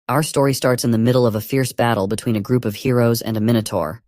Our story starts in the middle of a fierce battle between a group of heroes and a minotaur.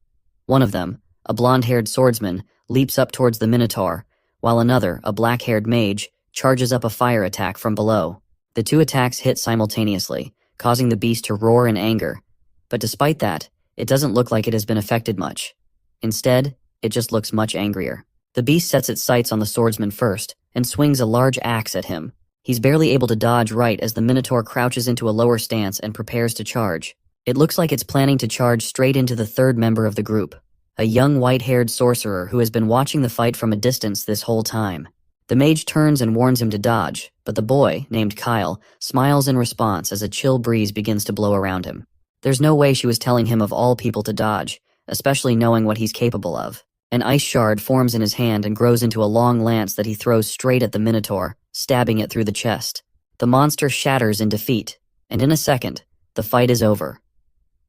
One of them, a blonde-haired swordsman, leaps up towards the minotaur, while another, a black-haired mage, charges up a fire attack from below. The two attacks hit simultaneously, causing the beast to roar in anger. But despite that, it doesn't look like it has been affected much. Instead, it just looks much angrier. The beast sets its sights on the swordsman first, and swings a large axe at him. He's barely able to dodge right as the minotaur crouches into a lower stance and prepares to charge. It looks like it's planning to charge straight into the third member of the group, a young white-haired sorcerer who has been watching the fight from a distance this whole time. The mage turns and warns him to dodge, but the boy, named Kyle, smiles in response as a chill breeze begins to blow around him. There's no way she was telling him of all people to dodge, especially knowing what he's capable of. An ice shard forms in his hand and grows into a long lance that he throws straight at the minotaur, stabbing it through the chest. The monster shatters in defeat, and in a second, the fight is over.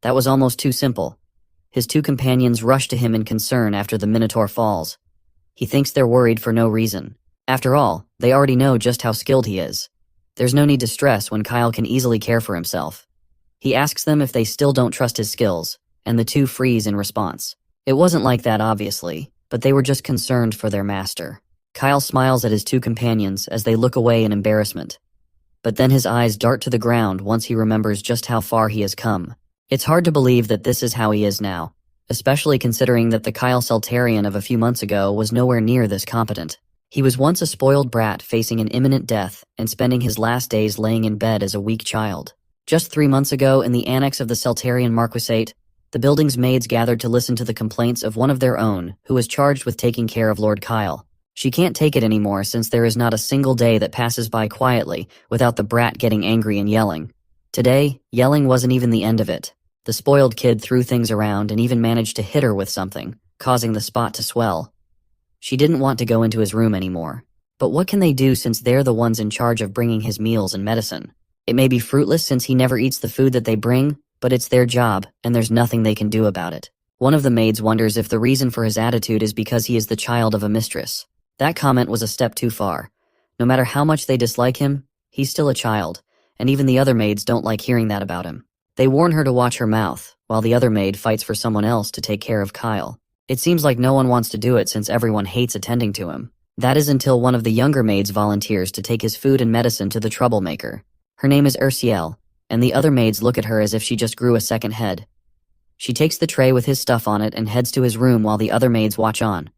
That was almost too simple. His two companions rush to him in concern after the minotaur falls. He thinks they're worried for no reason. After all, they already know just how skilled he is. There's no need to stress when Kyle can easily care for himself. He asks them if they still don't trust his skills, and the two freeze in response. It wasn't like that, obviously, but they were just concerned for their master. Kyle smiles at his two companions as they look away in embarrassment. But then his eyes dart to the ground once he remembers just how far he has come. It's hard to believe that this is how he is now, especially considering that the Kyle Saltarian of a few months ago was nowhere near this competent. He was once a spoiled brat facing an imminent death and spending his last days laying in bed as a weak child. Just 3 months ago, in the annex of the Saltarian Marquisate, the building's maids gathered to listen to the complaints of one of their own, who was charged with taking care of Lord Kyle. She can't take it anymore since there is not a single day that passes by quietly without the brat getting angry and yelling. Today, yelling wasn't even the end of it. The spoiled kid threw things around and even managed to hit her with something, causing the spot to swell. She didn't want to go into his room anymore. But what can they do since they're the ones in charge of bringing his meals and medicine? It may be fruitless since he never eats the food that they bring, but it's their job, and there's nothing they can do about it. One of the maids wonders if the reason for his attitude is because he is the child of a mistress. That comment was a step too far. No matter how much they dislike him, he's still a child, and even the other maids don't like hearing that about him. They warn her to watch her mouth, while the other maid fights for someone else to take care of Kyle. It seems like no one wants to do it since everyone hates attending to him. That is until one of the younger maids volunteers to take his food and medicine to the troublemaker. Her name is Ursiel, and the other maids look at her as if she just grew a second head. She takes the tray with his stuff on it and heads to his room while the other maids watch on.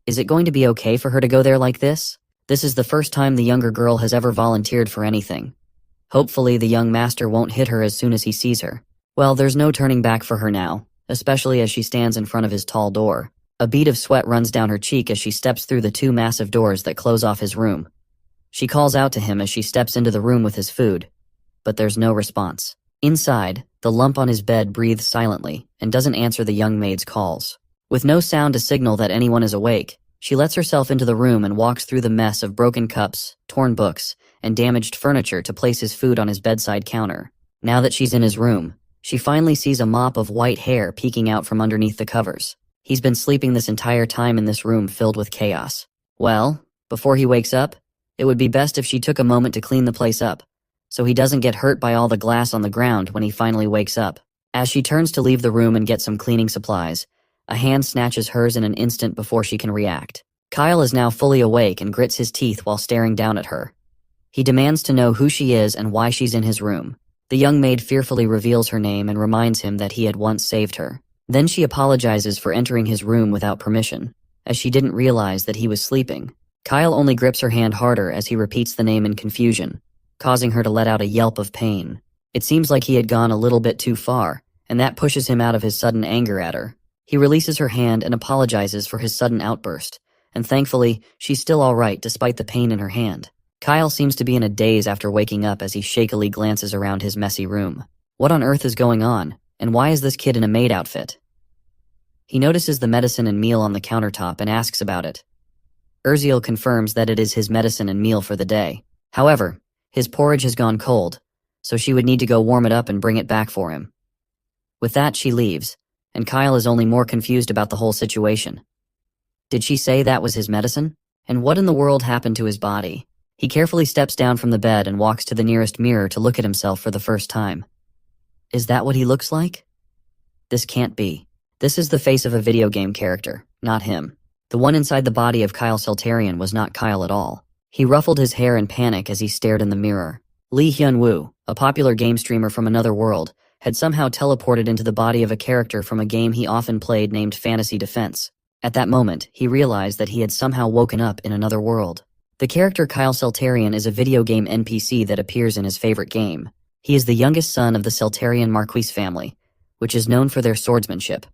Is it going to be okay for her to go there like this? This is the first time the younger girl has ever volunteered for anything. Hopefully the young master won't hit her as soon as he sees her. Well, there's no turning back for her now, especially as she stands in front of his tall door. A bead of sweat runs down her cheek as she steps through the 2 massive doors that close off his room. She calls out to him as she steps into the room with his food, but there's no response. Inside, the lump on his bed breathes silently and doesn't answer the young maid's calls. With no sound to signal that anyone is awake, she lets herself into the room and walks through the mess of broken cups, torn books, and damaged furniture to place his food on his bedside counter. Now that she's in his room, she finally sees a mop of white hair peeking out from underneath the covers. He's been sleeping this entire time in this room filled with chaos. Well, before he wakes up, it would be best if she took a moment to clean the place up, so he doesn't get hurt by all the glass on the ground when he finally wakes up. As she turns to leave the room and get some cleaning supplies, a hand snatches hers in an instant before she can react. Kyle is now fully awake and grits his teeth while staring down at her. He demands to know who she is and why she's in his room. The young maid fearfully reveals her name and reminds him that he had once saved her. Then she apologizes for entering his room without permission, as she didn't realize that he was sleeping. Kyle only grips her hand harder as he repeats the name in confusion, causing her to let out a yelp of pain. It seems like he had gone a little bit too far, and that pushes him out of his sudden anger at her. He releases her hand and apologizes for his sudden outburst, and thankfully, she's still all right despite the pain in her hand. Kyle seems to be in a daze after waking up as he shakily glances around his messy room. What on earth is going on, and why is this kid in a maid outfit? He notices the medicine and meal on the countertop and asks about it. Urziel confirms that it is his medicine and meal for the day. However, his porridge has gone cold, so she would need to go warm it up and bring it back for him. With that, she leaves, and Kyle is only more confused about the whole situation. Did she say that was his medicine? And what in the world happened to his body? He carefully steps down from the bed and walks to the nearest mirror to look at himself for the first time. Is that what he looks like? This can't be. This is the face of a video game character, not him. The one inside the body of Kyle Seltarian was not Kyle at all. He ruffled his hair in panic as he stared in the mirror. Lee Hyun-woo, a popular game streamer from another world, had somehow teleported into the body of a character from a game he often played named Fantasy Defense. At that moment, he realized that he had somehow woken up in another world. The character Kyle Seltarian is a video game NPC that appears in his favorite game. He is the youngest son of the Seltarian Marquise family, which is known for their swordsmanship.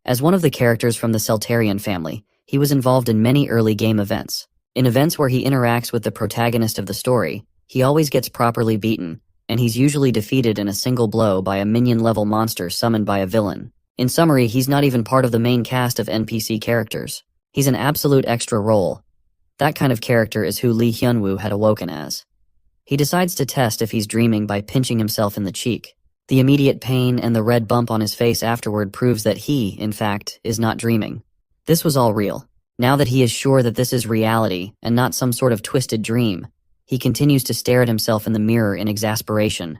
As one of the characters from the Seltarian family, he was involved in many early game events. In events where he interacts with the protagonist of the story, he always gets properly beaten, and he's usually defeated in a single blow by a minion-level monster summoned by a villain. In summary, he's not even part of the main cast of NPC characters. He's an absolute extra role. That kind of character is who Lee Hyun-woo had awoken as. He decides to test if he's dreaming by pinching himself in the cheek. The immediate pain and the red bump on his face afterward proves that he, in fact, is not dreaming. This was all real. Now that he is sure that this is reality and not some sort of twisted dream, he continues to stare at himself in the mirror in exasperation.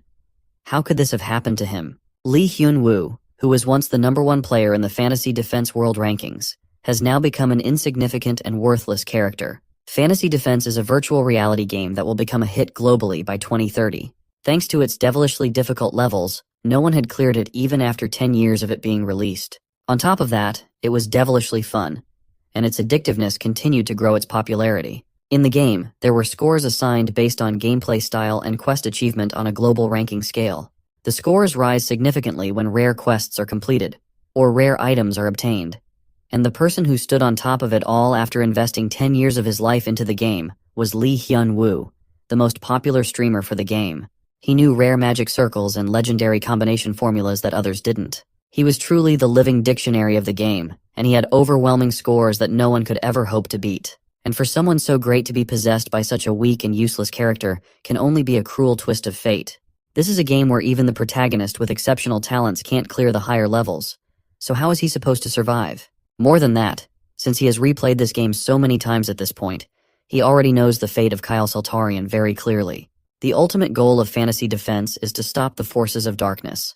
How could this have happened to him? Lee Hyun-woo, who was once the #1 player in the Fantasy Defense World Rankings, has now become an insignificant and worthless character. Fantasy Defense is a virtual reality game that will become a hit globally by 2030. Thanks to its devilishly difficult levels, no one had cleared it even after 10 years of it being released. On top of that, it was devilishly fun, and its addictiveness continued to grow its popularity. In the game, there were scores assigned based on gameplay style and quest achievement on a global ranking scale. The scores rise significantly when rare quests are completed, or rare items are obtained. And the person who stood on top of it all after investing 10 years of his life into the game was Lee Hyun-woo, the most popular streamer for the game. He knew rare magic circles and legendary combination formulas that others didn't. He was truly the living dictionary of the game, and he had overwhelming scores that no one could ever hope to beat. And for someone so great to be possessed by such a weak and useless character can only be a cruel twist of fate. This is a game where even the protagonist with exceptional talents can't clear the higher levels. So how is he supposed to survive? More than that, since he has replayed this game so many times at this point, he already knows the fate of Kyle Seltarian very clearly. The ultimate goal of Fantasy Defense is to stop the forces of darkness.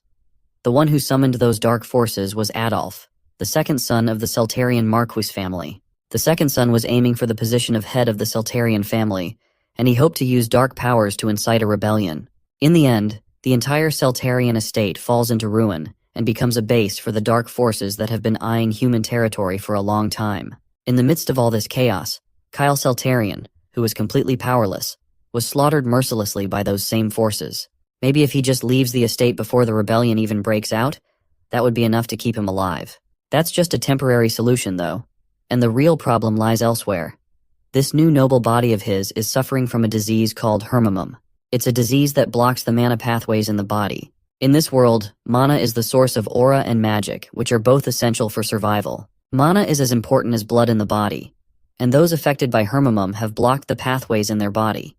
The one who summoned those dark forces was Adolf, the second son of the Seltarian Marquise family. The second son was aiming for the position of head of the Seltarian family, and he hoped to use dark powers to incite a rebellion. In the end, the entire Seltarian estate falls into ruin and becomes a base for the dark forces that have been eyeing human territory for a long time. In the midst of all this chaos, Kyle Seltarian, who was completely powerless, was slaughtered mercilessly by those same forces. Maybe if he just leaves the estate before the rebellion even breaks out, that would be enough to keep him alive. That's just a temporary solution, though, and the real problem lies elsewhere. This new noble body of his is suffering from a disease called hermimum. It's a disease that blocks the mana pathways in the body. In this world, mana is the source of aura and magic, which are both essential for survival. Mana is as important as blood in the body, and those affected by hermimum have blocked the pathways in their body,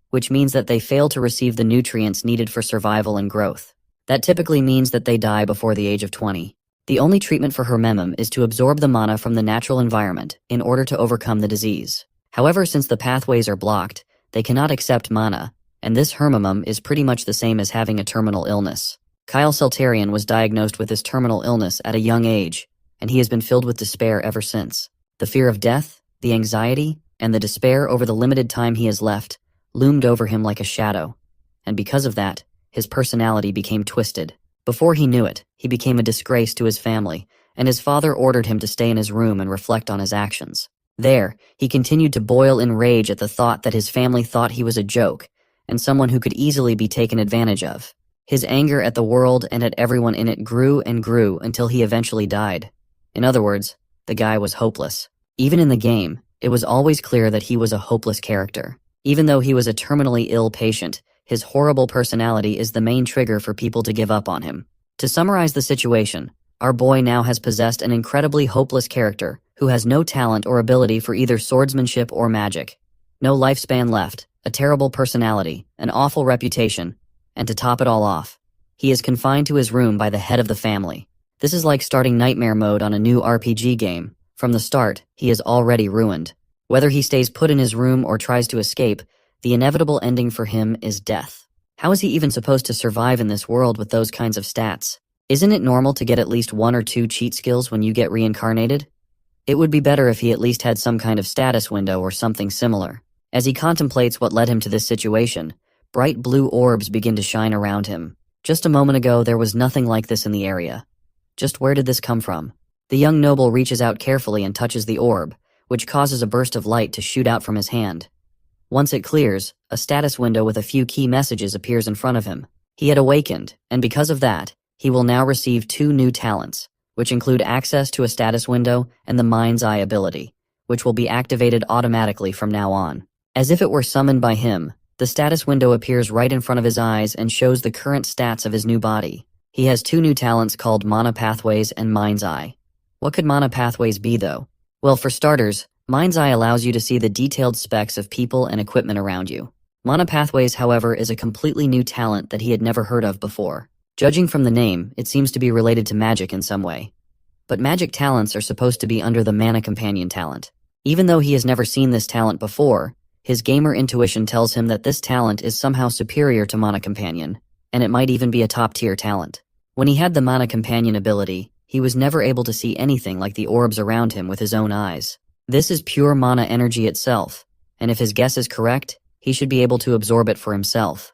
which means that they fail to receive the nutrients needed for survival and growth. That typically means that they die before the age of 20. The only treatment for hermimum is to absorb the mana from the natural environment in order to overcome the disease. However, since the pathways are blocked, they cannot accept mana, and this hermimum is pretty much the same as having a terminal illness. Kyle Seltarian was diagnosed with this terminal illness at a young age, and he has been filled with despair ever since. The fear of death, the anxiety, and the despair over the limited time he has left loomed over him like a shadow, and because of that, his personality became twisted. Before he knew it, he became a disgrace to his family, and his father ordered him to stay in his room and reflect on his actions. There, he continued to boil in rage at the thought that his family thought he was a joke, and someone who could easily be taken advantage of. His anger at the world and at everyone in it grew and grew until he eventually died. In other words, the guy was hopeless. Even in the game, it was always clear that he was a hopeless character. Even though he was a terminally ill patient, his horrible personality is the main trigger for people to give up on him. To summarize the situation, our boy now has possessed an incredibly hopeless character who has no talent or ability for either swordsmanship or magic. No lifespan left, a terrible personality, an awful reputation, and to top it all off, he is confined to his room by the head of the family. This is like starting nightmare mode on a new RPG game. From the start, he is already ruined. Whether he stays put in his room or tries to escape, the inevitable ending for him is death. How is he even supposed to survive in this world with those kinds of stats? Isn't it normal to get at least 1 or 2 cheat skills when you get reincarnated? It would be better if he at least had some kind of status window or something similar. As he contemplates what led him to this situation, bright blue orbs begin to shine around him. Just a moment ago, there was nothing like this in the area. Just where did this come from? The young noble reaches out carefully and touches the orb, which causes a burst of light to shoot out from his hand. Once it clears, a status window with a few key messages appears in front of him. He had awakened, and because of that, he will now receive 2 new talents, which include access to a status window and the Mind's Eye ability, which will be activated automatically from now on. As if it were summoned by him, the status window appears right in front of his eyes and shows the current stats of his new body. He has 2 new talents called Mana Pathways and Mind's Eye. What could Mana Pathways be, though? Well, for starters, Mind's Eye allows you to see the detailed specs of people and equipment around you. Mana Pathways, however, is a completely new talent that he had never heard of before. Judging from the name, it seems to be related to magic in some way. But magic talents are supposed to be under the Mana Companion talent. Even though he has never seen this talent before, his gamer intuition tells him that this talent is somehow superior to Mana Companion, and it might even be a top-tier talent. When he had the Mana Companion ability, he was never able to see anything like the orbs around him with his own eyes. This is pure mana energy itself, and if his guess is correct, he should be able to absorb it for himself.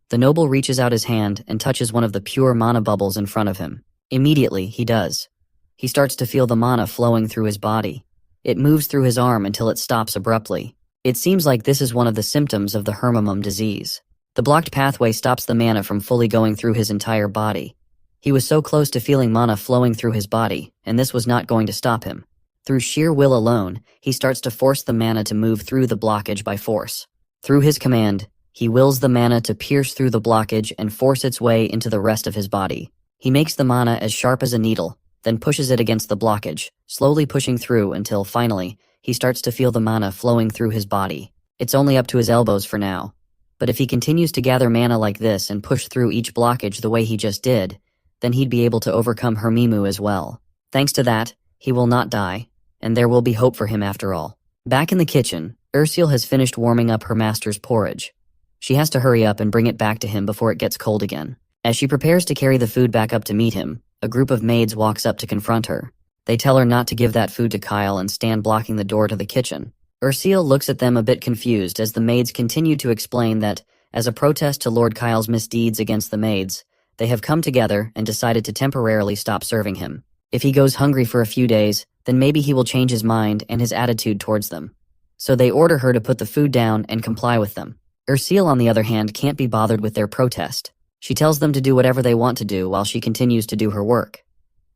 The noble reaches out his hand and touches one of the pure mana bubbles in front of him. Immediately, he does. He starts to feel the mana flowing through his body. It moves through his arm until it stops abruptly. It seems like this is one of the symptoms of the Hermamum disease. The blocked pathway stops the mana from fully going through his entire body. He was so close to feeling mana flowing through his body, and this was not going to stop him. Through sheer will alone, he starts to force the mana to move through the blockage by force. Through his command, he wills the mana to pierce through the blockage and force its way into the rest of his body. He makes the mana as sharp as a needle, then pushes it against the blockage, slowly pushing through until, finally, he starts to feel the mana flowing through his body. It's only up to his elbows for now. But if he continues to gather mana like this and push through each blockage the way he just did, then he'd be able to overcome Hermimu as well. Thanks to that, he will not die, and there will be hope for him after all. Back in the kitchen, Ursule has finished warming up her master's porridge. She has to hurry up and bring it back to him before it gets cold again. As she prepares to carry the food back up to meet him, a group of maids walks up to confront her. They tell her not to give that food to Kyle and stand blocking the door to the kitchen. Ursule looks at them a bit confused as the maids continue to explain that, as a protest to Lord Kyle's misdeeds against the maids, they have come together and decided to temporarily stop serving him. If he goes hungry for a few days, then maybe he will change his mind and his attitude towards them. So they order her to put the food down and comply with them. Ursule, on the other hand, can't be bothered with their protest. She tells them to do whatever they want to do while she continues to do her work.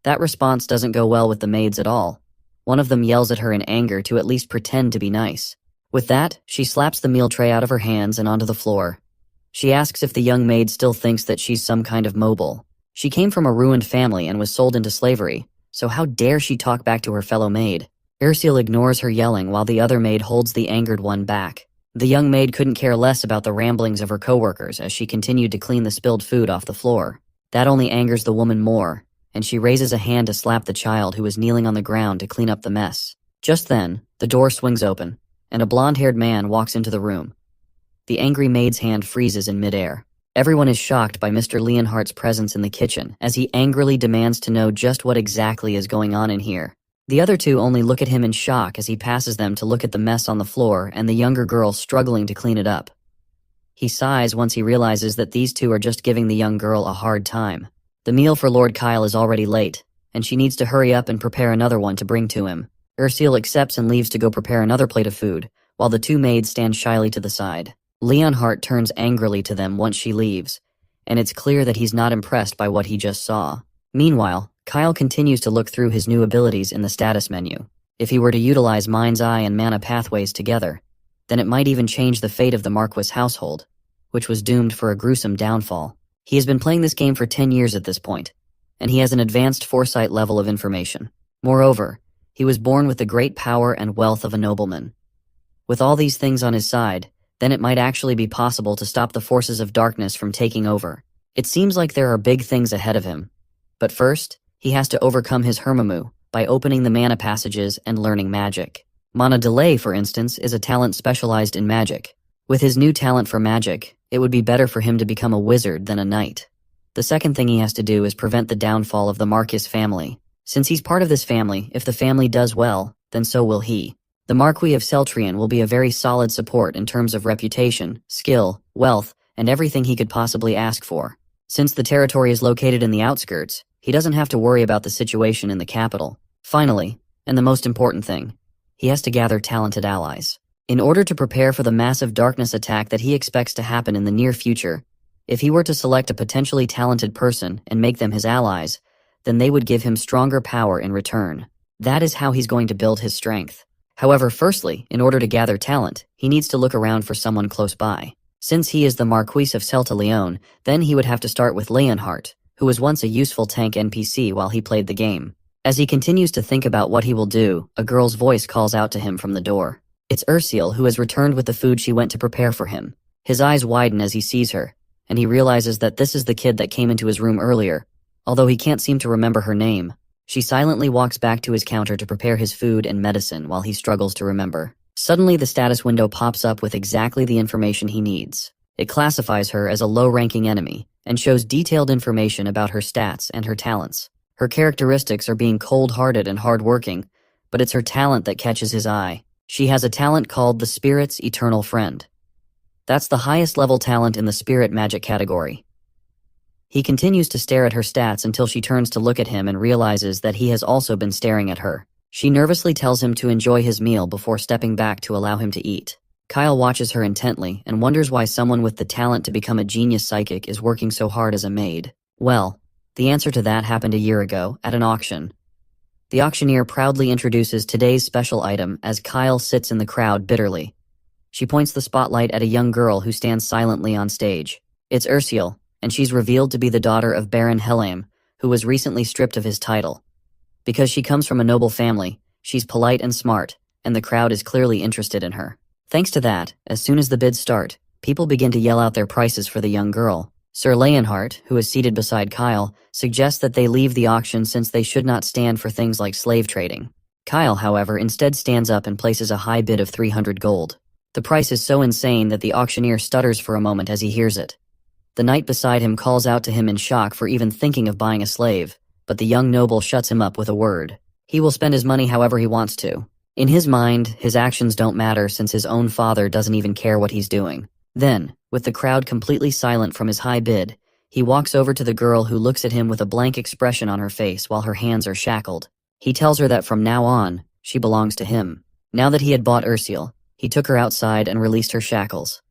That response doesn't go well with the maids at all. One of them yells at her in anger to at least pretend to be nice. With that, she slaps the meal tray out of her hands and onto the floor. She asks if the young maid still thinks that she's some kind of mobile. She came from a ruined family and was sold into slavery, so how dare she talk back to her fellow maid? Ursule ignores her yelling while the other maid holds the angered one back. The young maid couldn't care less about the ramblings of her coworkers as she continued to clean the spilled food off the floor. That only angers the woman more, and she raises a hand to slap the child who was kneeling on the ground to clean up the mess. Just then, the door swings open, and a blonde-haired man walks into the room. The angry maid's hand freezes in midair. Everyone is shocked by Mr. Leonhardt's presence in the kitchen as he angrily demands to know just what exactly is going on in here. The other two only look at him in shock as he passes them to look at the mess on the floor and the younger girl struggling to clean it up. He sighs once he realizes that these two are just giving the young girl a hard time. The meal for Lord Kyle is already late, and she needs to hurry up and prepare another one to bring to him. Ursule accepts and leaves to go prepare another plate of food, while the two maids stand shyly to the side. Leonhardt turns angrily to them once she leaves, and it's clear that he's not impressed by what he just saw. Meanwhile, Kyle continues to look through his new abilities in the status menu. If he were to utilize Mind's Eye and Mana Pathways together, then it might even change the fate of the Marquis household, which was doomed for a gruesome downfall. He has been playing this game for 10 years at this point, and he has an advanced foresight level of information. Moreover, he was born with the great power and wealth of a nobleman. With all these things on his side, then it might actually be possible to stop the forces of darkness from taking over. It seems like there are big things ahead of him. But first, he has to overcome his Hermimu by opening the mana passages and learning magic. Mana Delay, for instance, is a talent specialized in magic. With his new talent for magic, it would be better for him to become a wizard than a knight. The second thing he has to do is prevent the downfall of the Marquis family. Since he's part of this family, if the family does well, then so will he. The Marquis of Celtrian will be a very solid support in terms of reputation, skill, wealth, and everything he could possibly ask for. Since the territory is located in the outskirts, he doesn't have to worry about the situation in the capital. Finally, and the most important thing, he has to gather talented allies. In order to prepare for the massive darkness attack that he expects to happen in the near future, if he were to select a potentially talented person and make them his allies, then they would give him stronger power in return. That is how he's going to build his strength. However, firstly, in order to gather talent, he needs to look around for someone close by. Since he is the Marquis of Celta Leon, then he would have to start with Leonhardt, who was once a useful tank NPC while he played the game. As he continues to think about what he will do, a girl's voice calls out to him from the door. It's Ursule, who has returned with the food she went to prepare for him. His eyes widen as he sees her, and he realizes that this is the kid that came into his room earlier, although he can't seem to remember her name. She silently walks back to his counter to prepare his food and medicine while he struggles to remember. Suddenly, the status window pops up with exactly the information he needs. It classifies her as a low-ranking enemy and shows detailed information about her stats and her talents. Her characteristics are being cold-hearted and hard-working, but it's her talent that catches his eye. She has a talent called the Spirit's Eternal Friend. That's the highest level talent in the spirit magic category. He continues to stare at her stats until she turns to look at him and realizes that he has also been staring at her. She nervously tells him to enjoy his meal before stepping back to allow him to eat. Kyle watches her intently and wonders why someone with the talent to become a genius psychic is working so hard as a maid. Well, the answer to that happened a year ago, at an auction. The auctioneer proudly introduces today's special item as Kyle sits in the crowd bitterly. She points the spotlight at a young girl who stands silently on stage. It's Ursule, and she's revealed to be the daughter of Baron Helheim, who was recently stripped of his title. Because she comes from a noble family, she's polite and smart, and the crowd is clearly interested in her. Thanks to that, as soon as the bids start, people begin to yell out their prices for the young girl. Sir Leonhardt, who is seated beside Kyle, suggests that they leave the auction since they should not stand for things like slave trading. Kyle, however, instead stands up and places a high bid of 300 gold. The price is so insane that the auctioneer stutters for a moment as he hears it. The knight beside him calls out to him in shock for even thinking of buying a slave, but the young noble shuts him up with a word. He will spend his money however he wants to. In his mind, his actions don't matter since his own father doesn't even care what he's doing. Then, with the crowd completely silent from his high bid, he walks over to the girl who looks at him with a blank expression on her face while her hands are shackled. He tells her that from now on, she belongs to him. Now that he had bought Ursule, he took her outside and released her shackles.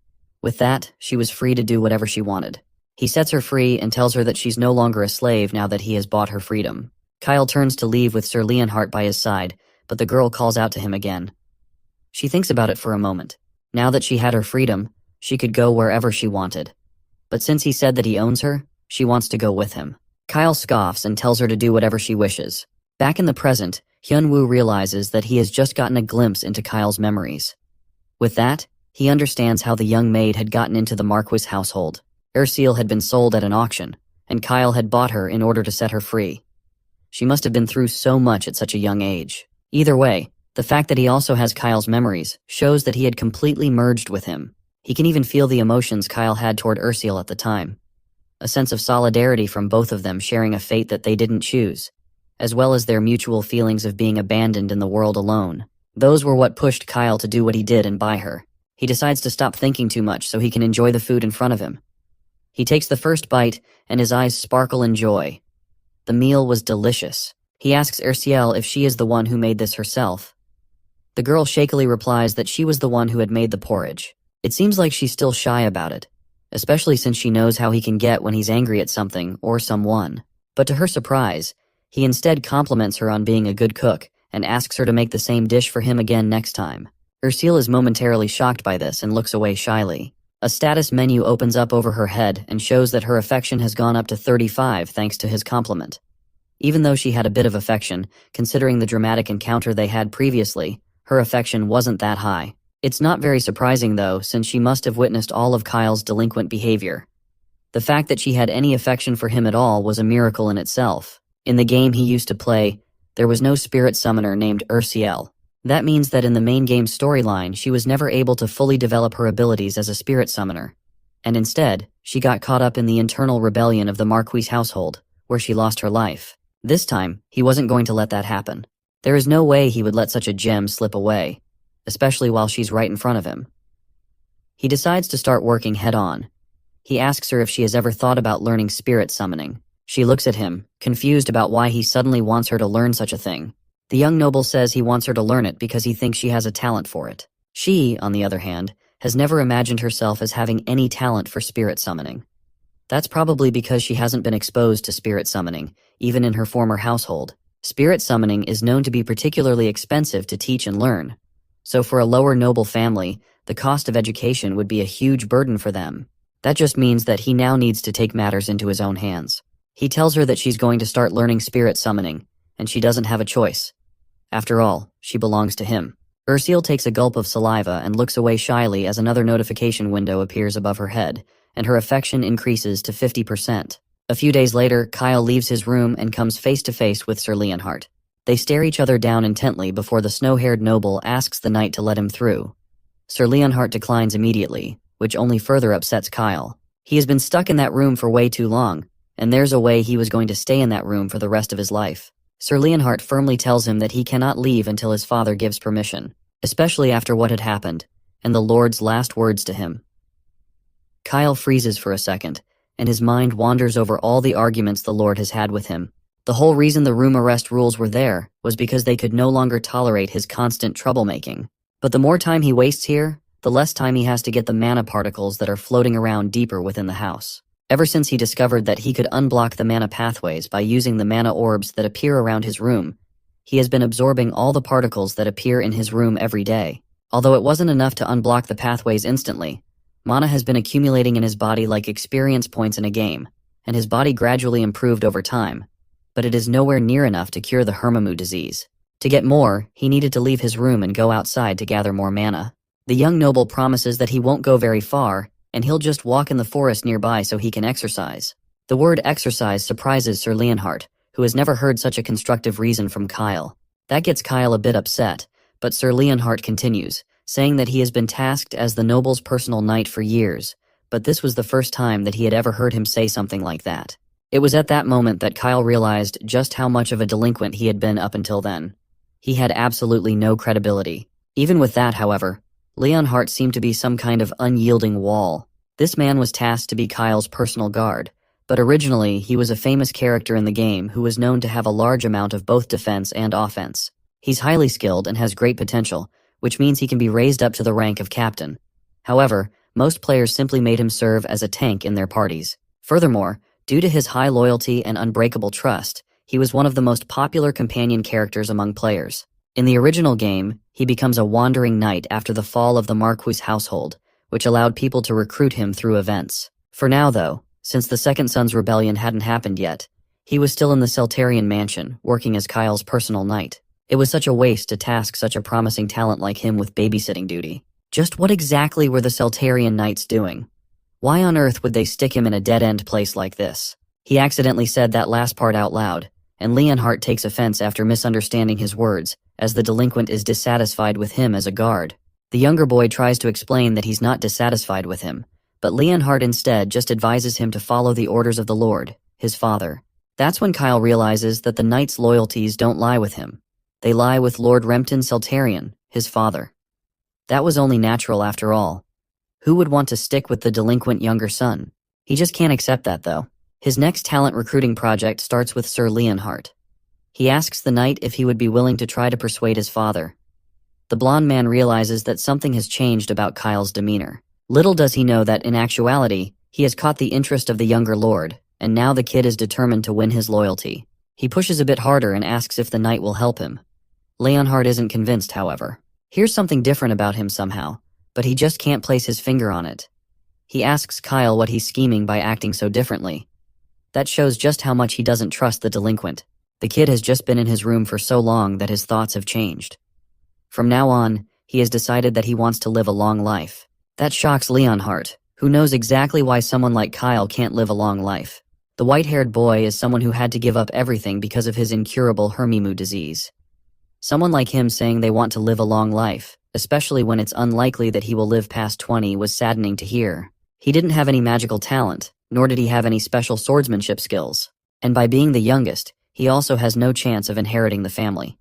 With that, she was free to do whatever she wanted. He sets her free and tells her that she's no longer a slave now that he has bought her freedom. Kyle turns to leave with Sir Leonhardt by his side, but the girl calls out to him again. She thinks about it for a moment. Now that she had her freedom, she could go wherever she wanted. But since he said that he owns her, she wants to go with him. Kyle scoffs and tells her to do whatever she wishes. Back in the present, Hyunwoo realizes that he has just gotten a glimpse into Kyle's memories. With that, he understands how the young maid had gotten into the Marquis household. Ursule had been sold at an auction, and Kyle had bought her in order to set her free. She must have been through so much at such a young age. Either way, the fact that he also has Kyle's memories shows that he had completely merged with him. He can even feel the emotions Kyle had toward Ursule at the time. A sense of solidarity from both of them sharing a fate that they didn't choose, as well as their mutual feelings of being abandoned in the world alone. Those were what pushed Kyle to do what he did and buy her. He decides to stop thinking too much so he can enjoy the food in front of him. He takes the first bite, and his eyes sparkle in joy. The meal was delicious. He asks Ursule if she is the one who made this herself. The girl shakily replies that she was the one who had made the porridge. It seems like she's still shy about it, especially since she knows how he can get when he's angry at something or someone. But to her surprise, he instead compliments her on being a good cook and asks her to make the same dish for him again next time. Ursule is momentarily shocked by this and looks away shyly. A status menu opens up over her head and shows that her affection has gone up to 35 thanks to his compliment. Even though she had a bit of affection, considering the dramatic encounter they had previously, her affection wasn't that high. It's not very surprising though, since she must have witnessed all of Kyle's delinquent behavior. The fact that she had any affection for him at all was a miracle in itself. In the game he used to play, there was no spirit summoner named Ursule. That means that in the main game storyline, she was never able to fully develop her abilities as a spirit summoner. And instead, she got caught up in the internal rebellion of the Marquis household, where she lost her life. This time, he wasn't going to let that happen. There is no way he would let such a gem slip away, especially while she's right in front of him. He decides to start working head-on. He asks her if she has ever thought about learning spirit summoning. She looks at him, confused about why he suddenly wants her to learn such a thing. The young noble says he wants her to learn it because he thinks she has a talent for it. She, on the other hand, has never imagined herself as having any talent for spirit summoning. That's probably because she hasn't been exposed to spirit summoning, even in her former household. Spirit summoning is known to be particularly expensive to teach and learn. So for a lower noble family, the cost of education would be a huge burden for them. That just means that he now needs to take matters into his own hands. He tells her that she's going to start learning spirit summoning, and she doesn't have a choice. After all, she belongs to him. Ursule takes a gulp of saliva and looks away shyly as another notification window appears above her head, and her affection increases to 50%. A few days later, Kyle leaves his room and comes face to face with Sir Leonhardt. They stare each other down intently before the snow-haired noble asks the knight to let him through. Sir Leonhardt declines immediately, which only further upsets Kyle. He has been stuck in that room for way too long, and there's a way he was going to stay in that room for the rest of his life. Sir Leonhardt firmly tells him that he cannot leave until his father gives permission, especially after what had happened, and the Lord's last words to him. Kyle freezes for a second, and his mind wanders over all the arguments the Lord has had with him. The whole reason the room arrest rules were there was because they could no longer tolerate his constant troublemaking. But the more time he wastes here, the less time he has to get the mana particles that are floating around deeper within the house. Ever since he discovered that he could unblock the mana pathways by using the mana orbs that appear around his room, he has been absorbing all the particles that appear in his room every day. Although it wasn't enough to unblock the pathways instantly, mana has been accumulating in his body like experience points in a game, and his body gradually improved over time, but it is nowhere near enough to cure the Hermimu disease. To get more, he needed to leave his room and go outside to gather more mana. The young noble promises that he won't go very far, and he'll just walk in the forest nearby so he can exercise. The word exercise surprises Sir Leonhardt, who has never heard such a constructive reason from Kyle. That gets Kyle a bit upset, but Sir Leonhardt continues, saying that he has been tasked as the noble's personal knight for years, but this was the first time that he had ever heard him say something like that. It was at that moment that Kyle realized just how much of a delinquent he had been up until then. He had absolutely no credibility. Even with that, however, Leonhardt seemed to be some kind of unyielding wall. This man was tasked to be Kyle's personal guard, but originally he was a famous character in the game who was known to have a large amount of both defense and offense. He's highly skilled and has great potential, which means he can be raised up to the rank of captain. However, most players simply made him serve as a tank in their parties. Furthermore, due to his high loyalty and unbreakable trust, he was one of the most popular companion characters among players. In the original game, he becomes a wandering knight after the fall of the Marquis household, which allowed people to recruit him through events. For now, though, since the Second Son's rebellion hadn't happened yet, he was still in the Seltarian mansion, working as Kyle's personal knight. It was such a waste to task such a promising talent like him with babysitting duty. Just what exactly were the Seltarian knights doing? Why on earth would they stick him in a dead-end place like this? He accidentally said that last part out loud, and Leonhardt takes offense after misunderstanding his words, as the delinquent is dissatisfied with him as a guard. The younger boy tries to explain that he's not dissatisfied with him, but Leonhardt instead just advises him to follow the orders of the Lord, his father. That's when Kyle realizes that the knight's loyalties don't lie with him. They lie with Lord Rempton Seltarian, his father. That was only natural after all. Who would want to stick with the delinquent younger son? He just can't accept that, though. His next talent recruiting project starts with Sir Leonhardt. He asks the knight if he would be willing to try to persuade his father. The blonde man realizes that something has changed about Kyle's demeanor. Little does he know that, in actuality, he has caught the interest of the younger lord, and now the kid is determined to win his loyalty. He pushes a bit harder and asks if the knight will help him. Leonhardt isn't convinced, however. Here's something different about him somehow, but he just can't place his finger on it. He asks Kyle what he's scheming by acting so differently. That shows just how much he doesn't trust the delinquent. The kid has just been in his room for so long that his thoughts have changed. From now on, he has decided that he wants to live a long life. That shocks Leonhardt, who knows exactly why someone like Kyle can't live a long life. The white-haired boy is someone who had to give up everything because of his incurable Hermimu disease. Someone like him saying they want to live a long life, especially when it's unlikely that he will live past 20, was saddening to hear. He didn't have any magical talent, nor did he have any special swordsmanship skills. And by being the youngest, he also has no chance of inheriting the family.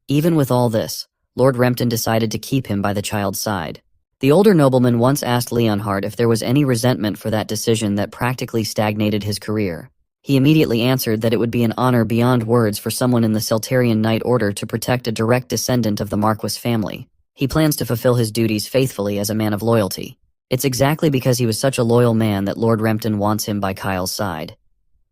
Even with all this, Lord Rempton decided to keep him by the child's side. The older nobleman once asked Leonhardt if there was any resentment for that decision that practically stagnated his career. He immediately answered that it would be an honor beyond words for someone in the Celtarian Knight Order to protect a direct descendant of the Marquis family. He plans to fulfill his duties faithfully as a man of loyalty. It's exactly because he was such a loyal man that Lord Rempton wants him by Kyle's side.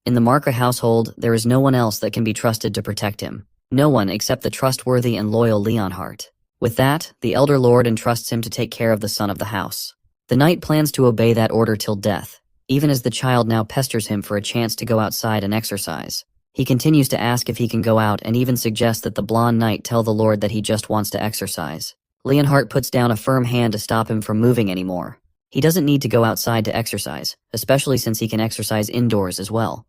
In the Marca household, there is no one else that can be trusted to protect him. No one except the trustworthy and loyal Leonhardt. With that, the elder lord entrusts him to take care of the son of the house. The knight plans to obey that order till death, even as the child now pesters him for a chance to go outside and exercise. He continues to ask if he can go out and even suggests that the blonde knight tell the lord that he just wants to exercise. Leonhardt puts down a firm hand to stop him from moving anymore. He doesn't need to go outside to exercise, especially since he can exercise indoors as well.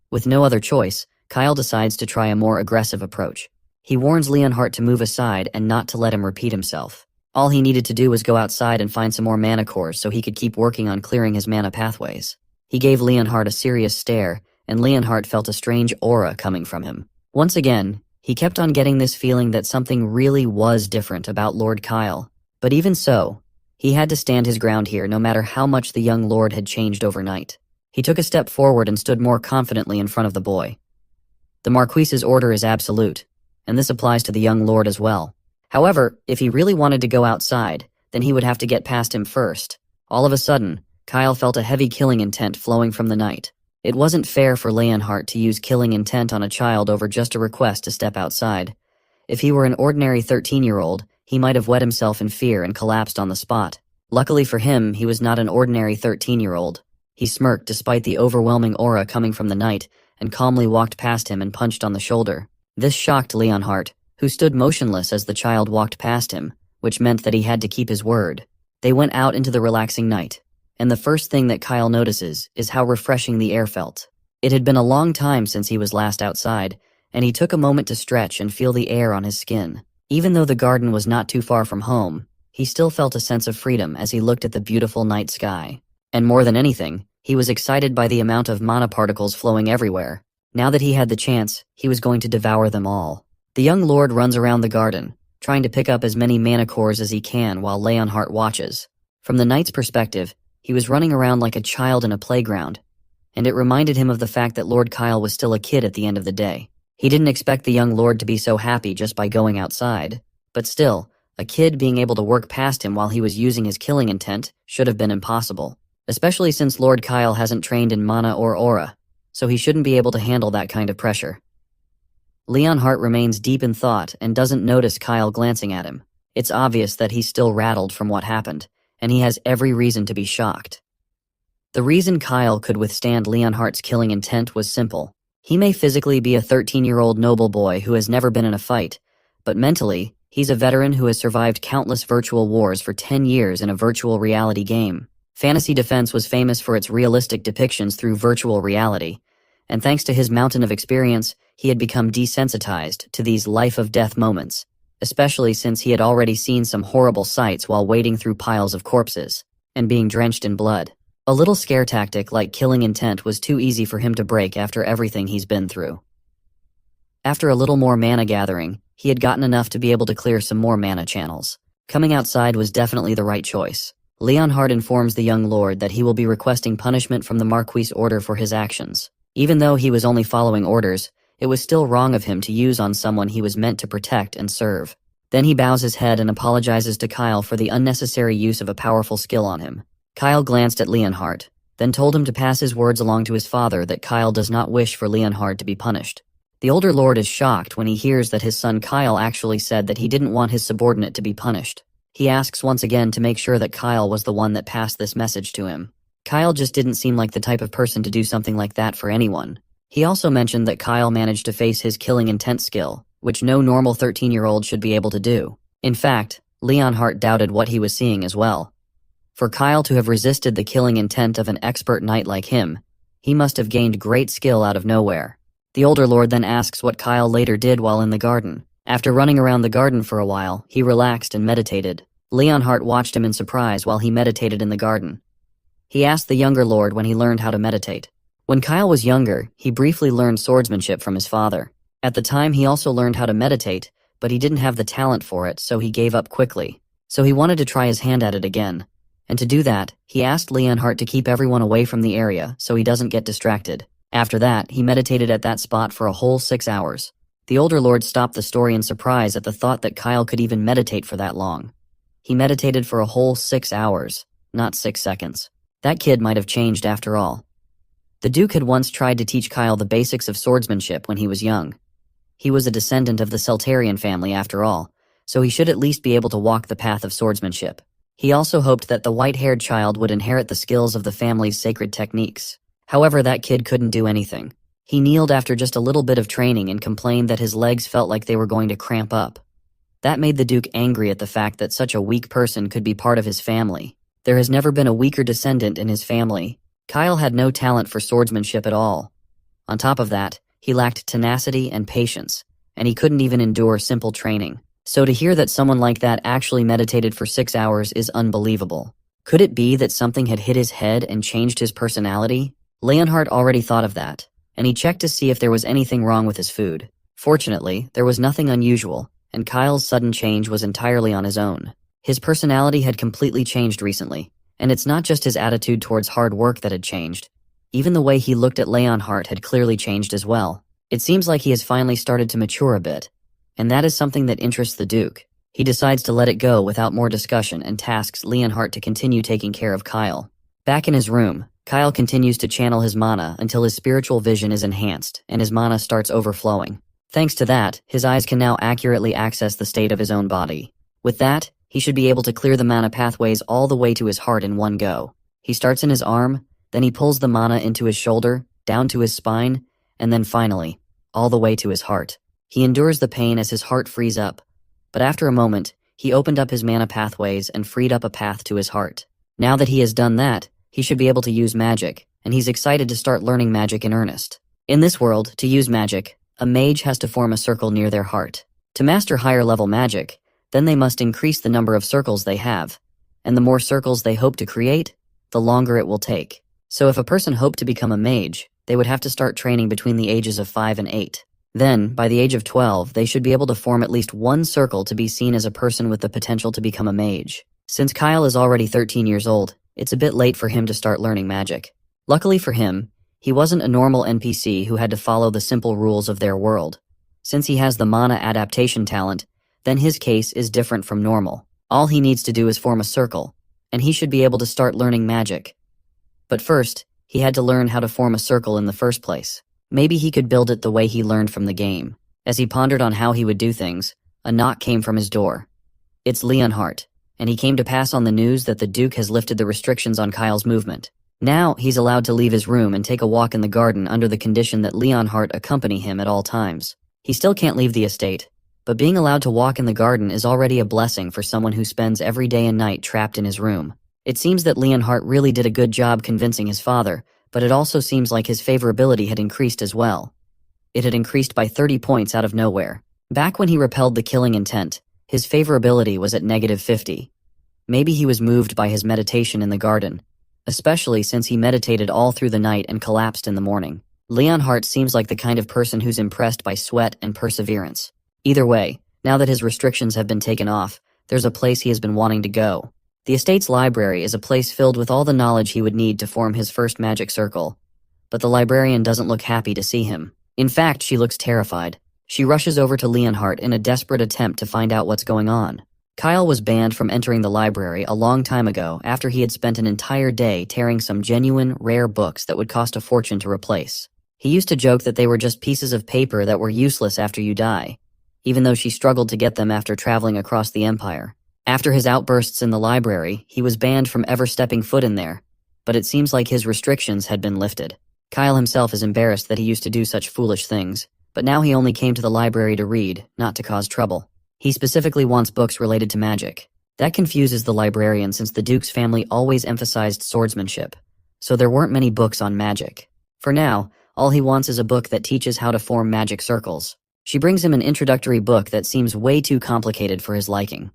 With no other choice, Kyle decides to try a more aggressive approach. He warns Leonhardt to move aside and not to let him repeat himself. All he needed to do was go outside and find some more mana cores so he could keep working on clearing his mana pathways. He gave Leonhardt a serious stare, and Leonhardt felt a strange aura coming from him. Once again, he kept on getting this feeling that something really was different about Lord Kyle. But even so, he had to stand his ground here no matter how much the young lord had changed overnight. He took a step forward and stood more confidently in front of the boy. The Marquis's order is absolute, and this applies to the young lord as well. However, if he really wanted to go outside, then he would have to get past him first. All of a sudden, Kyle felt a heavy killing intent flowing from the knight. It wasn't fair for Leonhardt to use killing intent on a child over just a request to step outside. If he were an ordinary 13-year-old, he might have wet himself in fear and collapsed on the spot. Luckily for him, he was not an ordinary 13-year-old. He smirked despite the overwhelming aura coming from the knight, and calmly walked past him and punched on the shoulder. This shocked Leonhardt, who stood motionless as the child walked past him, which meant that he had to keep his word. They went out into the relaxing night, and the first thing that Kyle notices is how refreshing the air felt. It had been a long time since he was last outside, and he took a moment to stretch and feel the air on his skin. Even though the garden was not too far from home, he still felt a sense of freedom as he looked at the beautiful night sky. And more than anything, he was excited by the amount of mana particles flowing everywhere. Now that he had the chance, he was going to devour them all. The young lord runs around the garden, trying to pick up as many mana cores as he can while Leonhardt watches. From the knight's perspective, he was running around like a child in a playground, and it reminded him of the fact that Lord Kyle was still a kid at the end of the day. He didn't expect the young lord to be so happy just by going outside, but still, a kid being able to work past him while he was using his killing intent should have been impossible, especially since Lord Kyle hasn't trained in mana or aura, so he shouldn't be able to handle that kind of pressure. Leonhardt remains deep in thought and doesn't notice Kyle glancing at him. It's obvious that he's still rattled from what happened, and he has every reason to be shocked. The reason Kyle could withstand Leonhardt's killing intent was simple. He may physically be a 13-year-old noble boy who has never been in a fight, but mentally, he's a veteran who has survived countless virtual wars for 10 years in a virtual reality game. Fantasy Defense was famous for its realistic depictions through virtual reality, and thanks to his mountain of experience, he had become desensitized to these life-of-death moments, especially since he had already seen some horrible sights while wading through piles of corpses and being drenched in blood. A little scare tactic like killing intent was too easy for him to break after everything he's been through. After a little more mana gathering, he had gotten enough to be able to clear some more mana channels. Coming outside was definitely the right choice. Leonhardt informs the young lord that he will be requesting punishment from the Marquis order for his actions. Even though he was only following orders, it was still wrong of him to use on someone he was meant to protect and serve. Then he bows his head and apologizes to Kyle for the unnecessary use of a powerful skill on him. Kyle glanced at Leonhardt, then told him to pass his words along to his father that Kyle does not wish for Leonhardt to be punished. The older lord is shocked when he hears that his son Kyle actually said that he didn't want his subordinate to be punished. He asks once again to make sure that Kyle was the one that passed this message to him. Kyle just didn't seem like the type of person to do something like that for anyone. He also mentioned that Kyle managed to face his killing intent skill, which no normal 13-year-old should be able to do. In fact, Leonhardt doubted what he was seeing as well. For Kyle to have resisted the killing intent of an expert knight like him, he must have gained great skill out of nowhere. The older lord then asks what Kyle later did while in the garden. After running around the garden for a while, he relaxed and meditated. Leonhardt watched him in surprise while he meditated in the garden. He asked the younger lord when he learned how to meditate. When Kyle was younger, he briefly learned swordsmanship from his father. At the time, he also learned how to meditate, but he didn't have the talent for it, so he gave up quickly. So he wanted to try his hand at it again. And to do that, he asked Leonhardt to keep everyone away from the area so he doesn't get distracted. After that, he meditated at that spot for a whole 6 hours. The older lord stopped the story in surprise at the thought that Kyle could even meditate for that long. He meditated for a whole 6 hours, not 6 seconds. That kid might have changed after all. The Duke had once tried to teach Kyle the basics of swordsmanship when he was young. He was a descendant of the Celtarian family after all, so he should at least be able to walk the path of swordsmanship. He also hoped that the white-haired child would inherit the skills of the family's sacred techniques. However, that kid couldn't do anything. He kneeled after just a little bit of training and complained that his legs felt like they were going to cramp up. That made the Duke angry at the fact that such a weak person could be part of his family. There has never been a weaker descendant in his family. Kyle had no talent for swordsmanship at all. On top of that, he lacked tenacity and patience, and he couldn't even endure simple training. So to hear that someone like that actually meditated for 6 hours is unbelievable. Could it be that something had hit his head and changed his personality? Leonhardt already thought of that, and he checked to see if there was anything wrong with his food. Fortunately, there was nothing unusual, and Kyle's sudden change was entirely on his own. His personality had completely changed recently, and it's not just his attitude towards hard work that had changed. Even the way he looked at Leonhardt had clearly changed as well. It seems like he has finally started to mature a bit, and that is something that interests the Duke. He decides to let it go without more discussion and tasks Leonhardt to continue taking care of Kyle. Back in his room, Kyle continues to channel his mana until his spiritual vision is enhanced and his mana starts overflowing. Thanks to that, his eyes can now accurately access the state of his own body. With that, he should be able to clear the mana pathways all the way to his heart in one go. He starts in his arm, then he pulls the mana into his shoulder, down to his spine, and then finally, all the way to his heart. He endures the pain as his heart frees up, but after a moment, he opened up his mana pathways and freed up a path to his heart. Now that he has done that, he should be able to use magic, and he's excited to start learning magic in earnest. In this world, to use magic, a mage has to form a circle near their heart. To master higher-level magic, then they must increase the number of circles they have, and the more circles they hope to create, the longer it will take. So if a person hoped to become a mage, they would have to start training between the ages of 5 and 8. Then, by the age of 12, they should be able to form at least one circle to be seen as a person with the potential to become a mage. Since Kyle is already 13 years old, it's a bit late for him to start learning magic. Luckily for him, he wasn't a normal NPC who had to follow the simple rules of their world. Since he has the mana adaptation talent, then his case is different from normal. All he needs to do is form a circle, and he should be able to start learning magic. But first, he had to learn how to form a circle in the first place. Maybe he could build it the way he learned from the game. As he pondered on how he would do things, a knock came from his door. It's Leonhardt, and he came to pass on the news that the Duke has lifted the restrictions on Kyle's movement. Now, he's allowed to leave his room and take a walk in the garden under the condition that Leonhardt accompany him at all times. He still can't leave the estate, but being allowed to walk in the garden is already a blessing for someone who spends every day and night trapped in his room. It seems that Leonhardt really did a good job convincing his father, but it also seems like his favorability had increased as well. It had increased by 30 points out of nowhere. Back when he repelled the killing intent, his favorability was at -50. Maybe he was moved by his meditation in the garden, especially since he meditated all through the night and collapsed in the morning. Leonhardt seems like the kind of person who's impressed by sweat and perseverance. Either way, now that his restrictions have been taken off, there's a place he has been wanting to go. The estate's library is a place filled with all the knowledge he would need to form his first magic circle. But the librarian doesn't look happy to see him. In fact, she looks terrified. She rushes over to Leonhardt in a desperate attempt to find out what's going on. Kyle was banned from entering the library a long time ago after he had spent an entire day tearing some genuine, rare books that would cost a fortune to replace. He used to joke that they were just pieces of paper that were useless after you die, even though she struggled to get them after traveling across the empire. After his outbursts in the library, he was banned from ever stepping foot in there, but it seems like his restrictions had been lifted. Kyle himself is embarrassed that he used to do such foolish things, but now he only came to the library to read, not to cause trouble. He specifically wants books related to magic. That confuses the librarian since the Duke's family always emphasized swordsmanship, so there weren't many books on magic. For now, all he wants is a book that teaches how to form magic circles. She brings him an introductory book that seems way too complicated for his liking.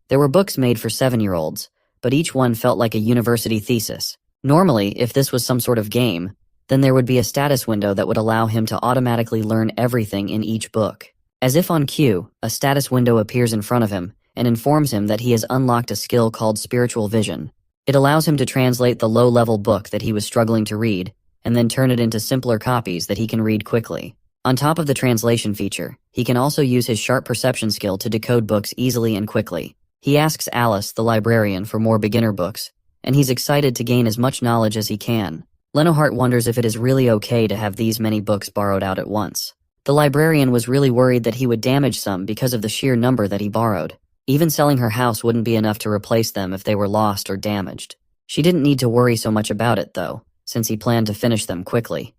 There were books made for 7-year-olds, but each one felt like a university thesis. Normally, if this was some sort of game, then there would be a status window that would allow him to automatically learn everything in each book. As if on cue, a status window appears in front of him and informs him that he has unlocked a skill called spiritual vision. It allows him to translate the low-level book that he was struggling to read and then turn it into simpler copies that he can read quickly. On top of the translation feature, he can also use his sharp perception skill to decode books easily and quickly. He asks Alice, the librarian, for more beginner books, and he's excited to gain as much knowledge as he can. Leonhardt wonders if it is really okay to have these many books borrowed out at once. The librarian was really worried that he would damage some because of the sheer number that he borrowed. Even selling her house wouldn't be enough to replace them if they were lost or damaged. She didn't need to worry so much about it, though, since he planned to finish them quickly.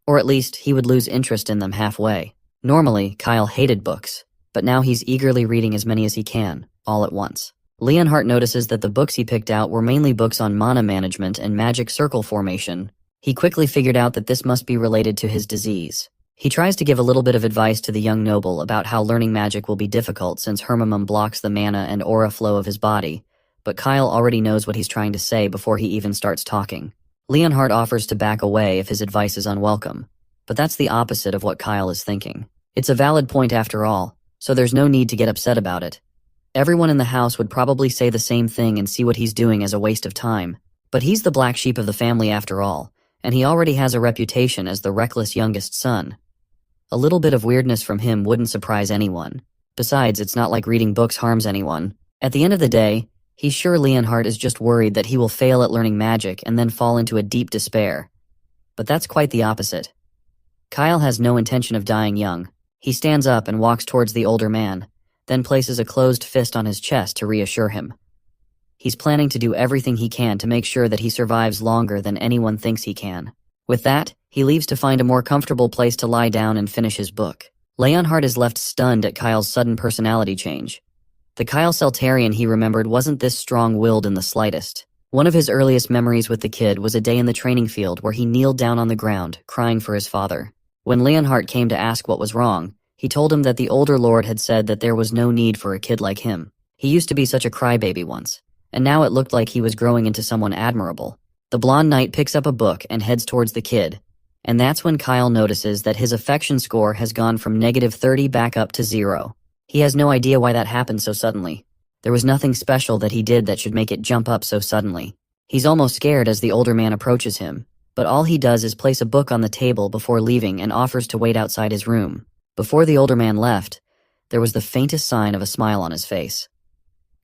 Or at least, he would lose interest in them halfway. Normally, Kyle hated books, but now he's eagerly reading as many as he can, all at once. Leonhardt notices that the books he picked out were mainly books on mana management and magic circle formation. He quickly figured out that this must be related to his disease. He tries to give a little bit of advice to the young noble about how learning magic will be difficult since Hermimum blocks the mana and aura flow of his body, but Kyle already knows what he's trying to say before he even starts talking. Leonhardt offers to back away if his advice is unwelcome, but that's the opposite of what Kyle is thinking. It's a valid point after all, so there's no need to get upset about it. Everyone in the house would probably say the same thing and see what he's doing as a waste of time, but he's the black sheep of the family after all, and he already has a reputation as the reckless youngest son. A little bit of weirdness from him wouldn't surprise anyone. Besides, it's not like reading books harms anyone. At the end of the day, he's sure Leonhardt is just worried that he will fail at learning magic and then fall into a deep despair. But that's quite the opposite. Kyle has no intention of dying young. He stands up and walks towards the older man, then places a closed fist on his chest to reassure him. He's planning to do everything he can to make sure that he survives longer than anyone thinks he can. With that, he leaves to find a more comfortable place to lie down and finish his book. Leonhardt is left stunned at Kyle's sudden personality change. The Kyle Seltarian he remembered wasn't this strong-willed in the slightest. One of his earliest memories with the kid was a day in the training field where he kneeled down on the ground, crying for his father. When Leonhardt came to ask what was wrong, he told him that the older lord had said that there was no need for a kid like him. He used to be such a crybaby once, and now it looked like he was growing into someone admirable. The blonde knight picks up a book and heads towards the kid, and that's when Kyle notices that his affection score has gone from -30 back up to 0. He has no idea why that happened so suddenly. There was nothing special that he did that should make it jump up so suddenly. He's almost scared as the older man approaches him, but all he does is place a book on the table before leaving and offers to wait outside his room. Before the older man left, there was the faintest sign of a smile on his face.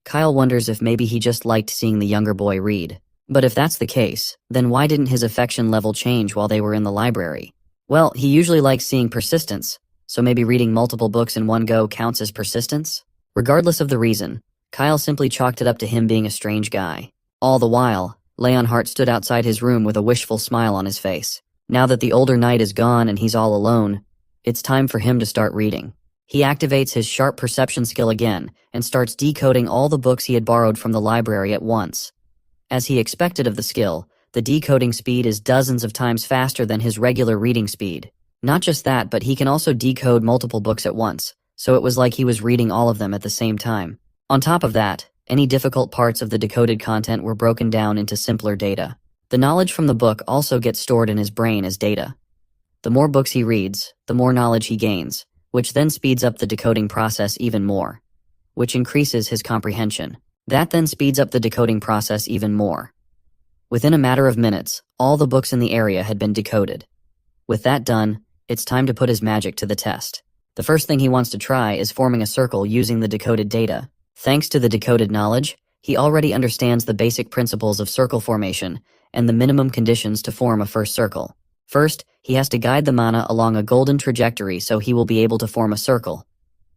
Kyle wonders if maybe he just liked seeing the younger boy read. But if that's the case, then why didn't his affection level change while they were in the library? Well, he usually likes seeing persistence, so maybe reading multiple books in one go counts as persistence? Regardless of the reason, Kyle simply chalked it up to him being a strange guy. All the while, Leonhardt stood outside his room with a wishful smile on his face. Now that the older knight is gone and he's all alone, it's time for him to start reading. He activates his sharp perception skill again and starts decoding all the books he had borrowed from the library at once. As he expected of the skill, the decoding speed is dozens of times faster than his regular reading speed. Not just that, but he can also decode multiple books at once, so it was like he was reading all of them at the same time. On top of that, any difficult parts of the decoded content were broken down into simpler data. The knowledge from the book also gets stored in his brain as data. The more books he reads, the more knowledge he gains, which then speeds up the decoding process even more, which increases his comprehension. That then speeds up the decoding process even more. Within a matter of minutes, all the books in the area had been decoded. With that done, it's time to put his magic to the test. The first thing he wants to try is forming a circle using the decoded data. Thanks to the decoded knowledge, he already understands the basic principles of circle formation and the minimum conditions to form a first circle. First, he has to guide the mana along a golden trajectory so he will be able to form a circle.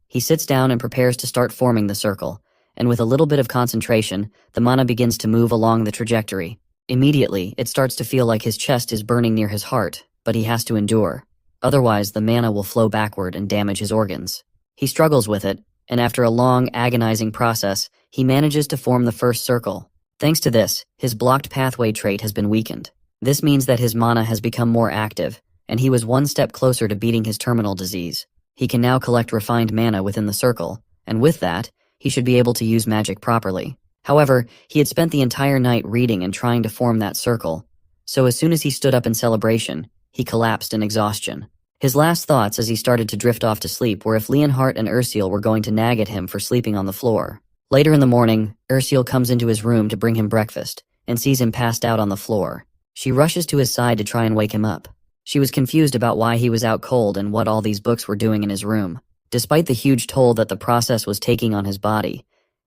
He sits down and prepares to start forming the circle, and with a little bit of concentration, the mana begins to move along the trajectory. Immediately, it starts to feel like his chest is burning near his heart, but he has to endure. Otherwise, the mana will flow backward and damage his organs. He struggles with it, and after a long, agonizing process, he manages to form the first circle. Thanks to this, his blocked pathway trait has been weakened. This means that his mana has become more active, and he was one step closer to beating his terminal disease. He can now collect refined mana within the circle, and with that, he should be able to use magic properly. However, he had spent the entire night reading and trying to form that circle, so as soon as he stood up in celebration, he collapsed in exhaustion. His last thoughts as he started to drift off to sleep were if Leonhardt and Ursule were going to nag at him for sleeping on the floor. Later in the morning, Ursule comes into his room to bring him breakfast, and sees him passed out on the floor. She rushes to his side to try and wake him up. She was confused about why he was out cold and what all these books were doing in his room. Despite the huge toll that the process was taking on his body,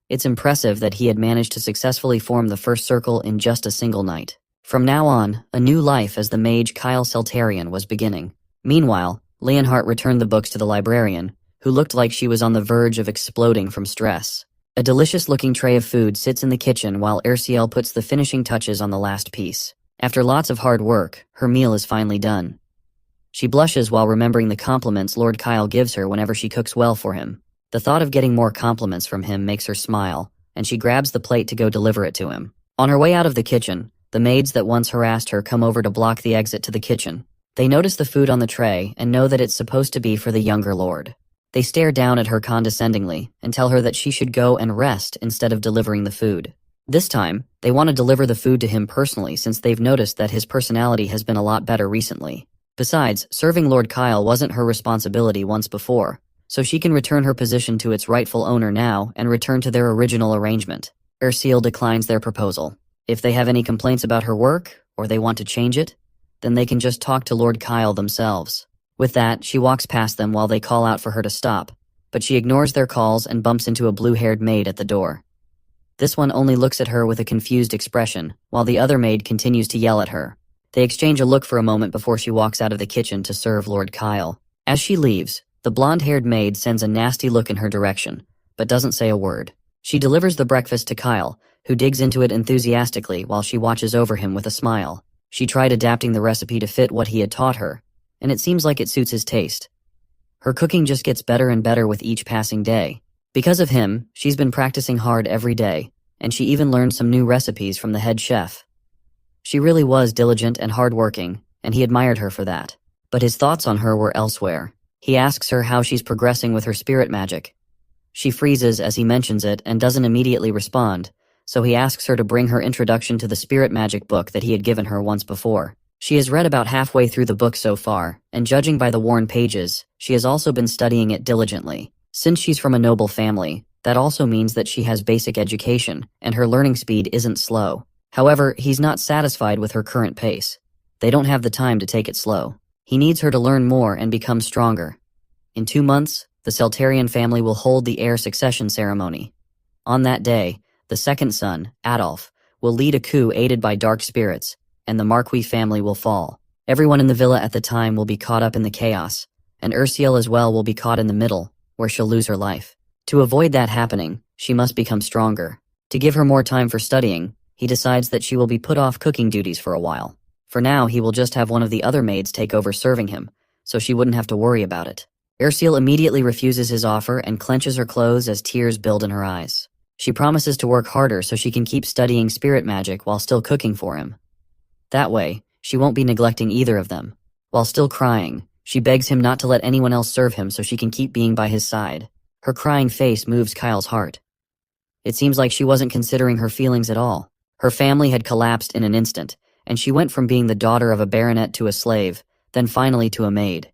it's impressive that he had managed to successfully form the first circle in just a single night. From now on, a new life as the mage Kyle Seltarian was beginning. Meanwhile, Leonhardt returned the books to the librarian, who looked like she was on the verge of exploding from stress. A delicious-looking tray of food sits in the kitchen while Ursule puts the finishing touches on the last piece. After lots of hard work, her meal is finally done. She blushes while remembering the compliments Lord Kyle gives her whenever she cooks well for him. The thought of getting more compliments from him makes her smile, and she grabs the plate to go deliver it to him. On her way out of the kitchen, the maids that once harassed her come over to block the exit to the kitchen. They notice the food on the tray and know that it's supposed to be for the younger lord. They stare down at her condescendingly and tell her that she should go and rest instead of delivering the food. This time, they want to deliver the food to him personally since they've noticed that his personality has been a lot better recently. Besides, serving Lord Kyle wasn't her responsibility once before, so she can return her position to its rightful owner now and return to their original arrangement. Ursule declines their proposal. If they have any complaints about her work, or they want to change it, then they can just talk to Lord Kyle themselves. With that, she walks past them while they call out for her to stop, but she ignores their calls and bumps into a blue-haired maid at the door. This one only looks at her with a confused expression, while the other maid continues to yell at her. They exchange a look for a moment before she walks out of the kitchen to serve Lord Kyle. As she leaves, the blonde-haired maid sends a nasty look in her direction, but doesn't say a word. She delivers the breakfast to Kyle, who digs into it enthusiastically while she watches over him with a smile. She tried adapting the recipe to fit what he had taught her, and it seems like it suits his taste. Her cooking just gets better and better with each passing day. Because of him, she's been practicing hard every day, and she even learned some new recipes from the head chef. She really was diligent and hardworking, and he admired her for that. But his thoughts on her were elsewhere. He asks her how she's progressing with her spirit magic. She freezes as he mentions it and doesn't immediately respond, so he asks her to bring her introduction to the spirit magic book that he had given her once before. She has read about halfway through the book so far, and judging by the worn pages, she has also been studying it diligently. Since she's from a noble family, that also means that she has basic education, and her learning speed isn't slow. However, he's not satisfied with her current pace. They don't have the time to take it slow. He needs her to learn more and become stronger. In 2 months, the Seltarian family will hold the heir succession ceremony. On that day, the second son, Adolf, will lead a coup aided by dark spirits, and the Marquis family will fall. Everyone in the villa at the time will be caught up in the chaos, and Ursule as well will be caught in the middle, where she'll lose her life. To avoid that happening, she must become stronger. To give her more time for studying, he decides that she will be put off cooking duties for a while. For now, he will just have one of the other maids take over serving him, so she wouldn't have to worry about it. Ursule immediately refuses his offer and clenches her clothes as tears build in her eyes. She promises to work harder so she can keep studying spirit magic while still cooking for him. That way, she won't be neglecting either of them. While still crying, she begs him not to let anyone else serve him so she can keep being by his side. Her crying face moves Kyle's heart. It seems like she wasn't considering her feelings at all. Her family had collapsed in an instant, and she went from being the daughter of a baronet to a slave, then finally to a maid.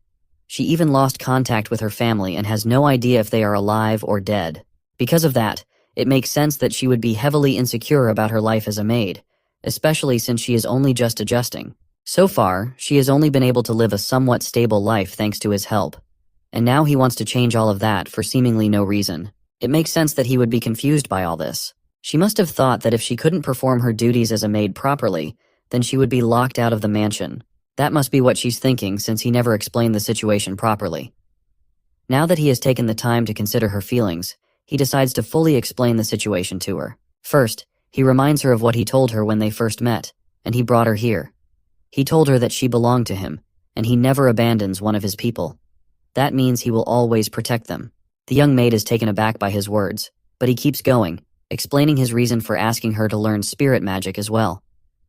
She even lost contact with her family and has no idea if they are alive or dead. Because of that, it makes sense that she would be heavily insecure about her life as a maid, especially since she is only just adjusting. So far, she has only been able to live a somewhat stable life thanks to his help. And now he wants to change all of that for seemingly no reason. It makes sense that he would be confused by all this. She must have thought that if she couldn't perform her duties as a maid properly, then she would be locked out of the mansion. That must be what she's thinking since he never explained the situation properly. Now that he has taken the time to consider her feelings, he decides to fully explain the situation to her. First, he reminds her of what he told her when they first met, and he brought her here. He told her that she belonged to him, and he never abandons one of his people. That means he will always protect them. The young maid is taken aback by his words, but he keeps going, explaining his reason for asking her to learn spirit magic as well.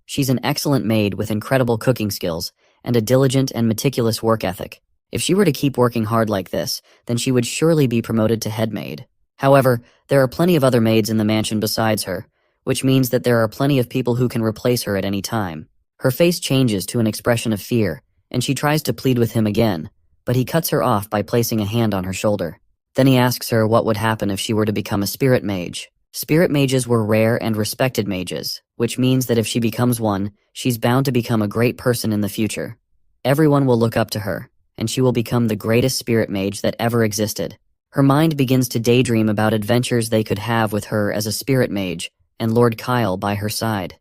She's an excellent maid with incredible cooking skills and a diligent and meticulous work ethic. If she were to keep working hard like this, then she would surely be promoted to head maid. However, there are plenty of other maids in the mansion besides her, which means that there are plenty of people who can replace her at any time. Her face changes to an expression of fear, and she tries to plead with him again, but he cuts her off by placing a hand on her shoulder. Then he asks her what would happen if she were to become a spirit mage. Spirit mages were rare and respected mages, which means that if she becomes one, she's bound to become a great person in the future. Everyone will look up to her, and she will become the greatest spirit mage that ever existed. Her mind begins to daydream about adventures they could have with her as a spirit mage, and Lord Kyle by her side.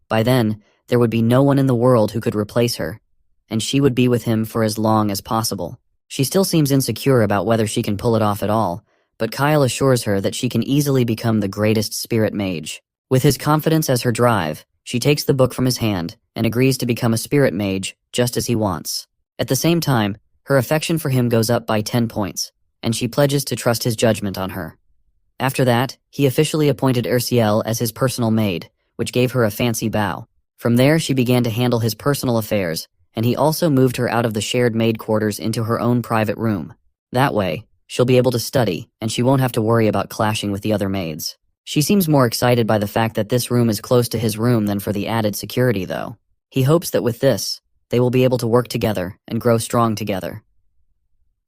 By then, there would be no one in the world who could replace her, and she would be with him for as long as possible. She still seems insecure about whether she can pull it off at all, but Kyle assures her that she can easily become the greatest spirit mage. With his confidence as her drive, she takes the book from his hand and agrees to become a spirit mage just as he wants. At the same time, her affection for him goes up by 10 points, and she pledges to trust his judgment on her. After that, he officially appointed Ursiel as his personal maid, which gave her a fancy bow. From there, she began to handle his personal affairs, and he also moved her out of the shared maid quarters into her own private room. That way, she'll be able to study, and she won't have to worry about clashing with the other maids. She seems more excited by the fact that this room is close to his room than for the added security, though. He hopes that with this, they will be able to work together and grow strong together.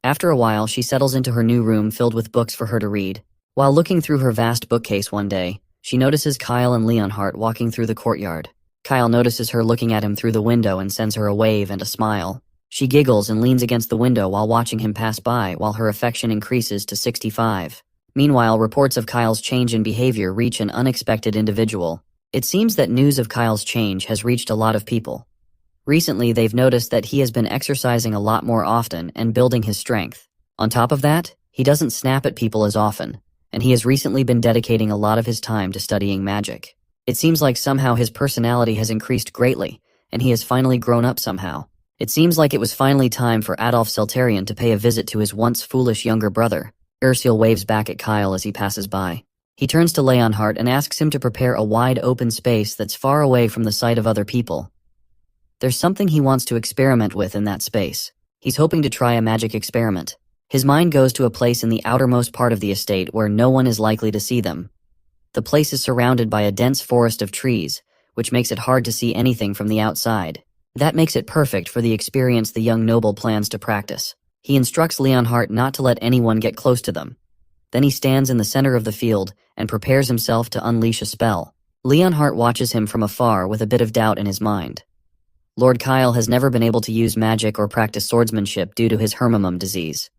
After a while, she settles into her new room filled with books for her to read. While looking through her vast bookcase one day, she notices Kyle and Leonhardt walking through the courtyard. Kyle notices her looking at him through the window and sends her a wave and a smile. She giggles and leans against the window while watching him pass by while her affection increases to 65. Meanwhile, reports of Kyle's change in behavior reach an unexpected individual. It seems that news of Kyle's change has reached a lot of people. Recently, they've noticed that he has been exercising a lot more often and building his strength. On top of that, he doesn't snap at people as often, and he has recently been dedicating a lot of his time to studying magic. It seems like somehow his personality has increased greatly, and he has finally grown up somehow. It seems like it was finally time for Adolf Seltarian to pay a visit to his once foolish younger brother. Ursiel waves back at Kyle as he passes by. He turns to Leonhardt and asks him to prepare a wide open space that's far away from the sight of other people. There's something he wants to experiment with in that space. He's hoping to try a magic experiment. His mind goes to a place in the outermost part of the estate where no one is likely to see them. The place is surrounded by a dense forest of trees, which makes it hard to see anything from the outside. That makes it perfect for the experience the young noble plans to practice. He instructs Leonhardt not to let anyone get close to them. Then he stands in the center of the field and prepares himself to unleash a spell. Leonhardt watches him from afar with a bit of doubt in his mind. Lord Kyle has never been able to use magic or practice swordsmanship due to his hermimum disease.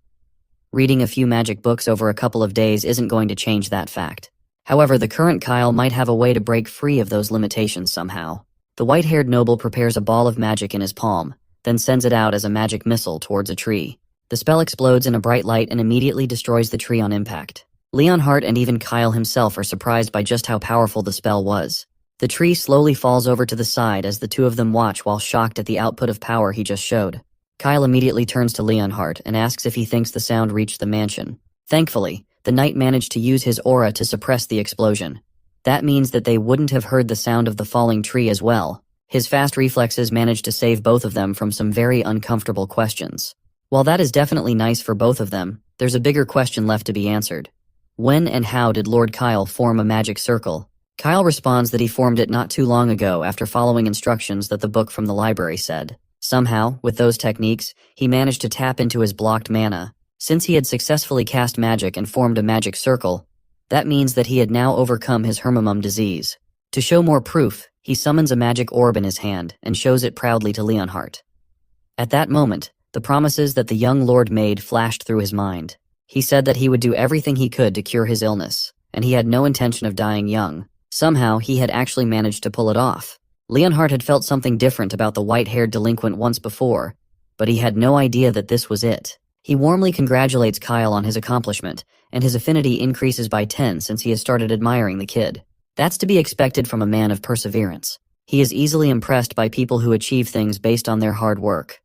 Reading a few magic books over a couple of days isn't going to change that fact. However, the current Kyle might have a way to break free of those limitations somehow. The white-haired noble prepares a ball of magic in his palm, then sends it out as a magic missile towards a tree. The spell explodes in a bright light and immediately destroys the tree on impact. Leonhardt and even Kyle himself are surprised by just how powerful the spell was. The tree slowly falls over to the side as the two of them watch while shocked at the output of power he just showed. Kyle immediately turns to Leonhardt and asks if he thinks the sound reached the mansion. Thankfully, the knight managed to use his aura to suppress the explosion. That means that they wouldn't have heard the sound of the falling tree as well. His fast reflexes managed to save both of them from some very uncomfortable questions. While that is definitely nice for both of them, there's a bigger question left to be answered. When and how did Lord Kyle form a magic circle? Kyle responds that he formed it not too long ago after following instructions that the book from the library said. Somehow, with those techniques, he managed to tap into his blocked mana. Since he had successfully cast magic and formed a magic circle, that means that he had now overcome his hermimum disease. To show more proof, he summons a magic orb in his hand and shows it proudly to Leonhardt. At that moment, the promises that the young lord made flashed through his mind. He said that he would do everything he could to cure his illness, and he had no intention of dying young. Somehow, he had actually managed to pull it off. Leonhardt had felt something different about the white-haired delinquent once before, but he had no idea that this was it. He warmly congratulates Kyle on his accomplishment, and his affinity increases by 10 since he has started admiring the kid. That's to be expected from a man of perseverance. He is easily impressed by people who achieve things based on their hard work.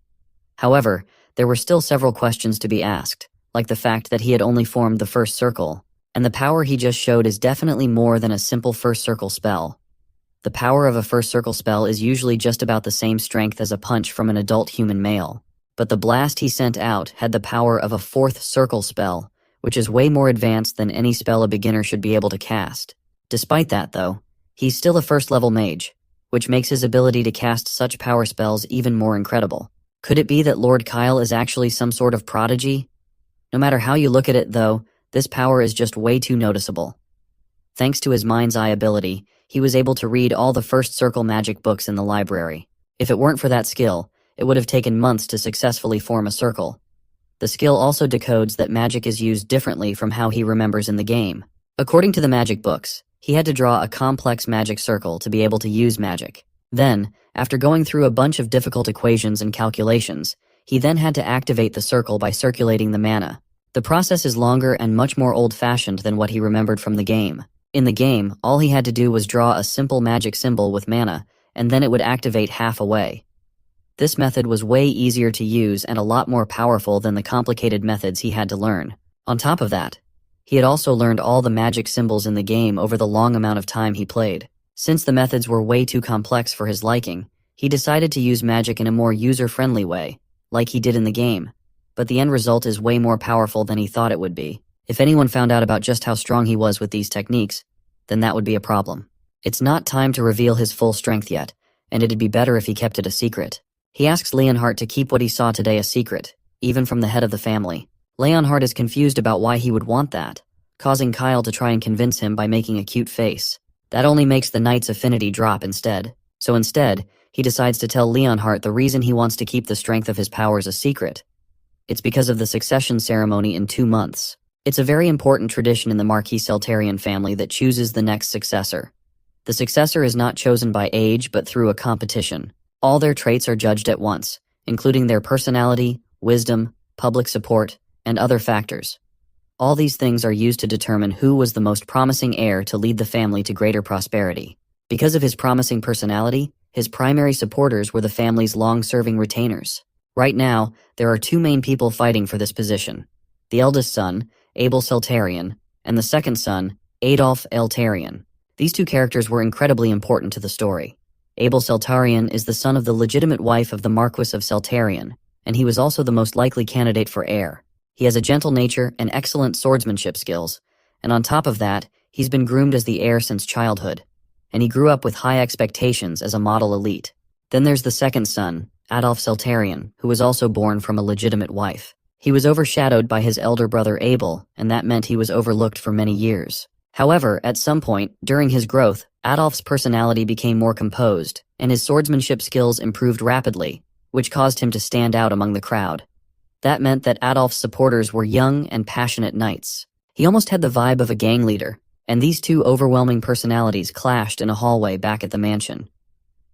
However, there were still several questions to be asked, like the fact that he had only formed the first circle, and the power he just showed is definitely more than a simple first circle spell. The power of a first circle spell is usually just about the same strength as a punch from an adult human male. but the blast he sent out had the power of a fourth circle spell, which is way more advanced than any spell a beginner should be able to cast. Despite that, though, he's still a first-level mage, which makes his ability to cast such power spells even more incredible. Could it be that Lord Kyle is actually some sort of prodigy? No matter how you look at it, though, this power is just way too noticeable. Thanks to his mind's eye ability, he was able to read all the first circle magic books in the library. If it weren't for that skill, it would have taken months to successfully form a circle. The skill also decodes that magic is used differently from how he remembers in the game. According to the magic books, he had to draw a complex magic circle to be able to use magic. Then, after going through a bunch of difficult equations and calculations, he then had to activate the circle by circulating the mana. The process is longer and much more old-fashioned than what he remembered from the game. In the game, all he had to do was draw a simple magic symbol with mana, and then it would activate half away. This method was way easier to use and a lot more powerful than the complicated methods he had to learn. On top of that, he had also learned all the magic symbols in the game over the long amount of time he played. Since the methods were way too complex for his liking, he decided to use magic in a more user-friendly way, like he did in the game. But the end result is way more powerful than he thought it would be. If anyone found out about just how strong he was with these techniques, then that would be a problem. It's not time to reveal his full strength yet, and it'd be better if he kept it a secret. He asks Leonhardt to keep what he saw today a secret, even from the head of the family. Leonhardt is confused about why he would want that, causing Kyle to try and convince him by making a cute face. That only makes the knight's affinity drop instead. So instead, he decides to tell Leonhardt the reason he wants to keep the strength of his powers a secret. It's because of the succession ceremony in 2 months. It's a very important tradition in the Marquis Seltarian family that chooses the next successor. The successor is not chosen by age but through a competition. All their traits are judged at once, including their personality, wisdom, public support, and other factors. All these things are used to determine who was the most promising heir to lead the family to greater prosperity. Because of his promising personality, his primary supporters were the family's long-serving retainers. Right now, there are 2 main people fighting for this position. The eldest son, Abel Seltarian, and the second son, Adolf Eltarian. These 2 characters were incredibly important to the story. Abel Seltarian is the son of the legitimate wife of the Marquis of Seltarian, and he was also the most likely candidate for heir. He has a gentle nature and excellent swordsmanship skills, and on top of that, he's been groomed as the heir since childhood, and he grew up with high expectations as a model elite. Then there's the second son, Adolf Seltarian, who was also born from a legitimate wife. He was overshadowed by his elder brother Abel, and that meant he was overlooked for many years. However, at some point, during his growth, Adolf's personality became more composed, and his swordsmanship skills improved rapidly, which caused him to stand out among the crowd. That meant that Adolf's supporters were young and passionate knights. He almost had the vibe of a gang leader, and these 2 overwhelming personalities clashed in a hallway back at the mansion.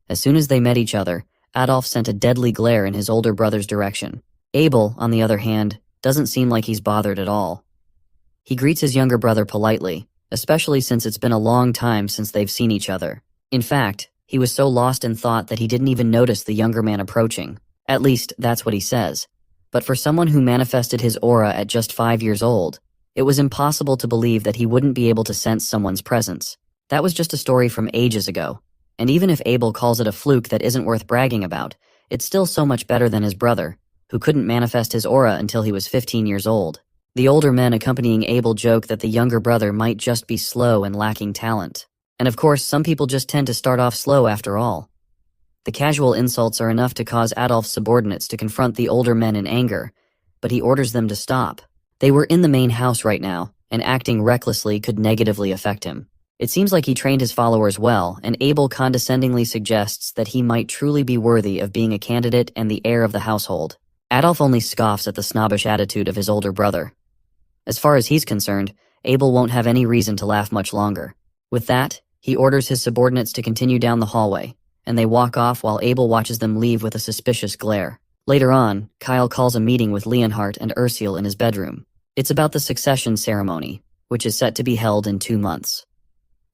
As soon as they met each other, Adolf sent a deadly glare in his older brother's direction. Abel, on the other hand, doesn't seem like he's bothered at all. He greets his younger brother politely, especially since it's been a long time since they've seen each other. In fact, he was so lost in thought that he didn't even notice the younger man approaching. At least, that's what he says. But for someone who manifested his aura at just 5 years old, it was impossible to believe that he wouldn't be able to sense someone's presence. That was just a story from ages ago. And even if Abel calls it a fluke that isn't worth bragging about, it's still so much better than his brother, who couldn't manifest his aura until he was 15 years old. The older men accompanying Abel joke that the younger brother might just be slow and lacking talent. And of course, some people just tend to start off slow after all. The casual insults are enough to cause Adolf's subordinates to confront the older men in anger, but he orders them to stop. They were in the main house right now, and acting recklessly could negatively affect him. It seems like he trained his followers well, and Abel condescendingly suggests that he might truly be worthy of being a candidate and the heir of the household. Adolf only scoffs at the snobbish attitude of his older brother. As far as he's concerned, Abel won't have any reason to laugh much longer. With that, he orders his subordinates to continue down the hallway, and they walk off while Abel watches them leave with a suspicious glare. Later on, Kyle calls a meeting with Leonhardt and Ursule in his bedroom. It's about the succession ceremony, which is set to be held in 2 months.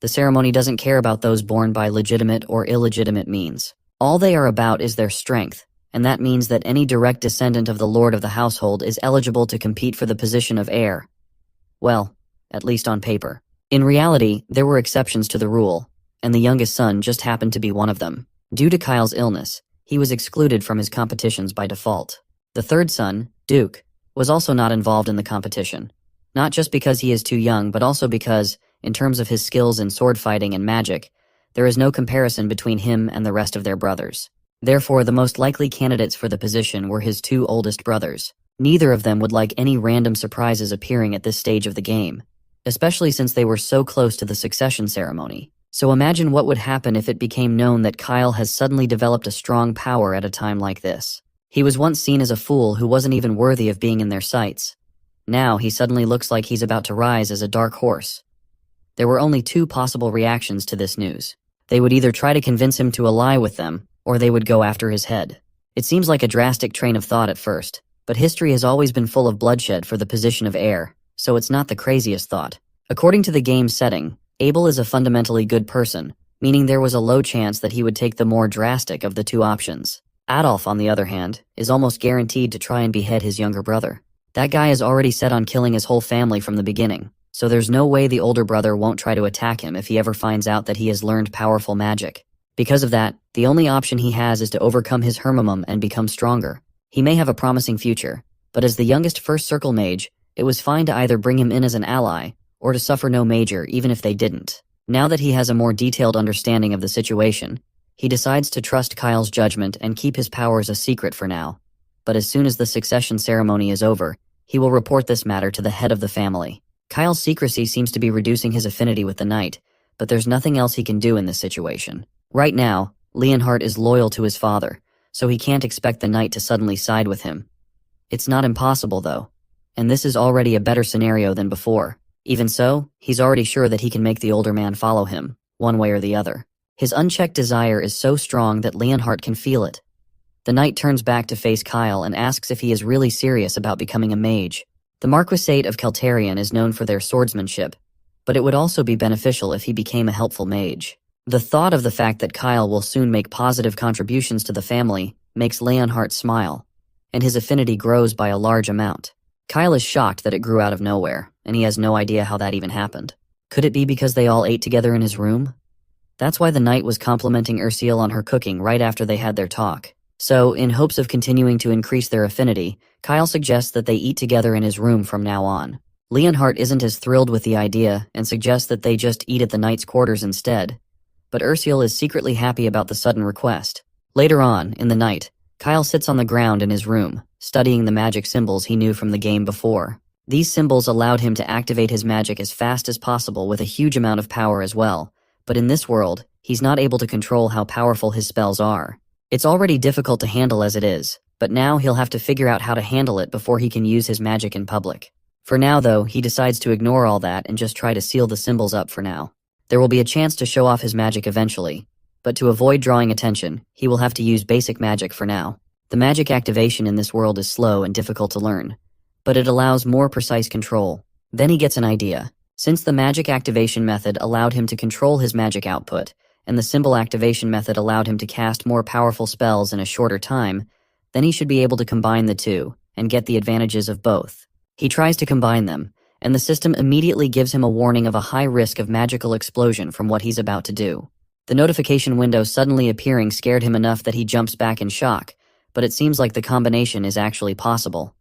The ceremony doesn't care about those born by legitimate or illegitimate means. All they are about is their strength, and that means that any direct descendant of the lord of the household is eligible to compete for the position of heir. Well, at least on paper. In reality, there were exceptions to the rule, and the youngest son just happened to be one of them. Due to Kyle's illness, he was excluded from his competitions by default. The third son, Duke, was also not involved in the competition. Not just because he is too young, but also because, in terms of his skills in sword fighting and magic, there is no comparison between him and the rest of their brothers. Therefore, the most likely candidates for the position were his two oldest brothers. Neither of them would like any random surprises appearing at this stage of the game, especially since they were so close to the succession ceremony. So imagine what would happen if it became known that Kyle has suddenly developed a strong power at a time like this. He was once seen as a fool who wasn't even worthy of being in their sights. Now he suddenly looks like he's about to rise as a dark horse. There were only two possible reactions to this news. They would either try to convince him to ally with them, or they would go after his head. It seems like a drastic train of thought at first, but history has always been full of bloodshed for the position of heir, so it's not the craziest thought. According to the game's setting, Abel is a fundamentally good person, meaning there was a low chance that he would take the more drastic of the two options. Adolf, on the other hand, is almost guaranteed to try and behead his younger brother. That guy is already set on killing his whole family from the beginning, so there's no way the older brother won't try to attack him if he ever finds out that he has learned powerful magic. Because of that, the only option he has is to overcome his hermimum and become stronger. He may have a promising future, but as the youngest first circle mage, it was fine to either bring him in as an ally, or to suffer no major even if they didn't. Now that he has a more detailed understanding of the situation, he decides to trust Kyle's judgment and keep his powers a secret for now. But as soon as the succession ceremony is over, he will report this matter to the head of the family. Kyle's secrecy seems to be reducing his affinity with the knight, but there's nothing else he can do in this situation. Right now, Leonhardt is loyal to his father, so he can't expect the knight to suddenly side with him. It's not impossible, though, and this is already a better scenario than before. Even so, he's already sure that he can make the older man follow him, one way or the other. His unchecked desire is so strong that Leonhardt can feel it. The knight turns back to face Kyle and asks if he is really serious about becoming a mage. The Marquisate of Keltarian is known for their swordsmanship, but it would also be beneficial if he became a helpful mage. The thought of the fact that Kyle will soon make positive contributions to the family makes Leonhardt smile, and his affinity grows by a large amount. Kyle is shocked that it grew out of nowhere, and he has no idea how that even happened. Could it be because they all ate together in his room? That's why the knight was complimenting Ursule on her cooking right after they had their talk. So, in hopes of continuing to increase their affinity, Kyle suggests that they eat together in his room from now on. Leonhardt isn't as thrilled with the idea and suggests that they just eat at the knight's quarters instead. But Ursule is secretly happy about the sudden request. Later on, in the night, Kyle sits on the ground in his room, studying the magic symbols he knew from the game before. These symbols allowed him to activate his magic as fast as possible with a huge amount of power as well, but in this world, he's not able to control how powerful his spells are. It's already difficult to handle as it is, but now he'll have to figure out how to handle it before he can use his magic in public. For now, though, he decides to ignore all that and just try to seal the symbols up for now. There will be a chance to show off his magic eventually, but to avoid drawing attention, he will have to use basic magic for now. The magic activation in this world is slow and difficult to learn, but it allows more precise control. Then he gets an idea. Since the magic activation method allowed him to control his magic output, and the symbol activation method allowed him to cast more powerful spells in a shorter time, then he should be able to combine the two and get the advantages of both. He tries to combine them, and the system immediately gives him a warning of a high risk of magical explosion from what he's about to do. The notification window suddenly appearing scared him enough that he jumps back in shock, but it seems like the combination is actually possible.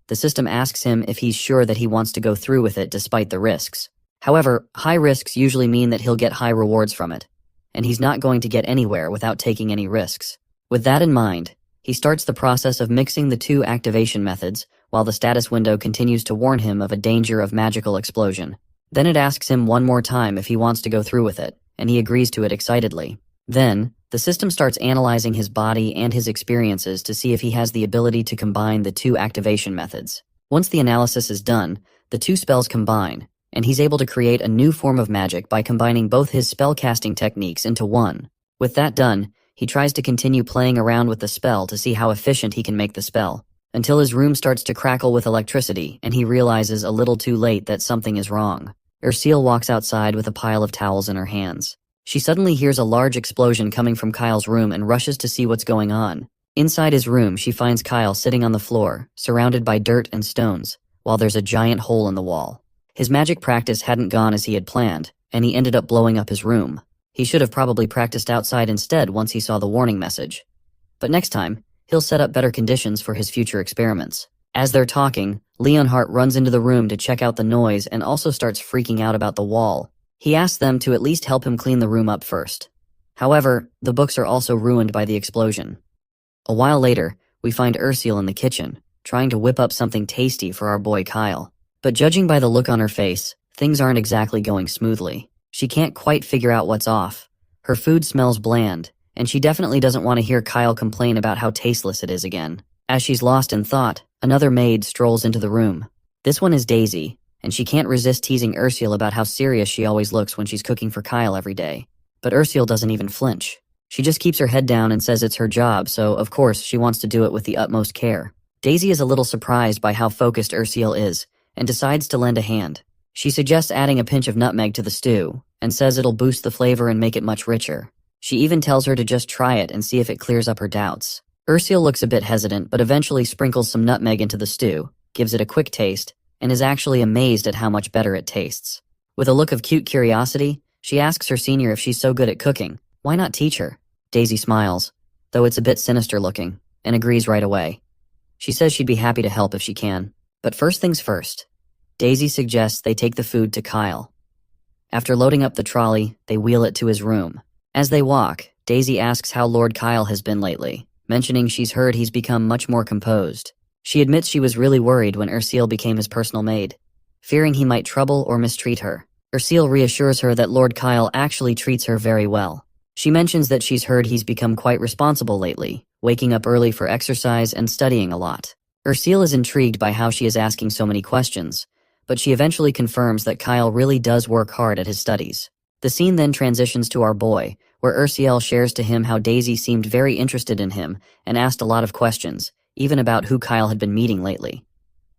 The system asks him if he's sure that he wants to go through with it despite the risks. However, high risks usually mean that he'll get high rewards from it, and he's not going to get anywhere without taking any risks. With that in mind, he starts the process of mixing the two activation methods, while the status window continues to warn him of a danger of magical explosion. Then it asks him one more time if he wants to go through with it, and he agrees to it excitedly. Then, the system starts analyzing his body and his experiences to see if he has the ability to combine the two activation methods. Once the analysis is done, the two spells combine, and he's able to create a new form of magic by combining both his spellcasting techniques into one. With that done, he tries to continue playing around with the spell to see how efficient he can make the spell, until his room starts to crackle with electricity and he realizes a little too late that something is wrong. Ursule walks outside with a pile of towels in her hands. She suddenly hears a large explosion coming from Kyle's room and rushes to see what's going on. Inside his room, she finds Kyle sitting on the floor, surrounded by dirt and stones, while there's a giant hole in the wall. His magic practice hadn't gone as he had planned, and he ended up blowing up his room. He should have probably practiced outside instead once he saw the warning message. But next time, He'll set up better conditions for his future experiments. As they're talking, Leonhardt runs into the room to check out the noise and also starts freaking out about the wall. He asks them to at least help him clean the room up first. However, the books are also ruined by the explosion. A while later, we find Ursula in the kitchen, trying to whip up something tasty for our boy Kyle. But judging by the look on her face, things aren't exactly going smoothly. She can't quite figure out what's off. Her food smells bland, and she definitely doesn't want to hear Kyle complain about how tasteless it is again. As she's lost in thought, another maid strolls into the room. This one is Daisy, and she can't resist teasing Ursula about how serious she always looks when she's cooking for Kyle every day. But Ursula doesn't even flinch. She just keeps her head down and says it's her job, so of course she wants to do it with the utmost care. Daisy is a little surprised by how focused Ursula is, and decides to lend a hand. She suggests adding a pinch of nutmeg to the stew, and says it'll boost the flavor and make it much richer. She even tells her to just try it and see if it clears up her doubts. Ursula looks a bit hesitant, but eventually sprinkles some nutmeg into the stew, gives it a quick taste, and is actually amazed at how much better it tastes. With a look of cute curiosity, she asks her senior if she's so good at cooking, why not teach her? Daisy smiles, though it's a bit sinister looking, and agrees right away. She says she'd be happy to help if she can. But first things first, Daisy suggests they take the food to Kyle. After loading up the trolley, they wheel it to his room. As they walk, Daisy asks how Lord Kyle has been lately, mentioning she's heard he's become much more composed. She admits she was really worried when Ursula became his personal maid, fearing he might trouble or mistreat her. Ursula reassures her that Lord Kyle actually treats her very well. She mentions that she's heard he's become quite responsible lately, waking up early for exercise and studying a lot. Ursula is intrigued by how she is asking so many questions, but she eventually confirms that Kyle really does work hard at his studies. The scene then transitions to our boy, where Ursula shares to him how Daisy seemed very interested in him and asked a lot of questions, even about who Kyle had been meeting lately.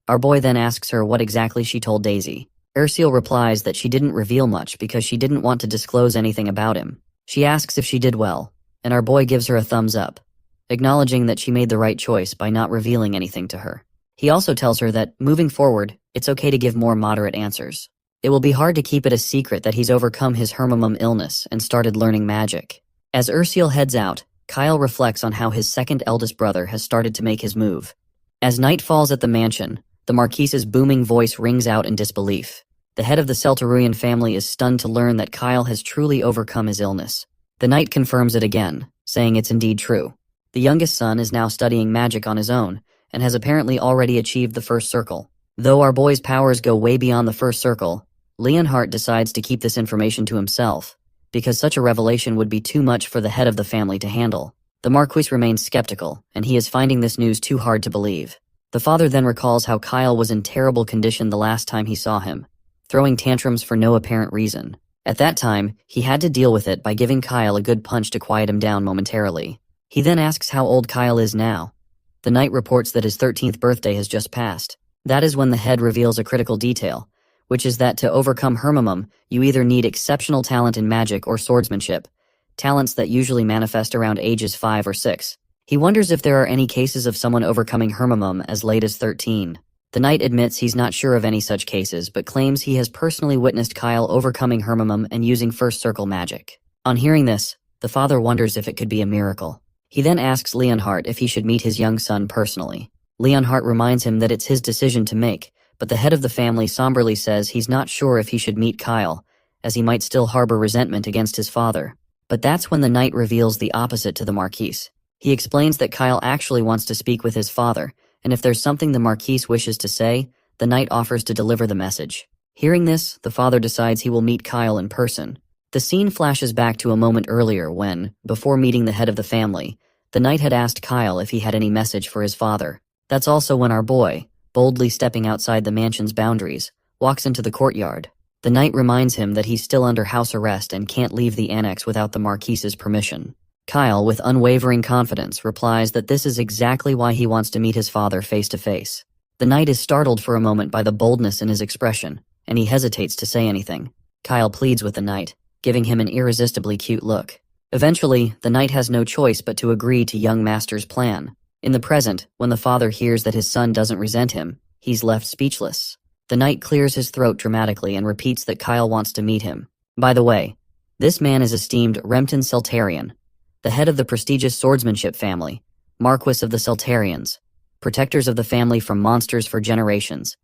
Our boy then asks her what exactly she told Daisy. Ursula replies that she didn't reveal much because she didn't want to disclose anything about him. She asks if she did well, and our boy gives her a thumbs up, acknowledging that she made the right choice by not revealing anything to her. He also tells her that, moving forward, it's okay to give more moderate answers. It will be hard to keep it a secret that he's overcome his Hermamum illness and started learning magic. As Ursula heads out, Kyle reflects on how his second eldest brother has started to make his move. As night falls at the mansion, the Marquise's booming voice rings out in disbelief. The head of the Celtaruyan family is stunned to learn that Kyle has truly overcome his illness. The knight confirms it again, saying it's indeed true. The youngest son is now studying magic on his own, and has apparently already achieved the first circle. Though our boy's powers go way beyond the first circle, Leonhardt decides to keep this information to himself, because such a revelation would be too much for the head of the family to handle. The Marquis remains skeptical, and he is finding this news too hard to believe. The father then recalls how Kyle was in terrible condition the last time he saw him, throwing tantrums for no apparent reason. At that time, he had to deal with it by giving Kyle a good punch to quiet him down momentarily. He then asks how old Kyle is now. The knight reports that his 13th birthday has just passed. That is when the head reveals a critical detail, which is that to overcome Hermamum, you either need exceptional talent in magic or swordsmanship, talents that usually manifest around ages 5 or 6. He wonders if there are any cases of someone overcoming Hermamum as late as 13. The knight admits he's not sure of any such cases, but claims he has personally witnessed Kyle overcoming Hermamum and using first circle magic. On hearing this, the father wonders if it could be a miracle. He then asks Leonhardt if he should meet his young son personally. Leonhardt reminds him that it's his decision to make, but the head of the family somberly says he's not sure if he should meet Kyle, as he might still harbor resentment against his father. But that's when the knight reveals the opposite to the Marquis. He explains that Kyle actually wants to speak with his father, and if there's something the Marquis wishes to say, the knight offers to deliver the message. Hearing this, the father decides he will meet Kyle in person. The scene flashes back to a moment earlier when, before meeting the head of the family, the knight had asked Kyle if he had any message for his father. That's also when our boy, boldly stepping outside the mansion's boundaries, walks into the courtyard. The knight reminds him that he's still under house arrest and can't leave the annex without the Marquis's permission. Kyle, with unwavering confidence, replies that this is exactly why he wants to meet his father face to face. The knight is startled for a moment by the boldness in his expression, and he hesitates to say anything. Kyle pleads with the knight, giving him an irresistibly cute look. Eventually, the knight has no choice but to agree to young master's plan. In the present, when the father hears that his son doesn't resent him, he's left speechless. The knight clears his throat dramatically and repeats that Kyle wants to meet him. By the way, this man is esteemed Remton Celtarian, the head of the prestigious swordsmanship family, Marquis of the Celtarians, protectors of the family from monsters for generations,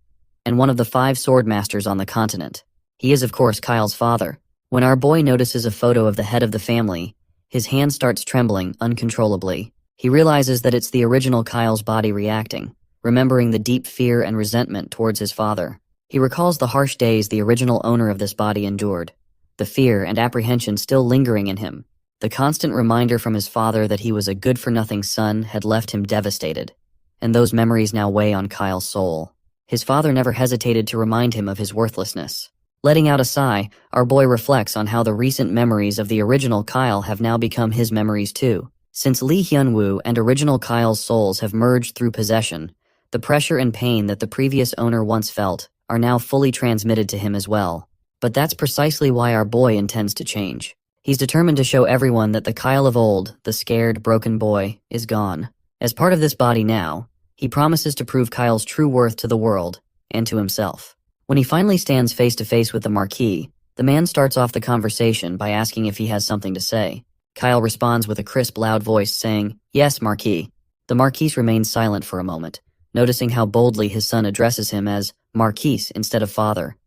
and one of the 5 sword masters on the continent. He is of course Kyle's father. When our boy notices a photo of the head of the family, his hand starts trembling uncontrollably. He realizes that it's the original Kyle's body reacting, remembering the deep fear and resentment towards his father. He recalls the harsh days the original owner of this body endured, the fear and apprehension still lingering in him. The constant reminder from his father that he was a good-for-nothing son had left him devastated, and those memories now weigh on Kyle's soul. His father never hesitated to remind him of his worthlessness. Letting out a sigh, our boy reflects on how the recent memories of the original Kyle have now become his memories too. Since Lee Hyun-woo and original Kyle's souls have merged through possession, the pressure and pain that the previous owner once felt are now fully transmitted to him as well. But that's precisely why our boy intends to change. He's determined to show everyone that the Kyle of old, the scared, broken boy, is gone. As part of this body now, he promises to prove Kyle's true worth to the world and to himself. When he finally stands face to face with the Marquis, the man starts off the conversation by asking if he has something to say. Kyle responds with a crisp, loud voice saying, "Yes, Marquis." The Marquis remains silent for a moment, noticing how boldly his son addresses him as Marquis instead of father.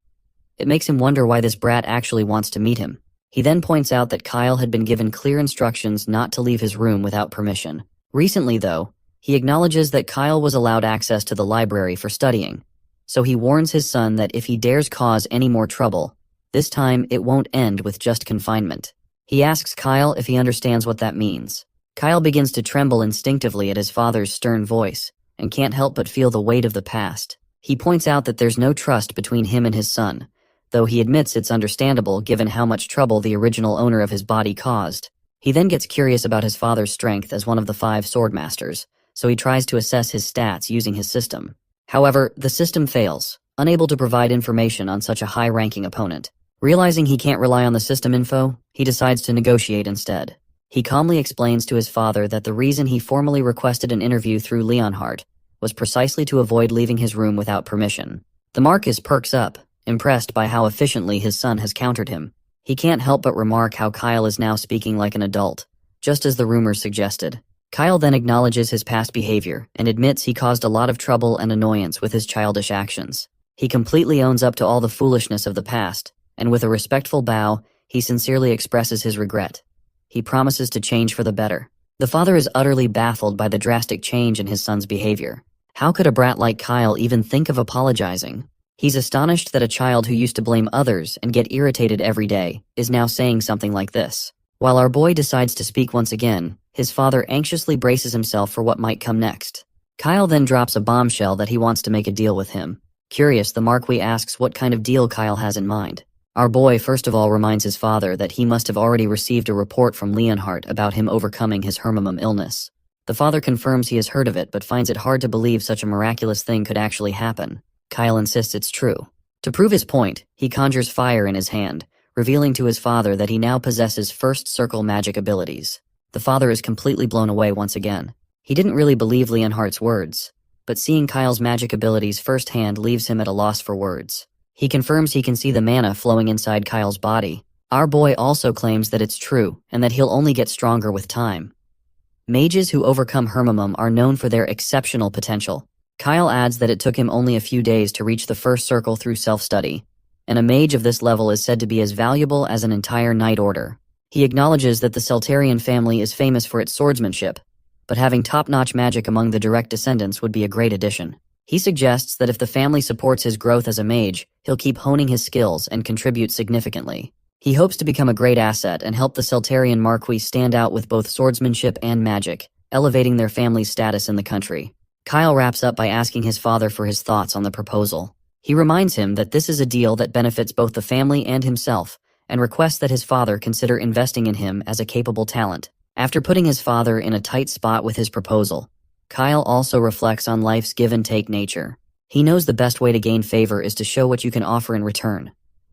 It makes him wonder why this brat actually wants to meet him. He then points out that Kyle had been given clear instructions not to leave his room without permission. Recently, though, he acknowledges that Kyle was allowed access to the library for studying, so he warns his son that if he dares cause any more trouble, this time it won't end with just confinement. He asks Kyle if he understands what that means. Kyle begins to tremble instinctively at his father's stern voice, and can't help but feel the weight of the past. He points out that there's no trust between him and his son, though he admits it's understandable given how much trouble the original owner of his body caused. He then gets curious about his father's strength as one of the 5 sword masters, so he tries to assess his stats using his system. However, the system fails, unable to provide information on such a high-ranking opponent. Realizing he can't rely on the system info, he decides to negotiate instead. He calmly explains to his father that the reason he formally requested an interview through Leonhardt was precisely to avoid leaving his room without permission. The Marquis perks up, impressed by how efficiently his son has countered him. He can't help but remark how Kyle is now speaking like an adult, just as the rumors suggested. Kyle then acknowledges his past behavior and admits he caused a lot of trouble and annoyance with his childish actions. He completely owns up to all the foolishness of the past, and with a respectful bow, he sincerely expresses his regret. He promises to change for the better. The father is utterly baffled by the drastic change in his son's behavior. How could a brat like Kyle even think of apologizing? He's astonished that a child who used to blame others and get irritated every day is now saying something like this. While our boy decides to speak once again, his father anxiously braces himself for what might come next. Kyle then drops a bombshell that he wants to make a deal with him. Curious, the Marquis asks what kind of deal Kyle has in mind. Our boy first of all reminds his father that he must have already received a report from Leonhardt about him overcoming his Hermimum illness. The father confirms he has heard of it but finds it hard to believe such a miraculous thing could actually happen. Kyle insists it's true. To prove his point, he conjures fire in his hand, revealing to his father that he now possesses first circle magic abilities. The father is completely blown away once again. He didn't really believe Leonhardt's words, but seeing Kyle's magic abilities firsthand leaves him at a loss for words. He confirms he can see the mana flowing inside Kyle's body. Our boy also claims that it's true, and that he'll only get stronger with time. Mages who overcome Hermimum are known for their exceptional potential. Kyle adds that it took him only a few days to reach the first circle through self-study, and a mage of this level is said to be as valuable as an entire knight order. He acknowledges that the Celtarian family is famous for its swordsmanship, but having top-notch magic among the direct descendants would be a great addition. He suggests that if the family supports his growth as a mage, he'll keep honing his skills and contribute significantly. He hopes to become a great asset and help the Celtarian Marquis stand out with both swordsmanship and magic, elevating their family's status in the country. Kyle wraps up by asking his father for his thoughts on the proposal. He reminds him that this is a deal that benefits both the family and himself, and requests that his father consider investing in him as a capable talent. After putting his father in a tight spot with his proposal, Kyle also reflects on life's give-and-take nature. He knows the best way to gain favor is to show what you can offer in return.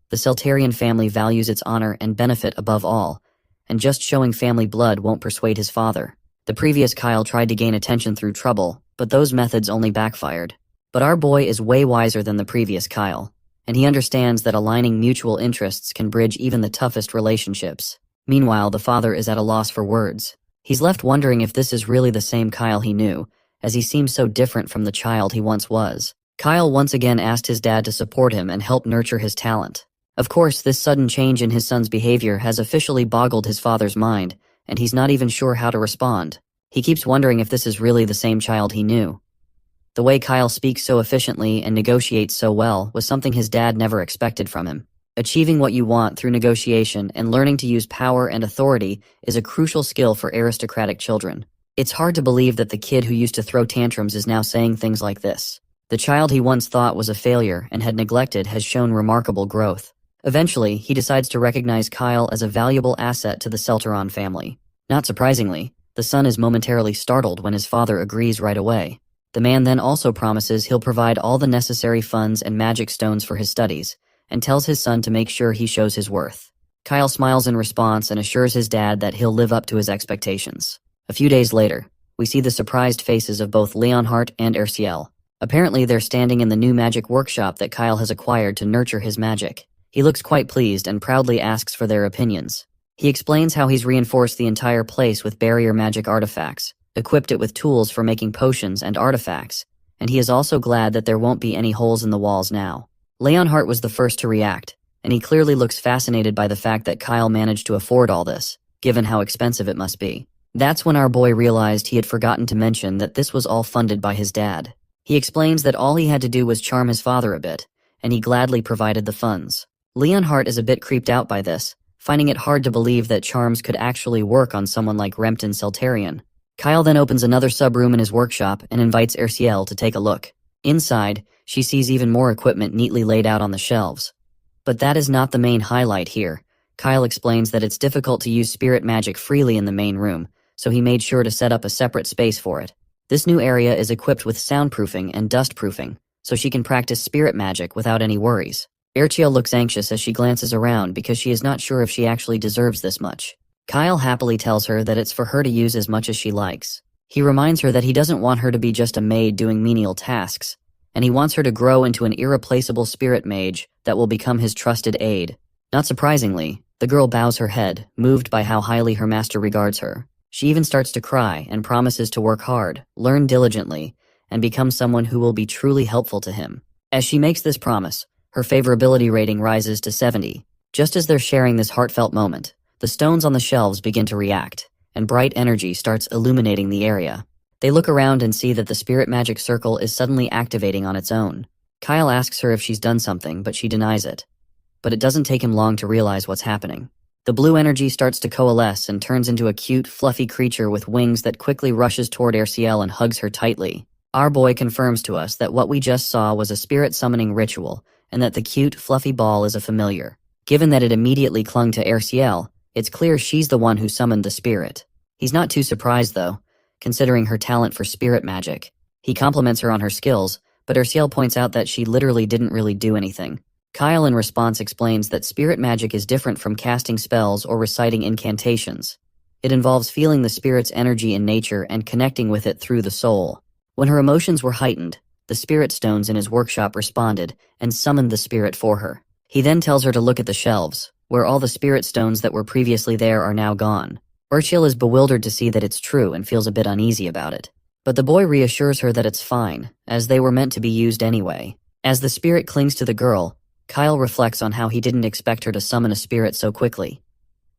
The Celtarian family values its honor and benefit above all, and just showing family blood won't persuade his father. The previous Kyle tried to gain attention through trouble, but those methods only backfired. But our boy is way wiser than the previous Kyle, and he understands that aligning mutual interests can bridge even the toughest relationships. Meanwhile, the father is at a loss for words. He's left wondering if this is really the same Kyle he knew, as he seems so different from the child he once was. Kyle once again asked his dad to support him and help nurture his talent. Of course, this sudden change in his son's behavior has officially boggled his father's mind, and he's not even sure how to respond. He keeps wondering if this is really the same child he knew. The way Kyle speaks so efficiently and negotiates so well was something his dad never expected from him. Achieving what you want through negotiation and learning to use power and authority is a crucial skill for aristocratic children. It's hard to believe that the kid who used to throw tantrums is now saying things like this. The child he once thought was a failure and had neglected has shown remarkable growth. Eventually, he decides to recognize Kyle as a valuable asset to the Celteron family. Not surprisingly, the son is momentarily startled when his father agrees right away. The man then also promises he'll provide all the necessary funds and magic stones for his studies, and tells his son to make sure he shows his worth. Kyle smiles in response and assures his dad that he'll live up to his expectations. A few days later, we see the surprised faces of both Leonhardt and Erciel. Apparently, they're standing in the new magic workshop that Kyle has acquired to nurture his magic. He looks quite pleased and proudly asks for their opinions. He explains how he's reinforced the entire place with barrier magic artifacts, equipped it with tools for making potions and artifacts, and he is also glad that there won't be any holes in the walls now. Leonhardt was the first to react, and he clearly looks fascinated by the fact that Kyle managed to afford all this, given how expensive it must be. That's when our boy realized he had forgotten to mention that this was all funded by his dad. He explains that all he had to do was charm his father a bit, and he gladly provided the funds. Leonhardt is a bit creeped out by this, finding it hard to believe that charms could actually work on someone like Rempton Celterion. Kyle then opens another sub-room in his workshop and invites Erciel to take a look. Inside, she sees even more equipment neatly laid out on the shelves. But that is not the main highlight here. Kyle explains that it's difficult to use spirit magic freely in the main room, so he made sure to set up a separate space for it. This new area is equipped with soundproofing and dustproofing, so she can practice spirit magic without any worries. Erciel looks anxious as she glances around because she is not sure if she actually deserves this much. Kyle happily tells her that it's for her to use as much as she likes. He reminds her that he doesn't want her to be just a maid doing menial tasks, and he wants her to grow into an irreplaceable spirit mage that will become his trusted aide. Not surprisingly, the girl bows her head, moved by how highly her master regards her. She even starts to cry and promises to work hard, learn diligently, and become someone who will be truly helpful to him. As she makes this promise, her favorability rating rises to 70. Just as they're sharing this heartfelt moment, the stones on the shelves begin to react, and bright energy starts illuminating the area. They look around and see that the spirit magic circle is suddenly activating on its own. Kyle asks her if she's done something, but she denies it. But it doesn't take him long to realize what's happening. The blue energy starts to coalesce and turns into a cute, fluffy creature with wings that quickly rushes toward Erciel and hugs her tightly. Our boy confirms to us that what we just saw was a spirit summoning ritual, and that the cute, fluffy ball is a familiar. Given that it immediately clung to Erciel, it's clear she's the one who summoned the spirit. He's not too surprised, though, considering her talent for spirit magic. He compliments her on her skills, but Erciel points out that she literally didn't really do anything. Kyle in response explains that spirit magic is different from casting spells or reciting incantations. It involves feeling the spirit's energy in nature and connecting with it through the soul. When her emotions were heightened, the spirit stones in his workshop responded and summoned the spirit for her. He then tells her to look at the shelves, where all the spirit stones that were previously there are now gone. Erciel is bewildered to see that it's true and feels a bit uneasy about it. But the boy reassures her that it's fine, as they were meant to be used anyway. As the spirit clings to the girl, Kyle reflects on how he didn't expect her to summon a spirit so quickly.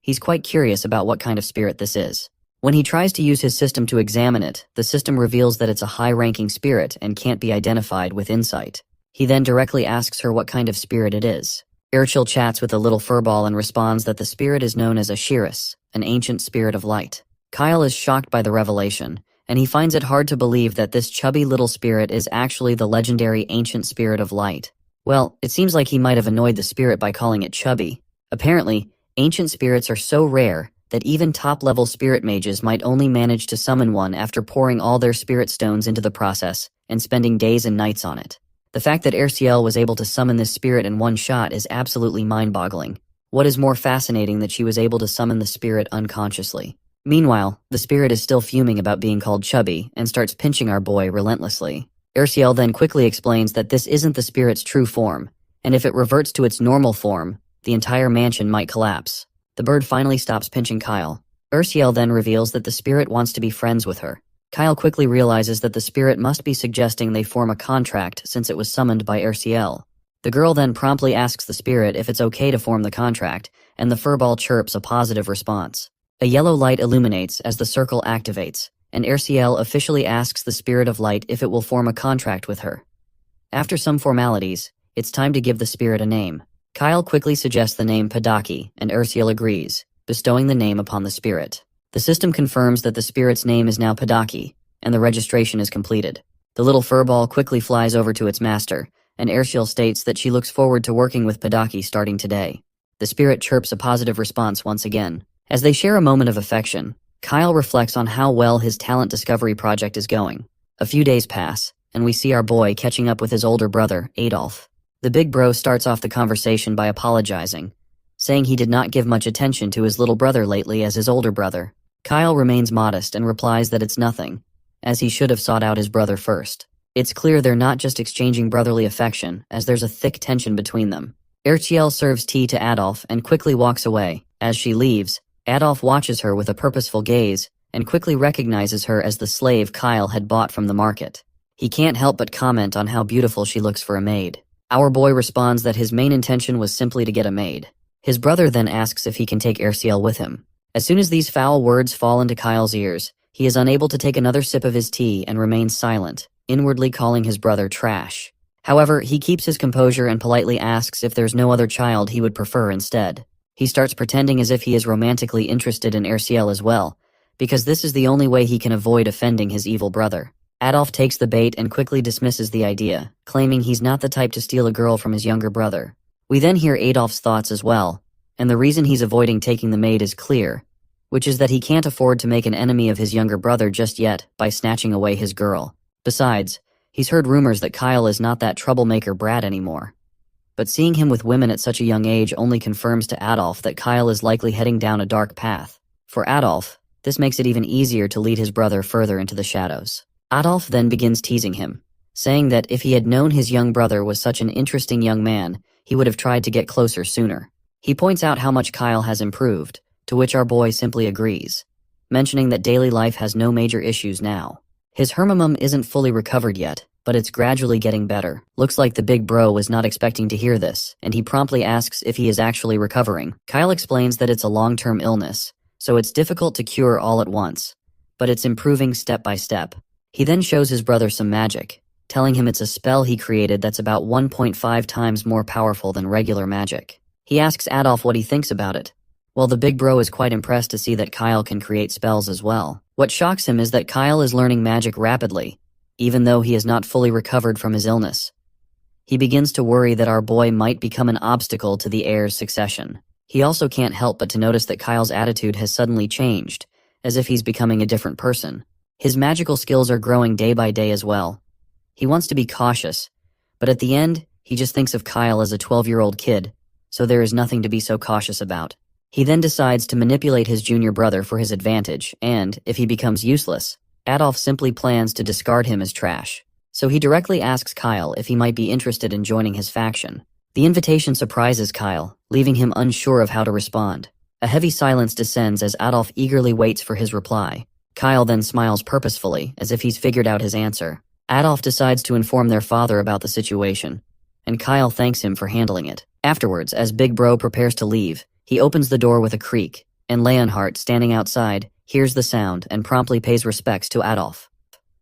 He's quite curious about what kind of spirit this is. When he tries to use his system to examine it, the system reveals that it's a high-ranking spirit and can't be identified with insight. He then directly asks her what kind of spirit it is. Erciel chats with the little furball and responds that the spirit is known as a Shiris, an ancient spirit of light. Kyle is shocked by the revelation, and he finds it hard to believe that this chubby little spirit is actually the legendary ancient spirit of light. Well, it seems like he might have annoyed the spirit by calling it chubby. Apparently, ancient spirits are so rare that even top-level spirit mages might only manage to summon one after pouring all their spirit stones into the process and spending days and nights on it. The fact that Erciel was able to summon this spirit in one shot is absolutely mind-boggling. What is more fascinating that she was able to summon the spirit unconsciously. Meanwhile, the spirit is still fuming about being called chubby and starts pinching our boy relentlessly. Erciel then quickly explains that this isn't the spirit's true form, and if it reverts to its normal form, the entire mansion might collapse. The bird finally stops pinching Kyle. Ursiel then reveals that the spirit wants to be friends with her. Kyle quickly realizes that the spirit must be suggesting they form a contract since it was summoned by Ursiel. The girl then promptly asks the spirit if it's okay to form the contract, and the furball chirps a positive response. A yellow light illuminates as the circle activates, and Ursiel officially asks the spirit of light if it will form a contract with her. After some formalities, it's time to give the spirit a name. Kyle quickly suggests the name Padaki, and Ursiel agrees, bestowing the name upon the spirit. The system confirms that the spirit's name is now Padaki, and the registration is completed. The little furball quickly flies over to its master, and Ursiel states that she looks forward to working with Padaki starting today. The spirit chirps a positive response once again. As they share a moment of affection, Kyle reflects on how well his talent discovery project is going. A few days pass, and we see our boy catching up with his older brother, Adolf. The big bro starts off the conversation by apologizing, saying he did not give much attention to his little brother lately as his older brother. Kyle remains modest and replies that it's nothing, as he should have sought out his brother first. It's clear they're not just exchanging brotherly affection, as there's a thick tension between them. Ursiel serves tea to Adolf and quickly walks away. As she leaves, Adolf watches her with a purposeful gaze and quickly recognizes her as the slave Kyle had bought from the market. He can't help but comment on how beautiful she looks for a maid. Our boy responds that his main intention was simply to get a maid. His brother then asks if he can take Ursiel with him. As soon as these foul words fall into Kyle's ears, he is unable to take another sip of his tea and remains silent, inwardly calling his brother trash. However, he keeps his composure and politely asks if there's no other child he would prefer instead. He starts pretending as if he is romantically interested in Ursiel as well, because this is the only way he can avoid offending his evil brother. Adolf takes the bait and quickly dismisses the idea, claiming he's not the type to steal a girl from his younger brother. We then hear Adolf's thoughts as well, and the reason he's avoiding taking the maid is clear, which is that he can't afford to make an enemy of his younger brother just yet by snatching away his girl. Besides, he's heard rumors that Kyle is not that troublemaker brat anymore. But seeing him with women at such a young age only confirms to Adolf that Kyle is likely heading down a dark path. For Adolf, this makes it even easier to lead his brother further into the shadows. Adolf then begins teasing him, saying that if he had known his young brother was such an interesting young man, he would have tried to get closer sooner. He points out how much Kyle has improved, to which our boy simply agrees, mentioning that daily life has no major issues now. His hermamum isn't fully recovered yet, but it's gradually getting better. Looks like the big bro was not expecting to hear this, and he promptly asks if he is actually recovering. Kyle explains that it's a long-term illness, so it's difficult to cure all at once, but it's improving step by step. He then shows his brother some magic, telling him it's a spell he created that's about 1.5 times more powerful than regular magic. He asks Adolf what he thinks about it. Well, the big bro is quite impressed to see that Kyle can create spells as well. What shocks him is that Kyle is learning magic rapidly, even though he has not fully recovered from his illness. He begins to worry that our boy might become an obstacle to the heir's succession. He also can't help but to notice that Kyle's attitude has suddenly changed, as if he's becoming a different person. His magical skills are growing day by day as well. He wants to be cautious, but at the end, he just thinks of Kyle as a 12-year-old kid, so there is nothing to be so cautious about. He then decides to manipulate his junior brother for his advantage, and, if he becomes useless, Adolf simply plans to discard him as trash. So he directly asks Kyle if he might be interested in joining his faction. The invitation surprises Kyle, leaving him unsure of how to respond. A heavy silence descends as Adolf eagerly waits for his reply. Kyle then smiles purposefully, as if he's figured out his answer. Adolf decides to inform their father about the situation, and Kyle thanks him for handling it. Afterwards, as Big Bro prepares to leave, he opens the door with a creak, and Leonhardt, standing outside, hears the sound and promptly pays respects to Adolf.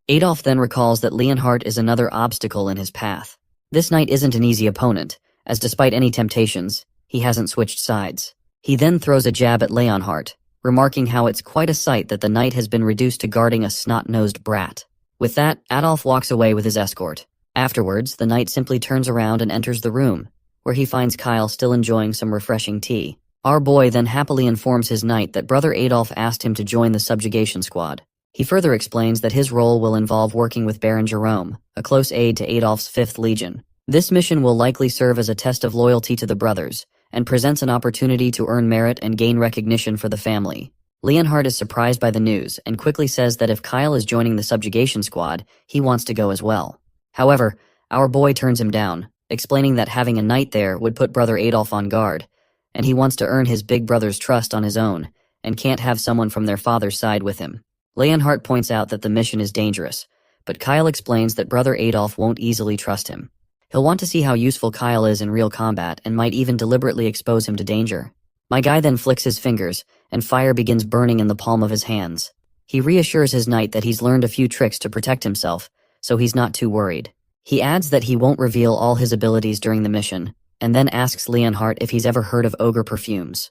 Adolf then recalls that Leonhardt is another obstacle in his path. This knight isn't an easy opponent, as despite any temptations, he hasn't switched sides. He then throws a jab at Leonhardt, remarking how it's quite a sight that the knight has been reduced to guarding a snot-nosed brat. With that, Adolf walks away with his escort. Afterwards, the knight simply turns around and enters the room, where he finds Kyle still enjoying some refreshing tea. Our boy then happily informs his knight that brother Adolf asked him to join the subjugation squad. He further explains that his role will involve working with Baron Jerome, a close aide to Adolf's 5th Legion. This mission will likely serve as a test of loyalty to the brothers, and presents an opportunity to earn merit and gain recognition for the family. Leonhardt is surprised by the news and quickly says that if Kyle is joining the subjugation squad, he wants to go as well. However, our boy turns him down, explaining that having a knight there would put brother Adolf on guard, and he wants to earn his big brother's trust on his own, and can't have someone from their father's side with him. Leonhardt points out that the mission is dangerous, but Kyle explains that Brother Adolf won't easily trust him. He'll want to see how useful Kyle is in real combat and might even deliberately expose him to danger. My guy then flicks his fingers, and fire begins burning in the palm of his hands. He reassures his knight that he's learned a few tricks to protect himself, so he's not too worried. He adds that he won't reveal all his abilities during the mission, and then asks Leonhardt if he's ever heard of ogre perfumes.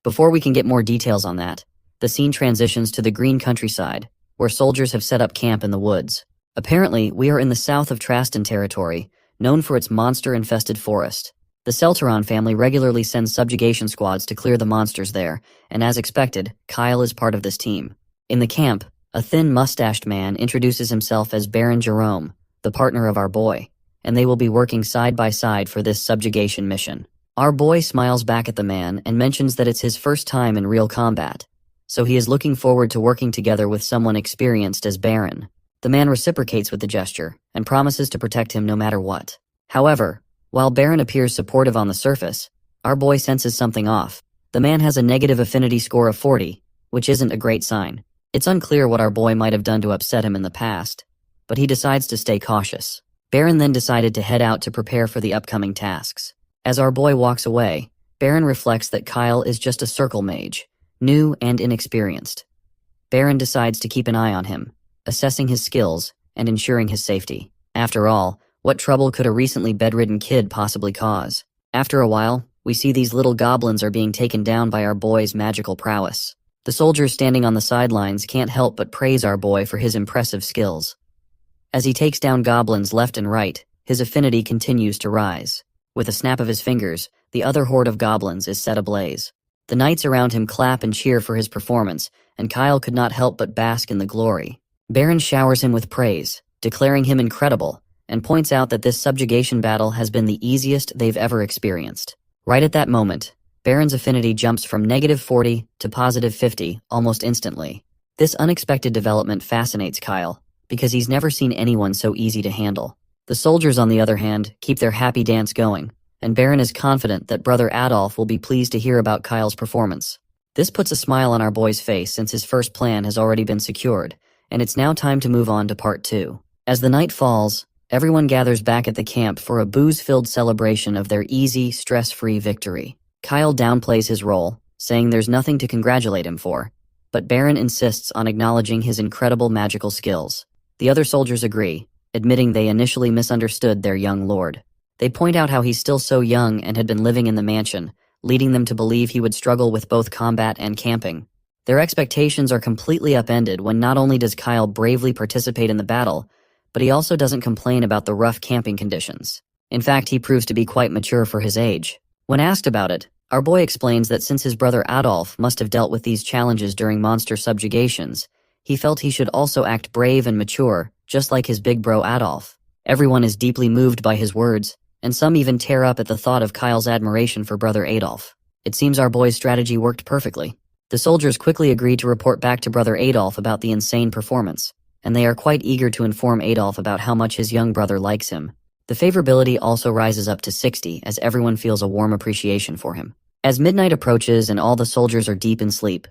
Before we can get more details on that, the scene transitions to the green countryside, where soldiers have set up camp in the woods. Apparently, we are in the south of Traston territory, known for its monster-infested forest. The Celteron family regularly sends subjugation squads to clear the monsters there, and as expected, Kyle is part of this team. In the camp, a thin, mustached man introduces himself as Baron Jerome, the partner of our boy, and they will be working side by side for this subjugation mission. Our boy smiles back at the man and mentions that it's his first time in real combat, so he is looking forward to working together with someone experienced as Baron. The man reciprocates with the gesture and promises to protect him no matter what. However, while Baron appears supportive on the surface, our boy senses something off. The man has a negative affinity score of 40, which isn't a great sign. It's unclear what our boy might have done to upset him in the past, but he decides to stay cautious. Baron then decided to head out to prepare for the upcoming tasks. As our boy walks away, Baron reflects that Kyle is just a circle mage, new and inexperienced. Baron decides to keep an eye on him, assessing his skills and ensuring his safety. After all, what trouble could a recently bedridden kid possibly cause? After a while, we see these little goblins are being taken down by our boy's magical prowess. The soldiers standing on the sidelines can't help but praise our boy for his impressive skills. As he takes down goblins left and right, his affinity continues to rise. With a snap of his fingers, the other horde of goblins is set ablaze. The knights around him clap and cheer for his performance, and Kyle could not help but bask in the glory. Baron showers him with praise, declaring him incredible, and points out that this subjugation battle has been the easiest they've ever experienced. Right at that moment, Baron's affinity jumps from -40 to +50 almost instantly. This unexpected development fascinates Kyle, because he's never seen anyone so easy to handle. The soldiers, on the other hand, keep their happy dance going, and Baron is confident that Brother Adolf will be pleased to hear about Kyle's performance. This puts a smile on our boy's face since his first plan has already been secured, and it's now time to move on to part 2. As the night falls, everyone gathers back at the camp for a booze-filled celebration of their easy, stress-free victory. Kyle downplays his role, saying there's nothing to congratulate him for, but Baron insists on acknowledging his incredible magical skills. The other soldiers agree, admitting they initially misunderstood their young lord. They point out how he's still so young and had been living in the mansion, leading them to believe he would struggle with both combat and camping. Their expectations are completely upended when not only does Kyle bravely participate in the battle, but he also doesn't complain about the rough camping conditions. In fact, he proves to be quite mature for his age. When asked about it, our boy explains that since his brother Adolf must have dealt with these challenges during monster subjugations, he felt he should also act brave and mature, just like his big bro Adolf. Everyone is deeply moved by his words, and some even tear up at the thought of Kyle's admiration for brother Adolf. It seems our boy's strategy worked perfectly. The soldiers quickly agree to report back to brother Adolf about the insane performance, and they are quite eager to inform Adolf about how much his young brother likes him. The favorability also rises up to 60 as everyone feels a warm appreciation for him. As midnight approaches and all the soldiers are deep in sleep,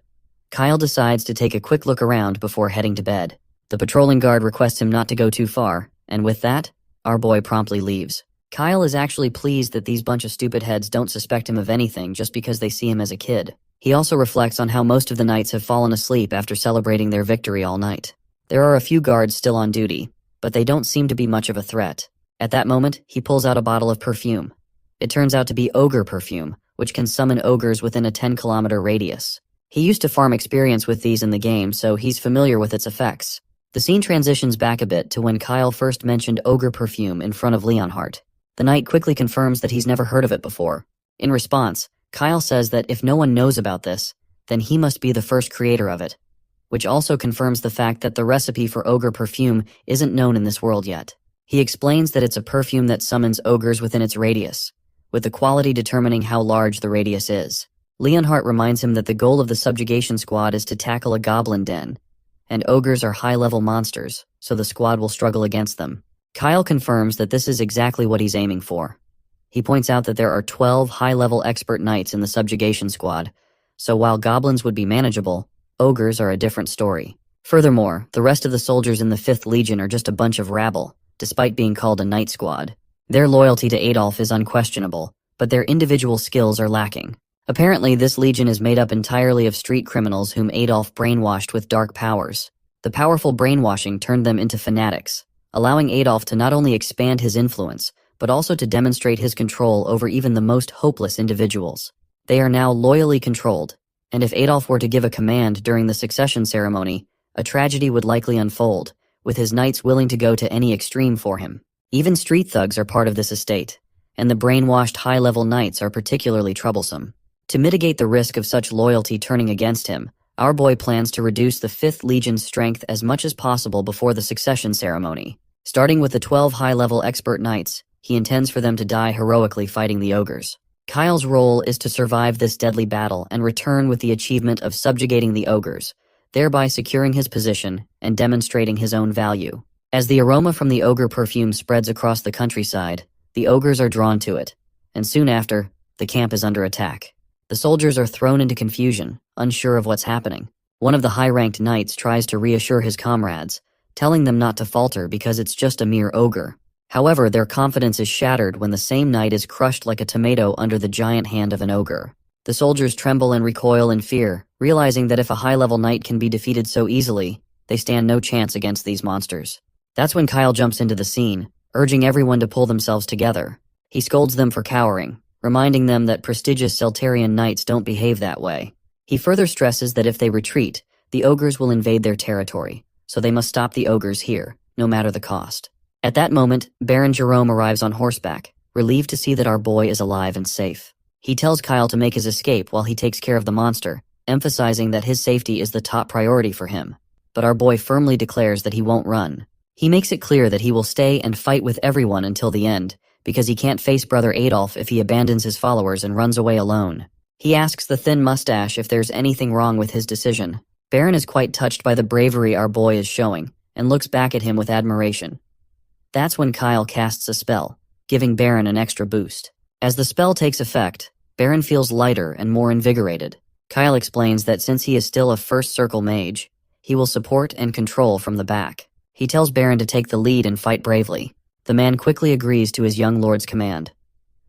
Kyle decides to take a quick look around before heading to bed. The patrolling guard requests him not to go too far, and with that, our boy promptly leaves. Kyle is actually pleased that these bunch of stupid heads don't suspect him of anything just because they see him as a kid. He also reflects on how most of the knights have fallen asleep after celebrating their victory all night. There are a few guards still on duty, but they don't seem to be much of a threat. At that moment, he pulls out a bottle of perfume. It turns out to be ogre perfume, which can summon ogres within a 10-kilometer radius. He used to farm experience with these in the game, so he's familiar with its effects. The scene transitions back a bit to when Kyle first mentioned ogre perfume in front of Leonhardt. The knight quickly confirms that he's never heard of it before. In response, Kyle says that if no one knows about this, then he must be the first creator of it, which also confirms the fact that the recipe for ogre perfume isn't known in this world yet. He explains that it's a perfume that summons ogres within its radius, with the quality determining how large the radius is. Leonhardt reminds him that the goal of the subjugation squad is to tackle a goblin den, and ogres are high-level monsters, so the squad will struggle against them. Kyle confirms that this is exactly what he's aiming for. He points out that there are 12 high-level expert knights in the subjugation squad, so while goblins would be manageable, ogres are a different story. Furthermore, the rest of the soldiers in the 5th Legion are just a bunch of rabble, despite being called a night squad. Their loyalty to Adolf is unquestionable, but their individual skills are lacking. Apparently, this legion is made up entirely of street criminals whom Adolf brainwashed with dark powers. The powerful brainwashing turned them into fanatics, allowing Adolf to not only expand his influence, but also to demonstrate his control over even the most hopeless individuals. They are now loyally controlled, and if Adolf were to give a command during the succession ceremony, a tragedy would likely unfold, with his knights willing to go to any extreme for him. Even street thugs are part of this estate, and the brainwashed high-level knights are particularly troublesome. To mitigate the risk of such loyalty turning against him, our boy plans to reduce the 5th Legion's strength as much as possible before the succession ceremony. Starting with the 12 high-level expert knights, he intends for them to die heroically fighting the ogres. Kyle's role is to survive this deadly battle and return with the achievement of subjugating the ogres, thereby securing his position and demonstrating his own value. As the aroma from the ogre perfume spreads across the countryside, the ogres are drawn to it, and soon after, the camp is under attack. The soldiers are thrown into confusion, unsure of what's happening. One of the high-ranked knights tries to reassure his comrades, telling them not to falter because it's just a mere ogre. However, their confidence is shattered when the same knight is crushed like a tomato under the giant hand of an ogre. The soldiers tremble and recoil in fear, realizing that if a high-level knight can be defeated so easily, they stand no chance against these monsters. That's when Kyle jumps into the scene, urging everyone to pull themselves together. He scolds them for cowering, reminding them that prestigious Celtarian knights don't behave that way. He further stresses that if they retreat, the ogres will invade their territory, so they must stop the ogres here, no matter the cost. At that moment, Baron Jerome arrives on horseback, relieved to see that our boy is alive and safe. He tells Kyle to make his escape while he takes care of the monster, emphasizing that his safety is the top priority for him. But our boy firmly declares that he won't run. He makes it clear that he will stay and fight with everyone until the end, because he can't face Brother Adolf if he abandons his followers and runs away alone. He asks the thin mustache if there's anything wrong with his decision. Baron is quite touched by the bravery our boy is showing, and looks back at him with admiration. That's when Kyle casts a spell, giving Baron an extra boost. As the spell takes effect, Baron feels lighter and more invigorated. Kyle explains that since he is still a first circle mage, he will support and control from the back. He tells Baron to take the lead and fight bravely. The man quickly agrees to his young lord's command.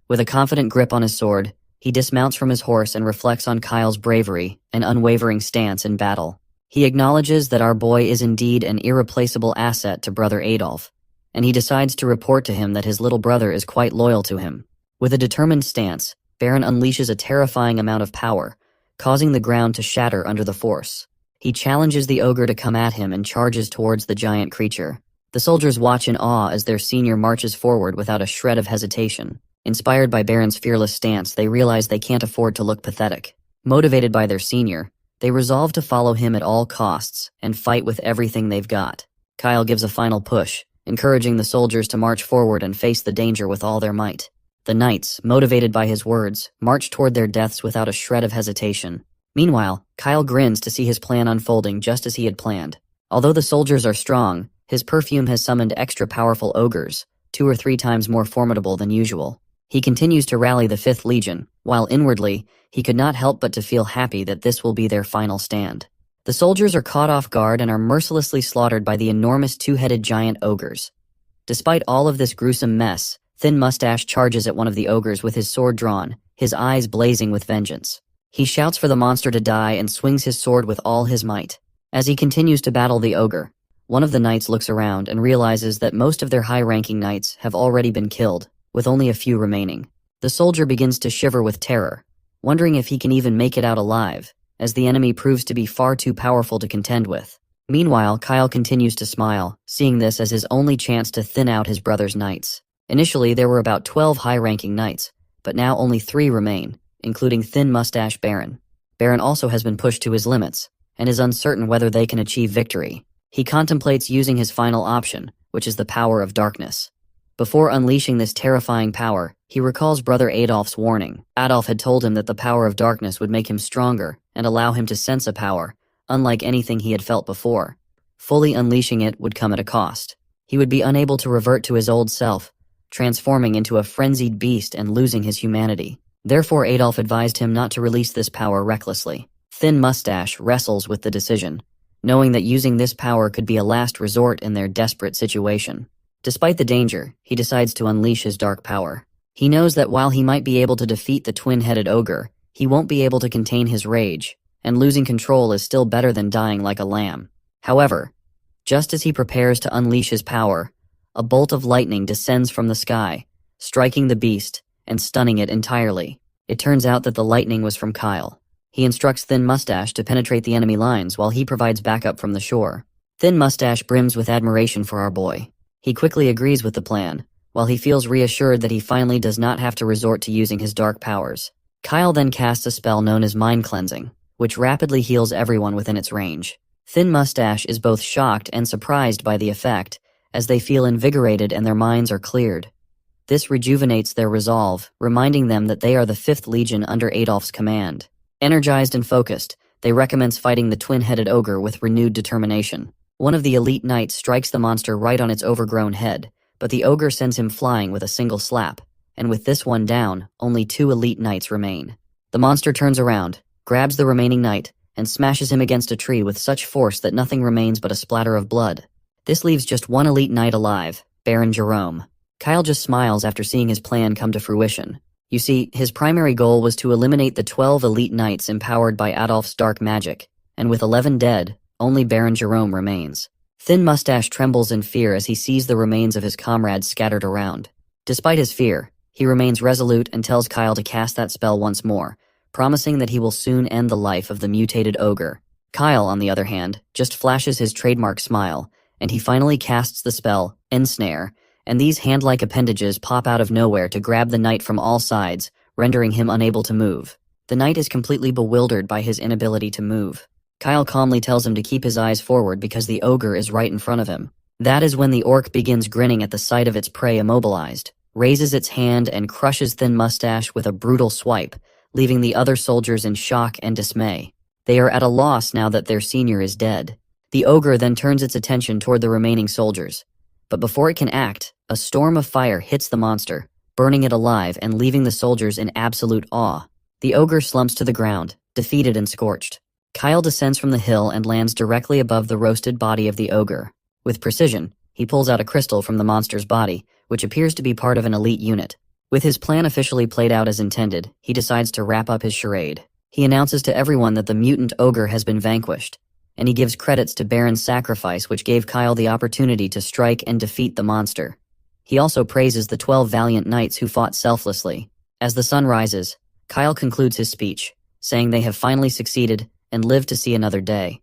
With a confident grip on his sword, he dismounts from his horse and reflects on Kyle's bravery and unwavering stance in battle. He acknowledges that our boy is indeed an irreplaceable asset to Brother Adolf, and he decides to report to him that his little brother is quite loyal to him. With a determined stance, Baron unleashes a terrifying amount of power, causing the ground to shatter under the force. He challenges the ogre to come at him and charges towards the giant creature. The soldiers watch in awe as their senior marches forward without a shred of hesitation. Inspired by Baron's fearless stance, they realize they can't afford to look pathetic. Motivated by their senior, they resolve to follow him at all costs and fight with everything they've got. Kyle gives a final push, encouraging the soldiers to march forward and face the danger with all their might. The knights, motivated by his words, march toward their deaths without a shred of hesitation. Meanwhile, Kyle grins to see his plan unfolding just as he had planned. Although the soldiers are strong, his perfume has summoned extra powerful ogres, 2 or 3 times more formidable than usual. He continues to rally the 5th Legion, while inwardly, he could not help but to feel happy that this will be their final stand. The soldiers are caught off guard and are mercilessly slaughtered by the enormous 2-headed giant ogres. Despite all of this gruesome mess, Thin Mustache charges at one of the ogres with his sword drawn, his eyes blazing with vengeance. He shouts for the monster to die and swings his sword with all his might. As he continues to battle the ogre, one of the knights looks around and realizes that most of their high-ranking knights have already been killed, with only a few remaining. The soldier begins to shiver with terror, wondering if he can even make it out alive, as the enemy proves to be far too powerful to contend with. Meanwhile, Kyle continues to smile, seeing this as his only chance to thin out his brother's knights. Initially, there were about 12 high-ranking knights, but now only 3 remain, including Thin Mustache Baron. Baron also has been pushed to his limits, and is uncertain whether they can achieve victory. He contemplates using his final option, which is the power of darkness. Before unleashing this terrifying power, he recalls Brother Adolf's warning. Adolf had told him that the power of darkness would make him stronger and allow him to sense a power, unlike anything he had felt before. Fully unleashing it would come at a cost. He would be unable to revert to his old self, transforming into a frenzied beast and losing his humanity. Therefore, Adolf advised him not to release this power recklessly. Thin Mustache wrestles with the decision, knowing that using this power could be a last resort in their desperate situation. Despite the danger, he decides to unleash his dark power. He knows that while he might be able to defeat the twin-headed ogre, he won't be able to contain his rage, and losing control is still better than dying like a lamb. However, just as he prepares to unleash his power, a bolt of lightning descends from the sky, striking the beast and stunning it entirely. It turns out that the lightning was from Kyle. He instructs Thin Mustache to penetrate the enemy lines while he provides backup from the shore. Thin Mustache brims with admiration for our boy. He quickly agrees with the plan, while he feels reassured that he finally does not have to resort to using his dark powers. Kyle then casts a spell known as Mind Cleansing, which rapidly heals everyone within its range. Thin Mustache is both shocked and surprised by the effect, as they feel invigorated and their minds are cleared. This rejuvenates their resolve, reminding them that they are the 5th Legion under Adolf's command. Energized and focused, they recommence fighting the twin-headed ogre with renewed determination. One of the elite knights strikes the monster right on its overgrown head, but the ogre sends him flying with a single slap, and with this one down, only 2 elite knights remain. The monster turns around, grabs the remaining knight, and smashes him against a tree with such force that nothing remains but a splatter of blood. This leaves just 1 elite knight alive, Baron Jerome. Kyle just smiles after seeing his plan come to fruition. You see, his primary goal was to eliminate the 12 elite knights empowered by Adolf's dark magic, and with 11 dead, only Baron Jerome remains. Thin Mustache trembles in fear as he sees the remains of his comrades scattered around. Despite his fear, he remains resolute and tells Kyle to cast that spell once more, promising that he will soon end the life of the mutated ogre. Kyle, on the other hand, just flashes his trademark smile, and he finally casts the spell, Ensnare, and these hand-like appendages pop out of nowhere to grab the knight from all sides, rendering him unable to move. The knight is completely bewildered by his inability to move. Kyle calmly tells him to keep his eyes forward because the ogre is right in front of him. That is when the orc begins grinning at the sight of its prey immobilized, raises its hand and crushes Thin Mustache with a brutal swipe, leaving the other soldiers in shock and dismay. They are at a loss now that their senior is dead. The ogre then turns its attention toward the remaining soldiers. But before it can act, a storm of fire hits the monster, burning it alive and leaving the soldiers in absolute awe. The ogre slumps to the ground, defeated and scorched. Kyle descends from the hill and lands directly above the roasted body of the ogre. With precision, he pulls out a crystal from the monster's body, which appears to be part of an elite unit. With his plan officially played out as intended, he decides to wrap up his charade. He announces to everyone that the mutant ogre has been vanquished, and he gives credits to Baron's sacrifice, which gave Kyle the opportunity to strike and defeat the monster. He also praises the 12 valiant knights who fought selflessly. As the sun rises, Kyle concludes his speech, saying they have finally succeeded and lived to see another day.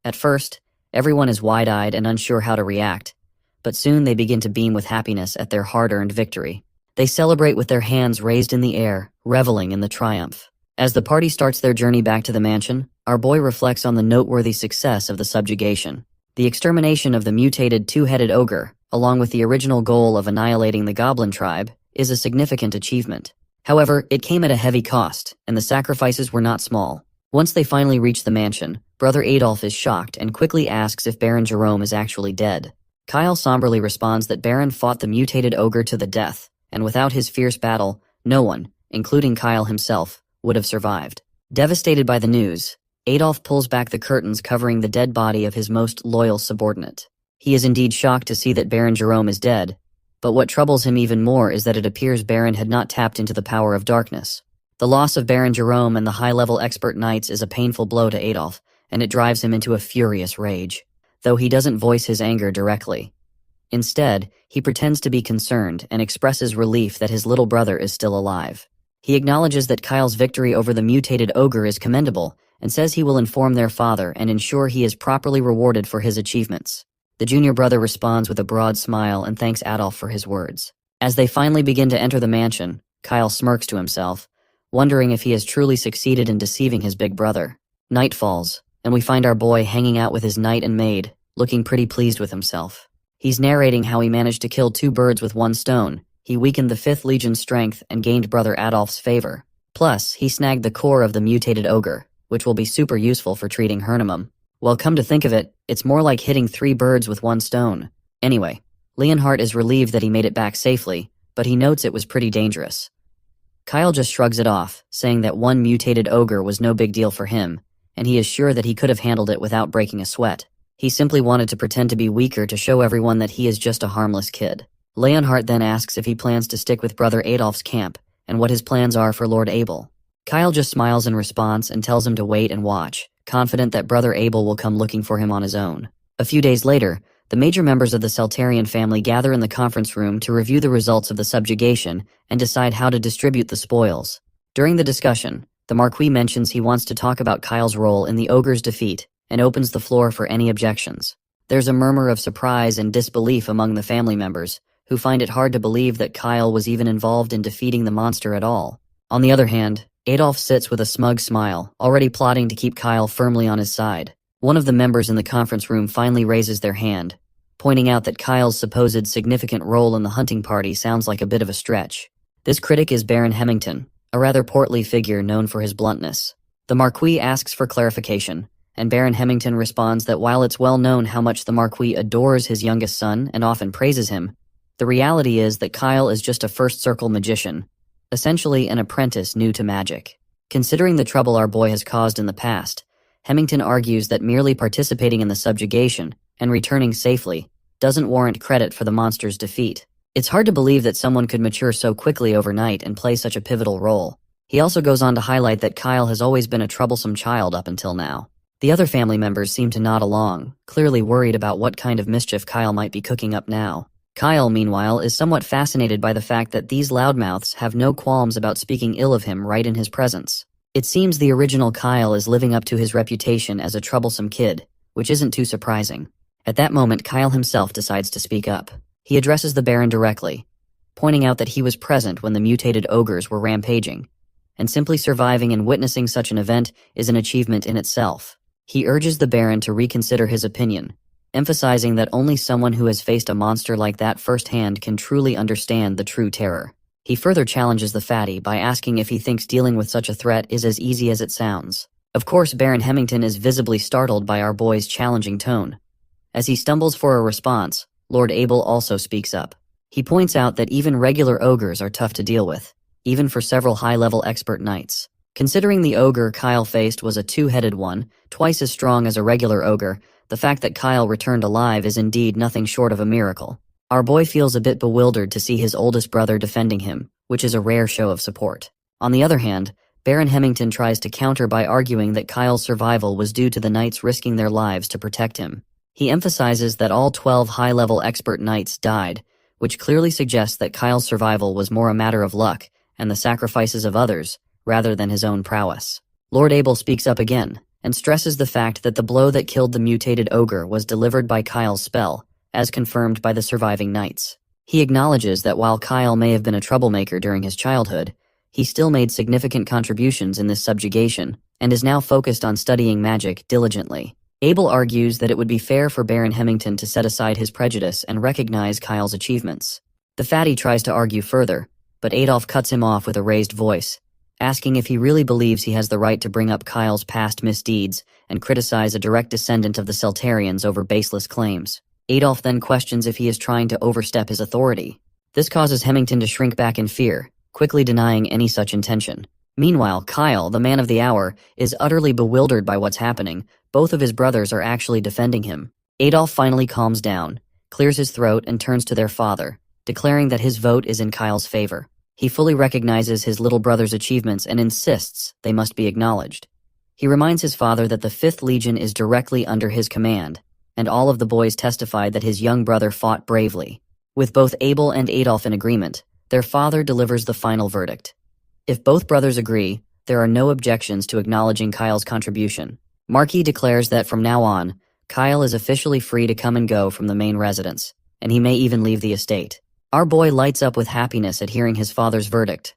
At first, everyone is wide-eyed and unsure how to react, but soon they begin to beam with happiness at their hard-earned victory. They celebrate with their hands raised in the air, reveling in the triumph. As the party starts their journey back to the mansion, our boy reflects on the noteworthy success of the subjugation. The extermination of the mutated 2-headed ogre, along with the original goal of annihilating the goblin tribe, is a significant achievement. However, it came at a heavy cost, and the sacrifices were not small. Once they finally reach the mansion, Brother Adolf is shocked and quickly asks if Baron Jerome is actually dead. Kyle somberly responds that Baron fought the mutated ogre to the death, and without his fierce battle, no one, including Kyle himself, would have survived. Devastated by the news, Adolf pulls back the curtains covering the dead body of his most loyal subordinate. He is indeed shocked to see that Baron Jerome is dead, but what troubles him even more is that it appears Baron had not tapped into the power of darkness. The loss of Baron Jerome and the high-level expert knights is a painful blow to Adolf, and it drives him into a furious rage, though he doesn't voice his anger directly. Instead, he pretends to be concerned and expresses relief that his little brother is still alive. He acknowledges that Kyle's victory over the mutated ogre is commendable and says he will inform their father and ensure he is properly rewarded for his achievements. The junior brother responds with a broad smile and thanks Adolf for his words. As they finally begin to enter the mansion, Kyle smirks to himself, wondering if he has truly succeeded in deceiving his big brother. Night falls, and we find our boy hanging out with his knight and maid, looking pretty pleased with himself. He's narrating how he managed to kill 2 birds with 1 stone. He weakened the 5th Legion's strength and gained Brother Adolf's favor. Plus, he snagged the core of the mutated ogre, which will be super useful for treating Hernimum. Well, come to think of it, it's more like hitting 3 birds with 1 stone. Anyway, Leonhardt is relieved that he made it back safely, but he notes it was pretty dangerous. Kyle just shrugs it off, saying that one mutated ogre was no big deal for him, and he is sure that he could have handled it without breaking a sweat. He simply wanted to pretend to be weaker to show everyone that he is just a harmless kid. Leonhardt then asks if he plans to stick with Brother Adolf's camp, and what his plans are for Lord Abel. Kyle just smiles in response and tells him to wait and watch, confident that Brother Abel will come looking for him on his own. A few days later, the major members of the Saltarian family gather in the conference room to review the results of the subjugation and decide how to distribute the spoils. During the discussion, the Marquis mentions he wants to talk about Kyle's role in the ogre's defeat and opens the floor for any objections. There's a murmur of surprise and disbelief among the family members, who find it hard to believe that Kyle was even involved in defeating the monster at all. On the other hand, Adolf sits with a smug smile, already plotting to keep Kyle firmly on his side. One of the members in the conference room finally raises their hand, pointing out that Kyle's supposed significant role in the hunting party sounds like a bit of a stretch. This critic is Baron Hemmington, a rather portly figure known for his bluntness. The Marquis asks for clarification, and Baron Hemmington responds that while it's well known how much the Marquis adores his youngest son and often praises him, the reality is that Kyle is just a first-circle magician, essentially an apprentice new to magic. Considering the trouble our boy has caused in the past, Hemmington argues that merely participating in the subjugation and returning safely doesn't warrant credit for the monster's defeat. It's hard to believe that someone could mature so quickly overnight and play such a pivotal role. He also goes on to highlight that Kyle has always been a troublesome child up until now. The other family members seem to nod along, clearly worried about what kind of mischief Kyle might be cooking up now. Kyle, meanwhile, is somewhat fascinated by the fact that these loudmouths have no qualms about speaking ill of him right in his presence. It seems the original Kyle is living up to his reputation as a troublesome kid, which isn't too surprising. At that moment, Kyle himself decides to speak up. He addresses the Baron directly, pointing out that he was present when the mutated ogres were rampaging, and simply surviving and witnessing such an event is an achievement in itself. He urges the Baron to reconsider his opinion, emphasizing that only someone who has faced a monster like that firsthand can truly understand the true terror. He further challenges the fatty by asking if he thinks dealing with such a threat is as easy as it sounds. Of course, Baron Hemmington is visibly startled by our boy's challenging tone. As he stumbles for a response, Lord Abel also speaks up. He points out that even regular ogres are tough to deal with, even for several high-level expert knights. Considering the ogre Kyle faced was a two-headed one, twice as strong as a regular ogre, the fact that Kyle returned alive is indeed nothing short of a miracle. Our boy feels a bit bewildered to see his oldest brother defending him, which is a rare show of support. On the other hand, Baron Hemmington tries to counter by arguing that Kyle's survival was due to the knights risking their lives to protect him. He emphasizes that all 12 high-level expert knights died, which clearly suggests that Kyle's survival was more a matter of luck and the sacrifices of others, rather than his own prowess. Lord Abel speaks up again, and stresses the fact that the blow that killed the mutated ogre was delivered by Kyle's spell, as confirmed by the surviving knights. He acknowledges that while Kyle may have been a troublemaker during his childhood, he still made significant contributions in this subjugation, and is now focused on studying magic diligently. Abel argues that it would be fair for Baron Hemmington to set aside his prejudice and recognize Kyle's achievements. The fatty tries to argue further, but Adolf cuts him off with a raised voice, asking if he really believes he has the right to bring up Kyle's past misdeeds and criticize a direct descendant of the Saltarians over baseless claims. Adolf then questions if he is trying to overstep his authority. This causes Hemmington to shrink back in fear, quickly denying any such intention. Meanwhile, Kyle, the man of the hour, is utterly bewildered by what's happening. Both of his brothers are actually defending him. Adolf finally calms down, clears his throat, and turns to their father, declaring that his vote is in Kyle's favor. He fully recognizes his little brother's achievements and insists they must be acknowledged. He reminds his father that the 5th Legion is directly under his command, and all of the boys testified that his young brother fought bravely. With both Abel and Adolf in agreement, their father delivers the final verdict. If both brothers agree, there are no objections to acknowledging Kyle's contribution. Marquis declares that from now on, Kyle is officially free to come and go from the main residence, and he may even leave the estate. Our boy lights up with happiness at hearing his father's verdict.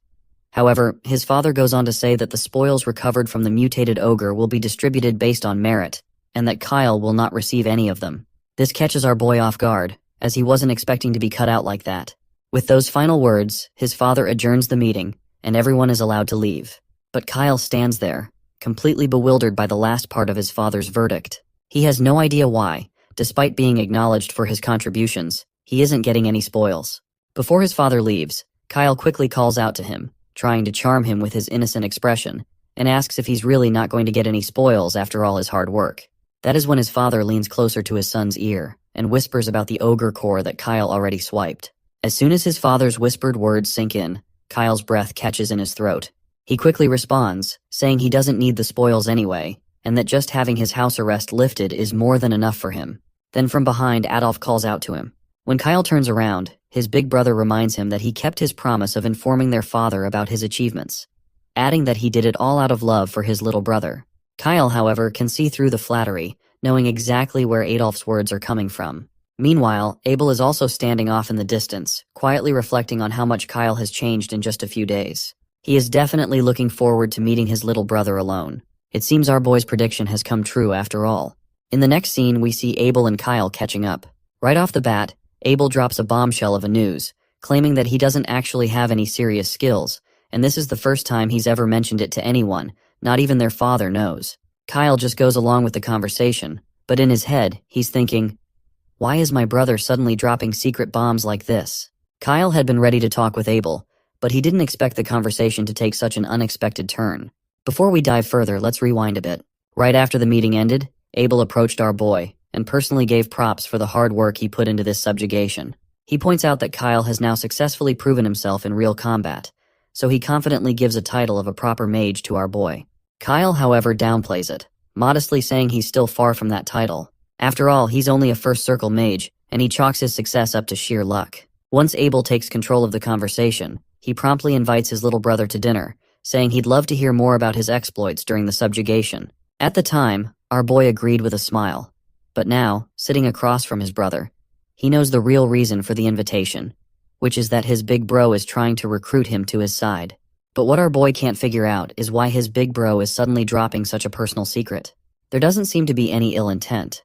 However, his father goes on to say that the spoils recovered from the mutated ogre will be distributed based on merit, and that Kyle will not receive any of them. This catches our boy off guard, as he wasn't expecting to be cut out like that. With those final words, his father adjourns the meeting, and everyone is allowed to leave. But Kyle stands there, completely bewildered by the last part of his father's verdict. He has no idea why, despite being acknowledged for his contributions, he isn't getting any spoils. Before his father leaves, Kyle quickly calls out to him, trying to charm him with his innocent expression, and asks if he's really not going to get any spoils after all his hard work. That is when his father leans closer to his son's ear and whispers about the ogre core that Kyle already swiped. As soon as his father's whispered words sink in, Kyle's breath catches in his throat. He quickly responds, saying he doesn't need the spoils anyway, and that just having his house arrest lifted is more than enough for him. Then from behind, Adolf calls out to him. When Kyle turns around, his big brother reminds him that he kept his promise of informing their father about his achievements, adding that he did it all out of love for his little brother. Kyle, however, can see through the flattery, knowing exactly where Adolf's words are coming from. Meanwhile, Abel is also standing off in the distance, quietly reflecting on how much Kyle has changed in just a few days. He is definitely looking forward to meeting his little brother alone. It seems our boy's prediction has come true after all. In the next scene, we see Abel and Kyle catching up. Right off the bat, Abel drops a bombshell of a news, claiming that he doesn't actually have any serious skills, and this is the first time he's ever mentioned it to anyone, not even their father knows. Kyle just goes along with the conversation, but in his head, he's thinking, why is my brother suddenly dropping secret bombs like this? Kyle had been ready to talk with Abel, but he didn't expect the conversation to take such an unexpected turn. Before we dive further, let's rewind a bit. Right after the meeting ended, Abel approached our boy and personally gave props for the hard work he put into this subjugation. He points out that Kyle has now successfully proven himself in real combat, so he confidently gives a title of a proper mage to our boy. Kyle, however, downplays it, modestly saying he's still far from that title. After all, he's only a first circle mage, and he chalks his success up to sheer luck. Once Abel takes control of the conversation, he promptly invites his little brother to dinner, saying he'd love to hear more about his exploits during the subjugation. At the time, our boy agreed with a smile. But now, sitting across from his brother, he knows the real reason for the invitation, which is that his big bro is trying to recruit him to his side. But what our boy can't figure out is why his big bro is suddenly dropping such a personal secret. There doesn't seem to be any ill intent,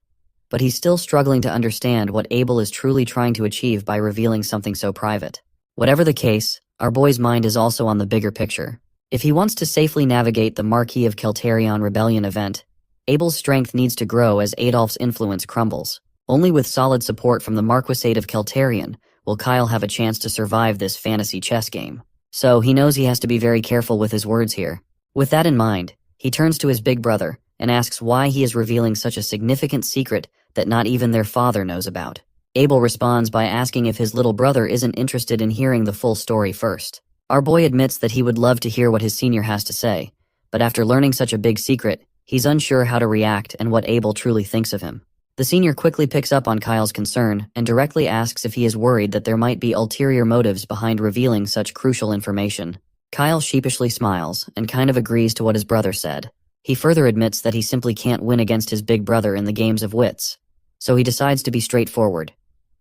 but he's still struggling to understand what Abel is truly trying to achieve by revealing something so private. Whatever the case, our boy's mind is also on the bigger picture. If he wants to safely navigate the Marquis of Keltarion rebellion event, Abel's strength needs to grow as Adolf's influence crumbles. Only with solid support from the Marquisate of Keltarion will Kyle have a chance to survive this fantasy chess game. So he knows he has to be very careful with his words here. With that in mind, he turns to his big brother and asks why he is revealing such a significant secret that not even their father knows about. Abel responds by asking if his little brother isn't interested in hearing the full story first. Our boy admits that he would love to hear what his senior has to say, but after learning such a big secret, he's unsure how to react and what Abel truly thinks of him. The senior quickly picks up on Kyle's concern and directly asks if he is worried that there might be ulterior motives behind revealing such crucial information. Kyle sheepishly smiles and kind of agrees to what his brother said. He further admits that he simply can't win against his big brother in the games of wits, so he decides to be straightforward.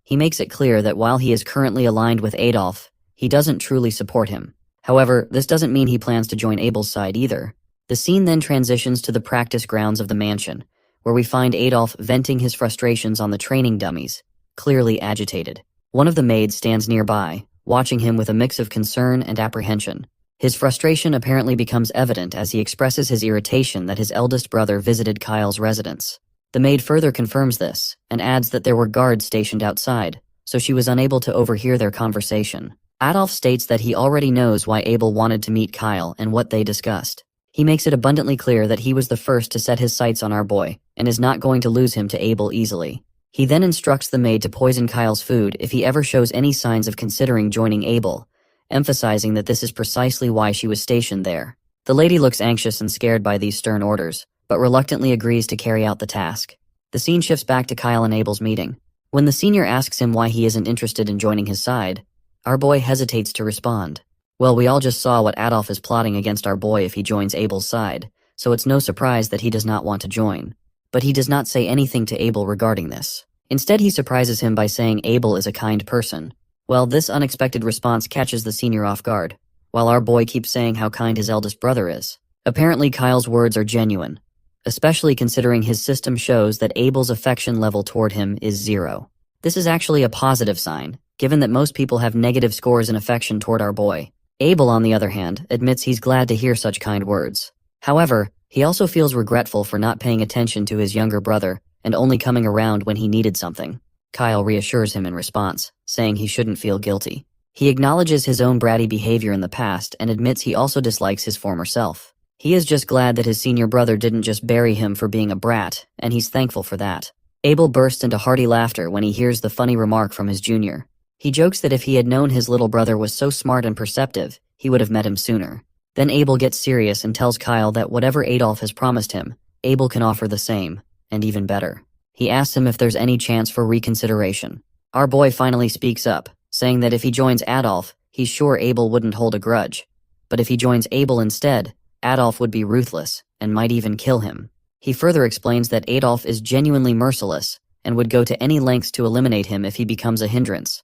He makes it clear that while he is currently aligned with Adolf, he doesn't truly support him. However, this doesn't mean he plans to join Abel's side either. The scene then transitions to the practice grounds of the mansion, where we find Adolf venting his frustrations on the training dummies, clearly agitated. One of the maids stands nearby, watching him with a mix of concern and apprehension. His frustration apparently becomes evident as he expresses his irritation that his eldest brother visited Kyle's residence. The maid further confirms this, and adds that there were guards stationed outside, so she was unable to overhear their conversation. Adolf states that he already knows why Abel wanted to meet Kyle and what they discussed. He makes it abundantly clear that he was the first to set his sights on our boy, and is not going to lose him to Abel easily. He then instructs the maid to poison Kyle's food if he ever shows any signs of considering joining Abel, emphasizing that this is precisely why she was stationed there. The lady looks anxious and scared by these stern orders, but reluctantly agrees to carry out the task. The scene shifts back to Kyle and Abel's meeting. When the senior asks him why he isn't interested in joining his side, our boy hesitates to respond. Well, we all just saw what Adolf is plotting against our boy if he joins Abel's side, so it's no surprise that he does not want to join. But he does not say anything to Abel regarding this. Instead, he surprises him by saying Abel is a kind person. Well, this unexpected response catches the senior off guard, while our boy keeps saying how kind his eldest brother is. Apparently, Kyle's words are genuine, especially considering his system shows that Abel's affection level toward him is 0. This is actually a positive sign, given that most people have negative scores in affection toward our boy. Abel, on the other hand, admits he's glad to hear such kind words. However, he also feels regretful for not paying attention to his younger brother and only coming around when he needed something. Kyle reassures him in response, saying he shouldn't feel guilty. He acknowledges his own bratty behavior in the past and admits he also dislikes his former self. He is just glad that his senior brother didn't just bury him for being a brat, and he's thankful for that. Abel bursts into hearty laughter when he hears the funny remark from his junior. He jokes that if he had known his little brother was so smart and perceptive, he would have met him sooner. Then Abel gets serious and tells Kyle that whatever Adolf has promised him, Abel can offer the same, and even better. He asks him if there's any chance for reconsideration. Our boy finally speaks up, saying that if he joins Adolf, he's sure Abel wouldn't hold a grudge. But if he joins Abel instead, Adolf would be ruthless, and might even kill him. He further explains that Adolf is genuinely merciless, and would go to any lengths to eliminate him if he becomes a hindrance.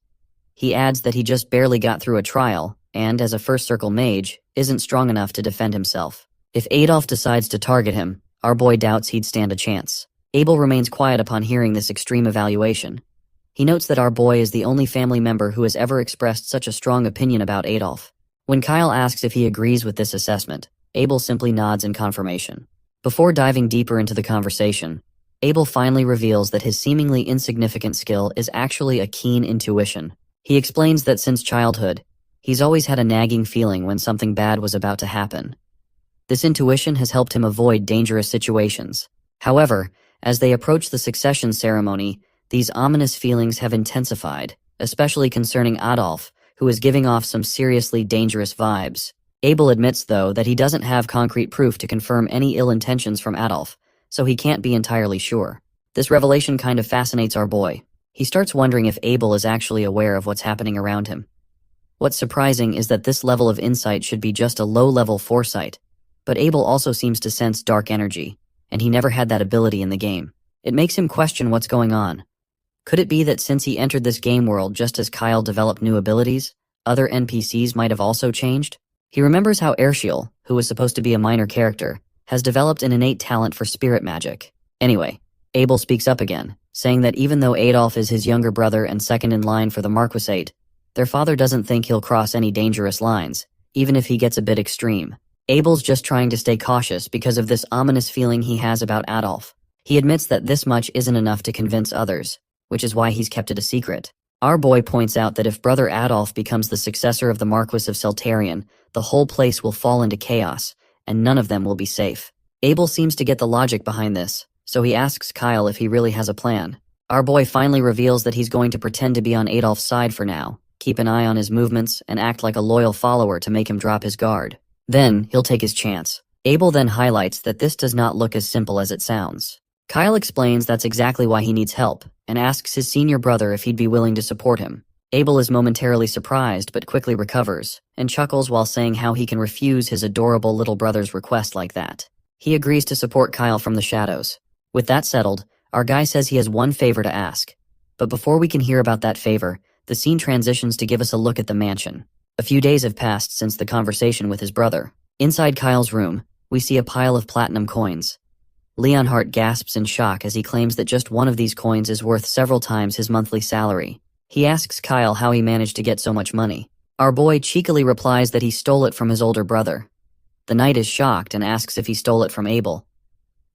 He adds that he just barely got through a trial, and, as a first circle mage, isn't strong enough to defend himself. If Adolf decides to target him, our boy doubts he'd stand a chance. Abel remains quiet upon hearing this extreme evaluation. He notes that our boy is the only family member who has ever expressed such a strong opinion about Adolf. When Kyle asks if he agrees with this assessment, Abel simply nods in confirmation. Before diving deeper into the conversation, Abel finally reveals that his seemingly insignificant skill is actually a keen intuition. He explains that since childhood, he's always had a nagging feeling when something bad was about to happen. This intuition has helped him avoid dangerous situations. However, as they approach the succession ceremony, these ominous feelings have intensified, especially concerning Adolf, who is giving off some seriously dangerous vibes. Abel admits, though, that he doesn't have concrete proof to confirm any ill intentions from Adolf, so he can't be entirely sure. This revelation kind of fascinates our boy. He starts wondering if Abel is actually aware of what's happening around him. What's surprising is that this level of insight should be just a low-level foresight, but Abel also seems to sense dark energy, and he never had that ability in the game. It makes him question what's going on. Could it be that since he entered this game world just as Kyle developed new abilities, other NPCs might have also changed? He remembers how Arshiel, who was supposed to be a minor character, has developed an innate talent for spirit magic. Anyway, Abel speaks up again, saying that even though Adolf is his younger brother and second in line for the Marquisate, their father doesn't think he'll cross any dangerous lines, even if he gets a bit extreme. Abel's just trying to stay cautious because of this ominous feeling he has about Adolf. He admits that this much isn't enough to convince others, which is why he's kept it a secret. Our boy points out that if brother Adolf becomes the successor of the Marquis of Seltarian, the whole place will fall into chaos, and none of them will be safe. Abel seems to get the logic behind this, so he asks Kyle if he really has a plan. Our boy finally reveals that he's going to pretend to be on Adolf's side for now, keep an eye on his movements, and act like a loyal follower to make him drop his guard. Then, he'll take his chance. Abel then highlights that this does not look as simple as it sounds. Kyle explains that's exactly why he needs help, and asks his senior brother if he'd be willing to support him. Abel is momentarily surprised but quickly recovers, and chuckles while saying how he can refuse his adorable little brother's request like that. He agrees to support Kyle from the shadows. With that settled, our guy says he has one favor to ask. But before we can hear about that favor, the scene transitions to give us a look at the mansion. A few days have passed since the conversation with his brother. Inside Kyle's room, we see a pile of platinum coins. Leonhardt gasps in shock as he claims that just one of these coins is worth several times his monthly salary. He asks Kyle how he managed to get so much money. Our boy cheekily replies that he stole it from his older brother. The knight is shocked and asks if he stole it from Abel.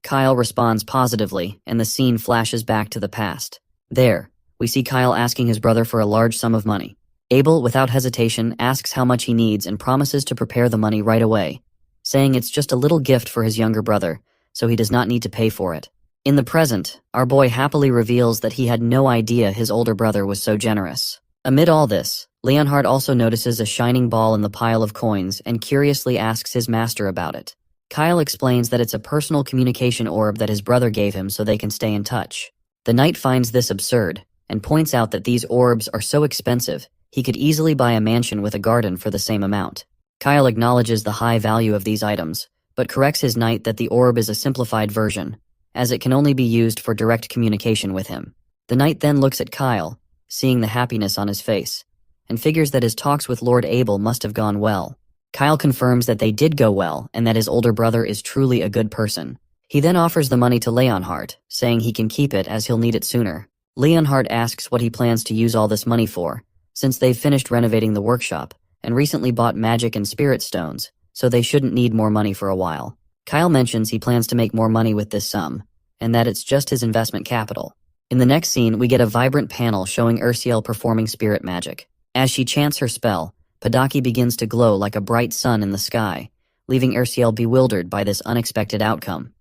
Kyle responds positively, and the scene flashes back to the past. There, we see Kyle asking his brother for a large sum of money. Abel, without hesitation, asks how much he needs and promises to prepare the money right away, saying it's just a little gift for his younger brother, so he does not need to pay for it. In the present, our boy happily reveals that he had no idea his older brother was so generous. Amid all this, Leonhardt also notices a shining ball in the pile of coins and curiously asks his master about it. Kyle explains that it's a personal communication orb that his brother gave him so they can stay in touch. The knight finds this absurd, and points out that these orbs are so expensive, he could easily buy a mansion with a garden for the same amount. Kyle acknowledges the high value of these items, but corrects his knight that the orb is a simplified version, as it can only be used for direct communication with him. The knight then looks at Kyle, seeing the happiness on his face, and figures that his talks with Lord Abel must have gone well. Kyle confirms that they did go well and that his older brother is truly a good person. He then offers the money to Leonhardt, saying he can keep it as he'll need it sooner. Leonhardt asks what he plans to use all this money for, since they've finished renovating the workshop and recently bought magic and spirit stones, so they shouldn't need more money for a while. Kyle mentions he plans to make more money with this sum, and that it's just his investment capital. In the next scene, we get a vibrant panel showing Ursiel performing spirit magic. As she chants her spell, Padaki begins to glow like a bright sun in the sky, leaving Ursiel bewildered by this unexpected outcome.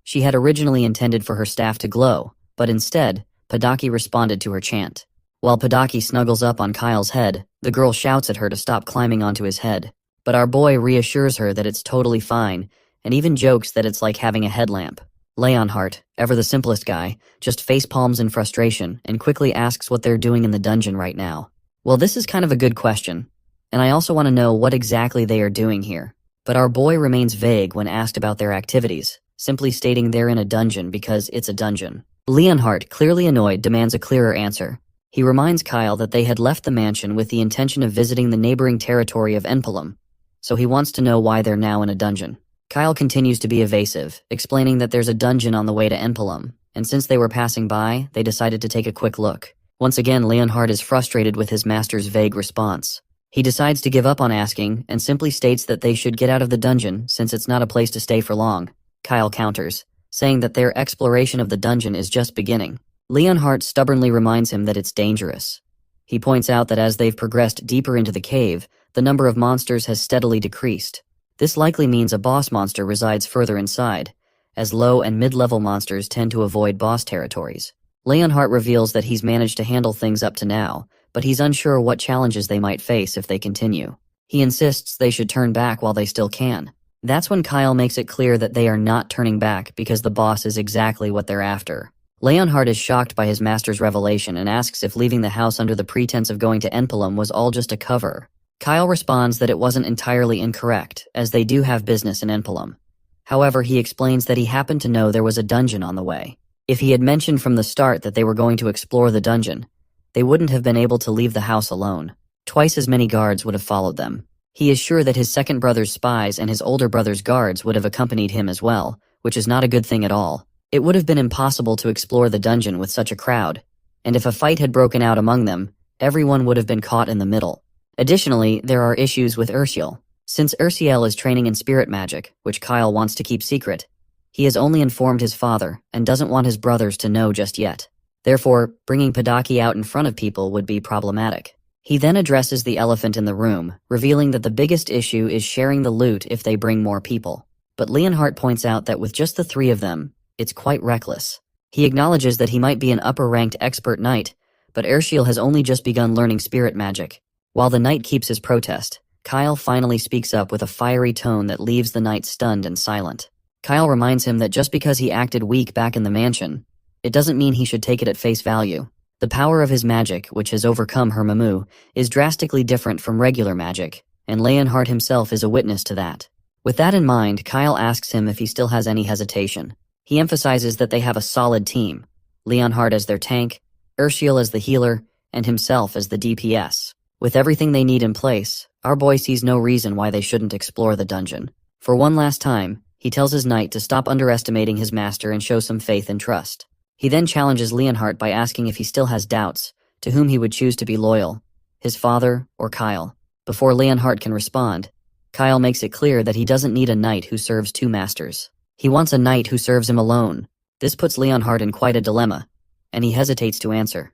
She had originally intended for her staff to glow, but instead, Padaki responded to her chant. While Padaki snuggles up on Kyle's head, the girl shouts at her to stop climbing onto his head. But our boy reassures her that it's totally fine, and even jokes that it's like having a headlamp. Leonhardt, ever the simplest guy, just facepalms in frustration and quickly asks what they're doing in the dungeon right now. Well, this is kind of a good question, and I also want to know what exactly they are doing here. But our boy remains vague when asked about their activities, simply stating they're in a dungeon because it's a dungeon. Leonhardt, clearly annoyed, demands a clearer answer. He reminds Kyle that they had left the mansion with the intention of visiting the neighboring territory of Enpalum, so he wants to know why they're now in a dungeon. Kyle continues to be evasive, explaining that there's a dungeon on the way to Enpalum, and since they were passing by, they decided to take a quick look. Once again, Leonhardt is frustrated with his master's vague response. He decides to give up on asking and simply states that they should get out of the dungeon since it's not a place to stay for long. Kyle counters, saying that their exploration of the dungeon is just beginning. Leonhardt stubbornly reminds him that it's dangerous. He points out that as they've progressed deeper into the cave, the number of monsters has steadily decreased. This likely means a boss monster resides further inside, as low and mid-level monsters tend to avoid boss territories. Leonhardt reveals that he's managed to handle things up to now, but he's unsure what challenges they might face if they continue. He insists they should turn back while they still can. That's when Kyle makes it clear that they are not turning back because the boss is exactly what they're after. Leonhardt is shocked by his master's revelation and asks if leaving the house under the pretense of going to Enpalum was all just a cover. Kyle responds that it wasn't entirely incorrect, as they do have business in Enpalum. However, he explains that he happened to know there was a dungeon on the way. If he had mentioned from the start that they were going to explore the dungeon, they wouldn't have been able to leave the house alone. Twice as many guards would have followed them. He is sure that his second brother's spies and his older brother's guards would have accompanied him as well, which is not a good thing at all. It would have been impossible to explore the dungeon with such a crowd, and if a fight had broken out among them, everyone would have been caught in the middle. Additionally, there are issues with Ursiel. Since Ursiel is training in spirit magic, which Kyle wants to keep secret, he has only informed his father and doesn't want his brothers to know just yet. Therefore, bringing Padaki out in front of people would be problematic. He then addresses the elephant in the room, revealing that the biggest issue is sharing the loot if they bring more people. But Leonhardt points out that with just the three of them, it's quite reckless. He acknowledges that he might be an upper-ranked expert knight, but Ursiel has only just begun learning spirit magic. While the knight keeps his protest, Kyle finally speaks up with a fiery tone that leaves the knight stunned and silent. Kyle reminds him that just because he acted weak back in the mansion, it doesn't mean he should take it at face value. The power of his magic, which has overcome her Mamu, is drastically different from regular magic, and Leonhardt himself is a witness to that. With that in mind, Kyle asks him if he still has any hesitation. He emphasizes that they have a solid team, Leonhardt as their tank, Ursiel as the healer, and himself as the DPS. With everything they need in place, our boy sees no reason why they shouldn't explore the dungeon. For one last time, he tells his knight to stop underestimating his master and show some faith and trust. He then challenges Leonhardt by asking if he still has doubts, to whom he would choose to be loyal, his father or Kyle. Before Leonhardt can respond, Kyle makes it clear that he doesn't need a knight who serves two masters. He wants a knight who serves him alone. This puts Leonhardt in quite a dilemma, and he hesitates to answer.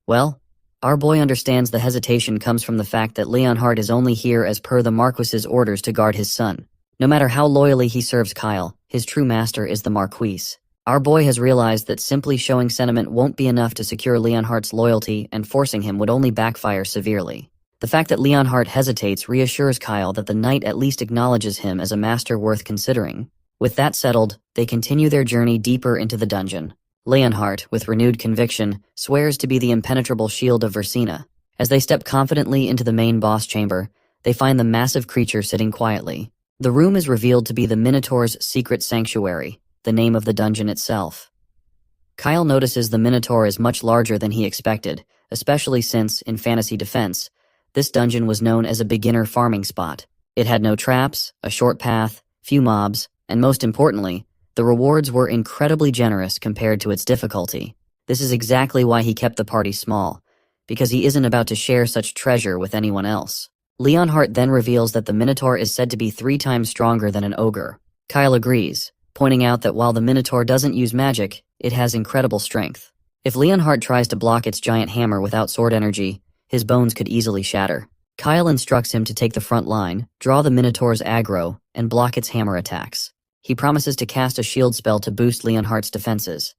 Well, our boy understands the hesitation comes from the fact that Leonhardt is only here as per the Marquis's orders to guard his son. No matter how loyally he serves Kyle, his true master is the Marquis. Our boy has realized that simply showing sentiment won't be enough to secure Leonhardt's loyalty, and forcing him would only backfire severely. The fact that Leonhardt hesitates reassures Kyle that the knight at least acknowledges him as a master worth considering. With that settled, they continue their journey deeper into the dungeon. Leonhardt, with renewed conviction, swears to be the impenetrable shield of Versina. As they step confidently into the main boss chamber, they find the massive creature sitting quietly. The room is revealed to be the Minotaur's secret sanctuary, the name of the dungeon itself. Kyle notices the Minotaur is much larger than he expected, especially since, in Fantasy Defense, this dungeon was known as a beginner farming spot. It had no traps, a short path, few mobs, and most importantly, the rewards were incredibly generous compared to its difficulty. This is exactly why he kept the party small, because he isn't about to share such treasure with anyone else. Leonhardt then reveals that the Minotaur is said to be 3 times stronger than an ogre. Kyle agrees, pointing out that while the Minotaur doesn't use magic, it has incredible strength. If Leonhardt tries to block its giant hammer without sword energy, his bones could easily shatter. Kyle instructs him to take the front line, draw the Minotaur's aggro, and block its hammer attacks. He promises to cast a shield spell to boost Leonhardt's defenses.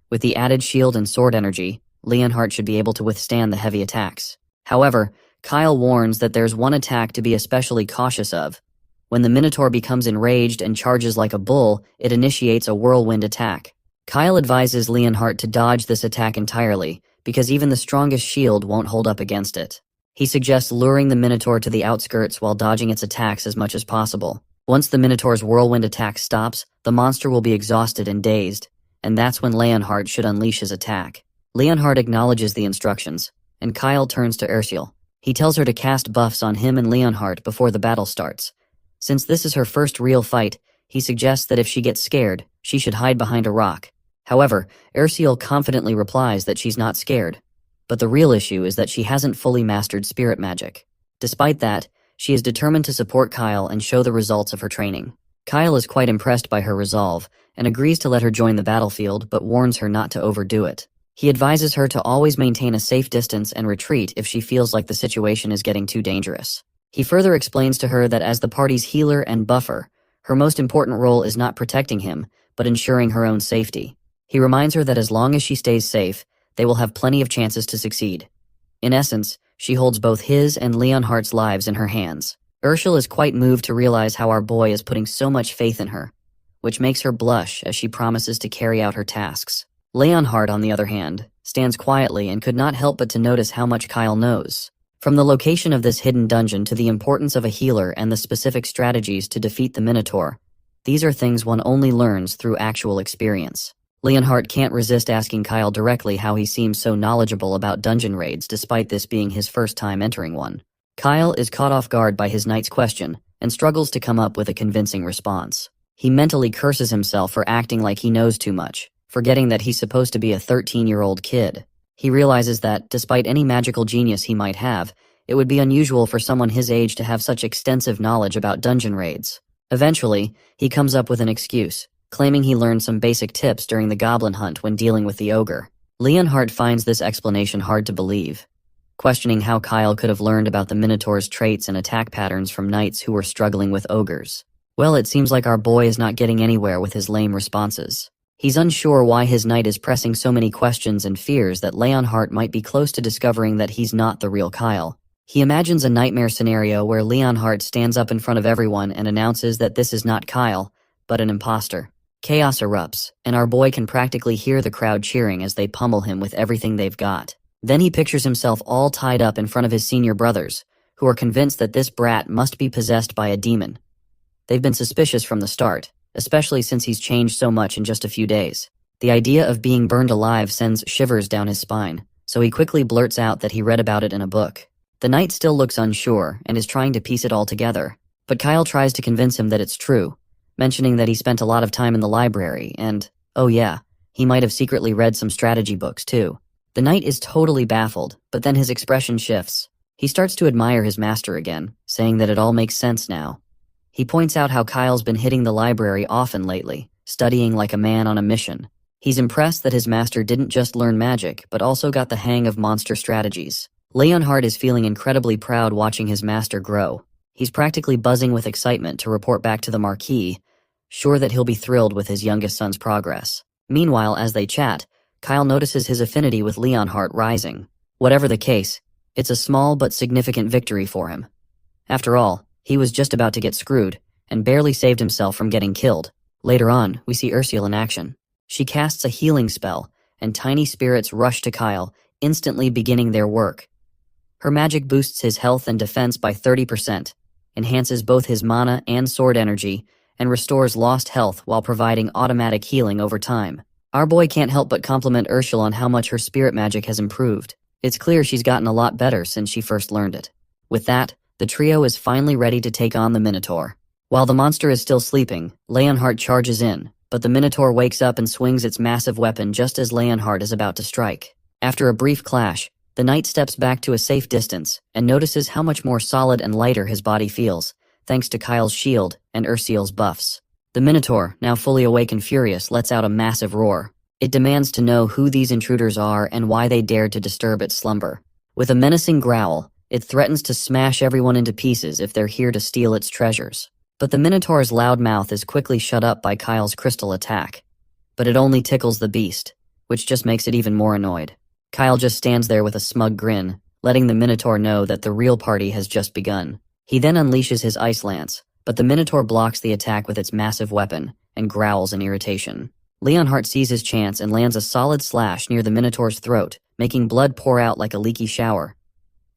With the added shield and sword energy, Leonhardt should be able to withstand the heavy attacks. However, Kyle warns that there's one attack to be especially cautious of. When the Minotaur becomes enraged and charges like a bull, it initiates a whirlwind attack. Kyle advises Leonhardt to dodge this attack entirely, because even the strongest shield won't hold up against it. He suggests luring the Minotaur to the outskirts while dodging its attacks as much as possible. Once the Minotaur's whirlwind attack stops, the monster will be exhausted and dazed, and that's when Leonhardt should unleash his attack. Leonhardt acknowledges the instructions, and Kyle turns to Ursula. He tells her to cast buffs on him and Leonhardt before the battle starts. Since this is her first real fight, he suggests that if she gets scared, she should hide behind a rock. However, Ursula confidently replies that she's not scared. But the real issue is that she hasn't fully mastered spirit magic. Despite that, she is determined to support Kyle and show the results of her training. Kyle is quite impressed by her resolve, and agrees to let her join the battlefield but warns her not to overdo it. He advises her to always maintain a safe distance and retreat if she feels like the situation is getting too dangerous. He further explains to her that as the party's healer and buffer, her most important role is not protecting him, but ensuring her own safety. He reminds her that as long as she stays safe, they will have plenty of chances to succeed. In essence, she holds both his and Leonhardt's lives in her hands. Ursula is quite moved to realize how our boy is putting so much faith in her, which makes her blush as she promises to carry out her tasks. Leonhardt, on the other hand, stands quietly and could not help but to notice how much Kyle knows. From the location of this hidden dungeon to the importance of a healer and the specific strategies to defeat the Minotaur, these are things one only learns through actual experience. Leonhardt can't resist asking Kyle directly how he seems so knowledgeable about dungeon raids despite this being his first time entering one. Kyle is caught off guard by his knight's question and struggles to come up with a convincing response. He mentally curses himself for acting like he knows too much, forgetting that he's supposed to be a 13-year-old kid. He realizes that, despite any magical genius he might have, it would be unusual for someone his age to have such extensive knowledge about dungeon raids. Eventually, he comes up with an excuse, claiming he learned some basic tips during the goblin hunt when dealing with the ogre. Leonhardt finds this explanation hard to believe, questioning how Kyle could have learned about the Minotaur's traits and attack patterns from knights who were struggling with ogres. Well, it seems like our boy is not getting anywhere with his lame responses. He's unsure why his knight is pressing so many questions and fears that Leonhardt might be close to discovering that he's not the real Kyle. He imagines a nightmare scenario where Leonhardt stands up in front of everyone and announces that this is not Kyle, but an imposter. Chaos erupts, and our boy can practically hear the crowd cheering as they pummel him with everything they've got. Then he pictures himself all tied up in front of his senior brothers, who are convinced that this brat must be possessed by a demon. They've been suspicious from the start, especially since he's changed so much in just a few days. The idea of being burned alive sends shivers down his spine, so he quickly blurts out that he read about it in a book. The knight still looks unsure and is trying to piece it all together, but Kyle tries to convince him that it's true, mentioning that he spent a lot of time in the library and, oh yeah, he might have secretly read some strategy books too. The knight is totally baffled, but then his expression shifts. He starts to admire his master again, saying that it all makes sense now. He points out how Kyle's been hitting the library often lately, studying like a man on a mission. He's impressed that his master didn't just learn magic, but also got the hang of monster strategies. Leonhardt is feeling incredibly proud watching his master grow. He's practically buzzing with excitement to report back to the Marquis, sure that he'll be thrilled with his youngest son's progress. Meanwhile, as they chat, Kyle notices his affinity with Leonhardt rising. Whatever the case, it's a small but significant victory for him. After all, he was just about to get screwed, and barely saved himself from getting killed. Later on, we see Ursula in action. She casts a healing spell, and tiny spirits rush to Kyle, instantly beginning their work. Her magic boosts his health and defense by 30%, enhances both his mana and sword energy, and restores lost health while providing automatic healing over time. Our boy can't help but compliment Ursula on how much her spirit magic has improved. It's clear she's gotten a lot better since she first learned it. With that, the trio is finally ready to take on the Minotaur. While the monster is still sleeping, Leonhardt charges in, but the Minotaur wakes up and swings its massive weapon just as Leonhardt is about to strike. After a brief clash, the knight steps back to a safe distance and notices how much more solid and lighter his body feels, thanks to Kyle's shield and Ursula's buffs. The Minotaur, now fully awake and furious, lets out a massive roar. It demands to know who these intruders are and why they dared to disturb its slumber. With a menacing growl, it threatens to smash everyone into pieces if they're here to steal its treasures. But the Minotaur's loud mouth is quickly shut up by Kyle's crystal attack. But it only tickles the beast, which just makes it even more annoyed. Kyle just stands there with a smug grin, letting the Minotaur know that the real party has just begun. He then unleashes his ice lance, but the Minotaur blocks the attack with its massive weapon and growls in irritation. Leonhardt sees his chance and lands a solid slash near the Minotaur's throat, making blood pour out like a leaky shower.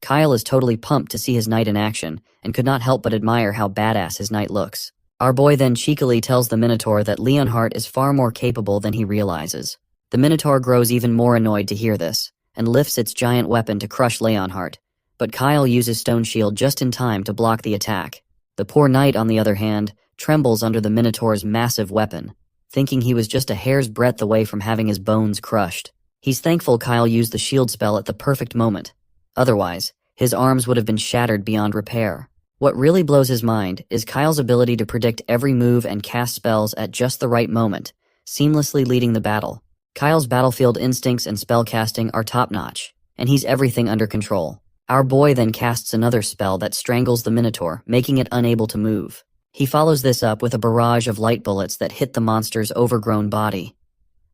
Kyle is totally pumped to see his knight in action and could not help but admire how badass his knight looks. Our boy then cheekily tells the Minotaur that Leonhardt is far more capable than he realizes. The Minotaur grows even more annoyed to hear this, and lifts its giant weapon to crush Leonhardt, but Kyle uses Stone Shield just in time to block the attack. The poor knight, on the other hand, trembles under the Minotaur's massive weapon, thinking he was just a hair's breadth away from having his bones crushed. He's thankful Kyle used the shield spell at the perfect moment. Otherwise, his arms would have been shattered beyond repair. What really blows his mind is Kyle's ability to predict every move and cast spells at just the right moment, seamlessly leading the battle. Kyle's battlefield instincts and spellcasting are top-notch, and he's everything under control. Our boy then casts another spell that strangles the Minotaur, making it unable to move. He follows this up with a barrage of light bullets that hit the monster's overgrown body.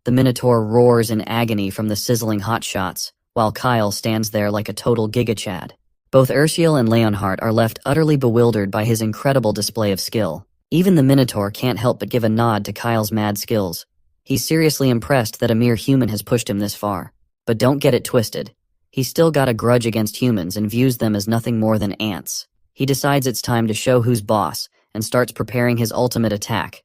The Minotaur roars in agony from the sizzling hot shots, while Kyle stands there like a total gigachad. Both Urshiel and Leonhardt are left utterly bewildered by his incredible display of skill. Even the Minotaur can't help but give a nod to Kyle's mad skills. He's seriously impressed that a mere human has pushed him this far. But don't get it twisted. He's still got a grudge against humans and views them as nothing more than ants. He decides it's time to show who's boss and starts preparing his ultimate attack,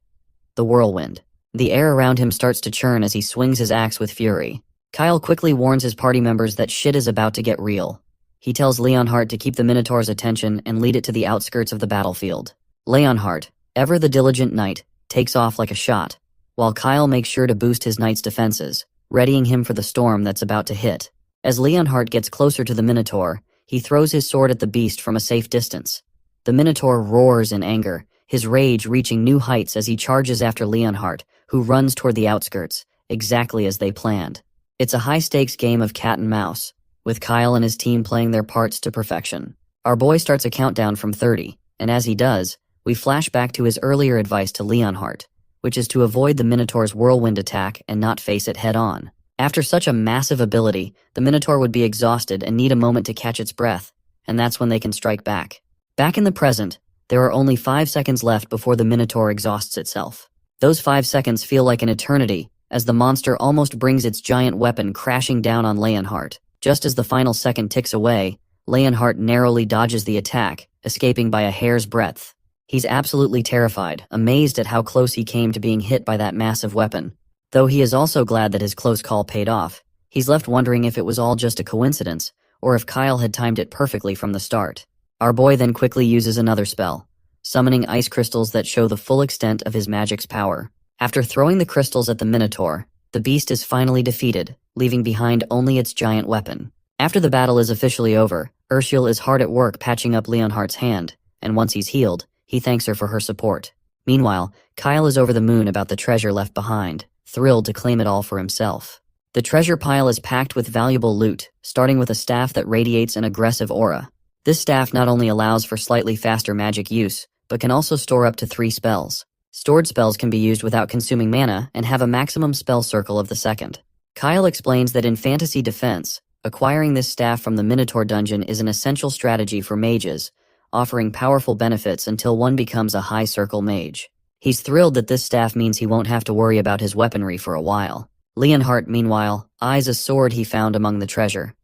the whirlwind. The air around him starts to churn as he swings his axe with fury. Kyle quickly warns his party members that shit is about to get real. He tells Leonhardt to keep the Minotaur's attention and lead it to the outskirts of the battlefield. Leonhardt, ever the diligent knight, takes off like a shot, while Kyle makes sure to boost his knight's defenses, readying him for the storm that's about to hit. As Leonhardt gets closer to the Minotaur, he throws his sword at the beast from a safe distance. The Minotaur roars in anger, his rage reaching new heights as he charges after Leonhardt, who runs toward the outskirts, exactly as they planned. It's a high-stakes game of cat and mouse, with Kyle and his team playing their parts to perfection. Our boy starts a countdown from 30, and as he does, we flash back to his earlier advice to Leonhardt, which is to avoid the Minotaur's whirlwind attack and not face it head-on. After such a massive ability, the Minotaur would be exhausted and need a moment to catch its breath, and that's when they can strike back. Back in the present, there are only 5 seconds left before the Minotaur exhausts itself. Those 5 seconds feel like an eternity, as the monster almost brings its giant weapon crashing down on Leonhardt. Just as the final second ticks away, Leonhardt narrowly dodges the attack, escaping by a hair's breadth. He's absolutely terrified, amazed at how close he came to being hit by that massive weapon. Though he is also glad that his close call paid off, he's left wondering if it was all just a coincidence, or if Kyle had timed it perfectly from the start. Our boy then quickly uses another spell, summoning ice crystals that show the full extent of his magic's power. After throwing the crystals at the Minotaur, the beast is finally defeated, leaving behind only its giant weapon. After the battle is officially over, Urshiel is hard at work patching up Leonhardt's hand, and once he's healed, he thanks her for her support. Meanwhile, Kyle is over the moon about the treasure left behind, thrilled to claim it all for himself. The treasure pile is packed with valuable loot, starting with a staff that radiates an aggressive aura. This staff not only allows for slightly faster magic use, but can also store up to 3 spells. Stored spells can be used without consuming mana and have a maximum spell circle of the second. Kyle explains that in fantasy defense, acquiring this staff from the Minotaur dungeon is an essential strategy for mages, offering powerful benefits until one becomes a high-circle mage. He's thrilled that this staff means he won't have to worry about his weaponry for a while. Leonhardt, meanwhile, eyes a sword he found among the treasure.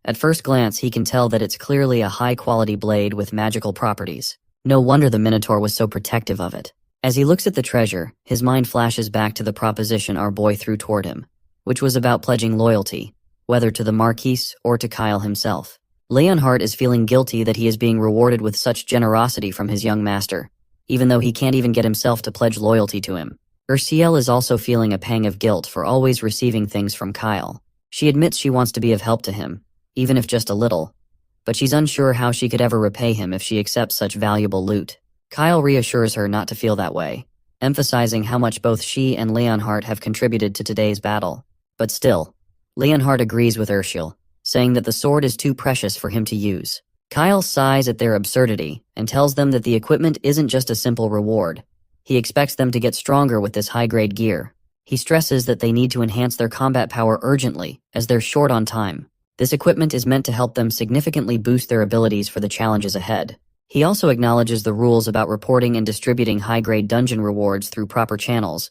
At first glance, he can tell that it's clearly a high-quality blade with magical properties. No wonder the Minotaur was so protective of it. As he looks at the treasure, his mind flashes back to the proposition our boy threw toward him, which was about pledging loyalty, whether to the Marquise or to Kyle himself. Leonhardt is feeling guilty that he is being rewarded with such generosity from his young master, even though he can't even get himself to pledge loyalty to him. Urshiel is also feeling a pang of guilt for always receiving things from Kyle. She admits she wants to be of help to him, even if just a little, but she's unsure how she could ever repay him if she accepts such valuable loot. Kyle reassures her not to feel that way, emphasizing how much both she and Leonhardt have contributed to today's battle. But still, Leonhardt agrees with Urshiel, saying that the sword is too precious for him to use. Kyle sighs at their absurdity and tells them that the equipment isn't just a simple reward. He expects them to get stronger with this high-grade gear. He stresses that they need to enhance their combat power urgently, as they're short on time. This equipment is meant to help them significantly boost their abilities for the challenges ahead. He also acknowledges the rules about reporting and distributing high-grade dungeon rewards through proper channels,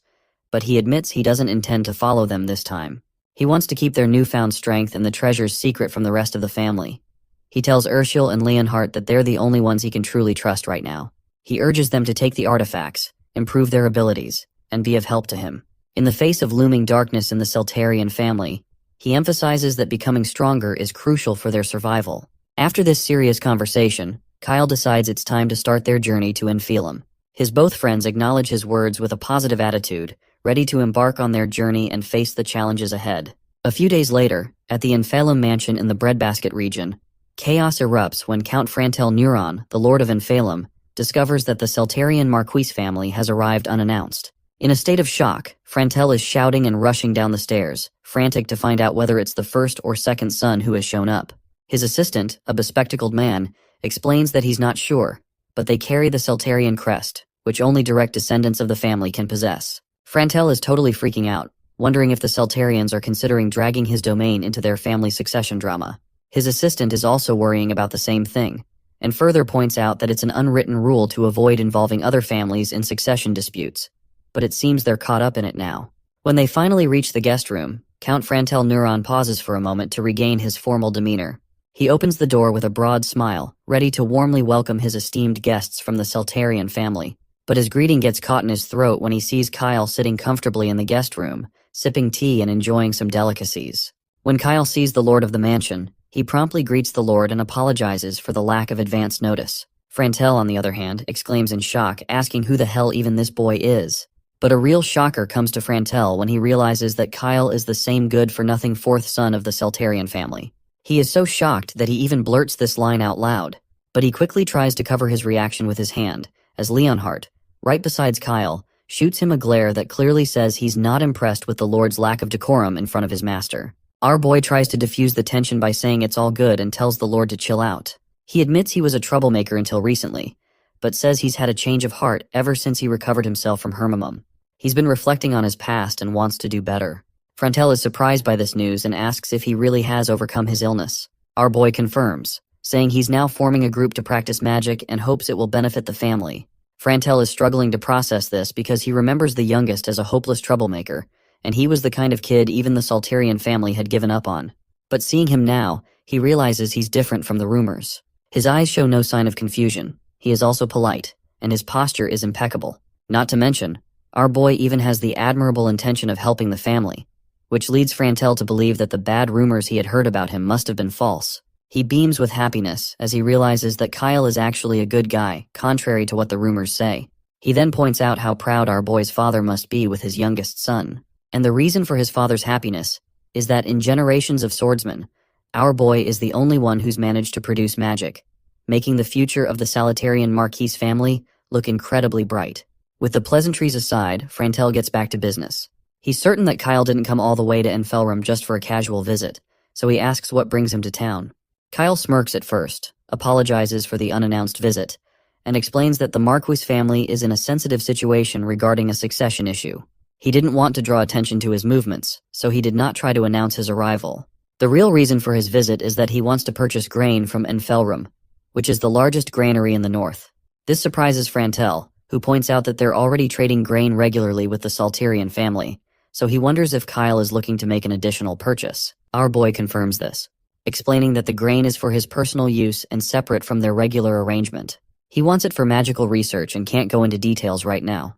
but he admits he doesn't intend to follow them this time. He wants to keep their newfound strength and the treasures secret from the rest of the family. He tells Ursula and Leonhardt that they're the only ones he can truly trust right now. He urges them to take the artifacts, improve their abilities, and be of help to him. In the face of looming darkness in the Seltarian family, he emphasizes that becoming stronger is crucial for their survival. After this serious conversation, Kyle decides it's time to start their journey to Nephilim. His both friends acknowledge his words with a positive attitude, ready to embark on their journey and face the challenges ahead. A few days later, at the Nephilim mansion in the Breadbasket region, chaos erupts when Count Frantel Neuron, the Lord of Nephilim, discovers that the Seltarian Marquise family has arrived unannounced. In a state of shock, Frantel is shouting and rushing down the stairs, frantic to find out whether it's the first or second son who has shown up. His assistant, a bespectacled man, explains that he's not sure, but they carry the Seltarian crest, which only direct descendants of the family can possess. Frantel is totally freaking out, wondering if the Seltarians are considering dragging his domain into their family succession drama. His assistant is also worrying about the same thing, and further points out that it's an unwritten rule to avoid involving other families in succession disputes. But it seems they're caught up in it now. When they finally reach the guest room, Count Frantel Neuron pauses for a moment to regain his formal demeanor. He opens the door with a broad smile, ready to warmly welcome his esteemed guests from the Seltarian family. But his greeting gets caught in his throat when he sees Kyle sitting comfortably in the guest room, sipping tea and enjoying some delicacies. When Kyle sees the Lord of the mansion, he promptly greets the Lord and apologizes for the lack of advance notice. Frantel, on the other hand, exclaims in shock, asking who the hell even this boy is. But a real shocker comes to Frantel when he realizes that Kyle is the same good-for-nothing fourth son of the Seltarian family. He is so shocked that he even blurts this line out loud, but he quickly tries to cover his reaction with his hand, as Leonhardt, right beside Kyle, shoots him a glare that clearly says he's not impressed with the Lord's lack of decorum in front of his master. Our boy tries to diffuse the tension by saying it's all good and tells the Lord to chill out. He admits he was a troublemaker until recently, but says he's had a change of heart ever since he recovered himself from Hermimum. He's been reflecting on his past and wants to do better. Frantel is surprised by this news and asks if he really has overcome his illness. Our boy confirms, saying he's now forming a group to practice magic and hopes it will benefit the family. Frantel is struggling to process this because he remembers the youngest as a hopeless troublemaker, and he was the kind of kid even the Seltarian family had given up on. But seeing him now, he realizes he's different from the rumors. His eyes show no sign of confusion. He is also polite, and his posture is impeccable. Not to mention, our boy even has the admirable intention of helping the family, which leads Frantel to believe that the bad rumors he had heard about him must have been false. He beams with happiness as he realizes that Kyle is actually a good guy, contrary to what the rumors say. He then points out how proud our boy's father must be with his youngest son. And the reason for his father's happiness is that in generations of swordsmen, our boy is the only one who's managed to produce magic, making the future of the Seltarian Marquise family look incredibly bright. With the pleasantries aside, Frantel gets back to business. He's certain that Kyle didn't come all the way to Nephilim just for a casual visit, so he asks what brings him to town. Kyle smirks at first, apologizes for the unannounced visit, and explains that the Marquise family is in a sensitive situation regarding a succession issue. He didn't want to draw attention to his movements, so he did not try to announce his arrival. The real reason for his visit is that he wants to purchase grain from Nephilim, which is the largest granary in the north. This surprises Frantel, who points out that they're already trading grain regularly with the Seltarian family, so he wonders if Kyle is looking to make an additional purchase. Our boy confirms this, explaining that the grain is for his personal use and separate from their regular arrangement. He wants it for magical research and can't go into details right now.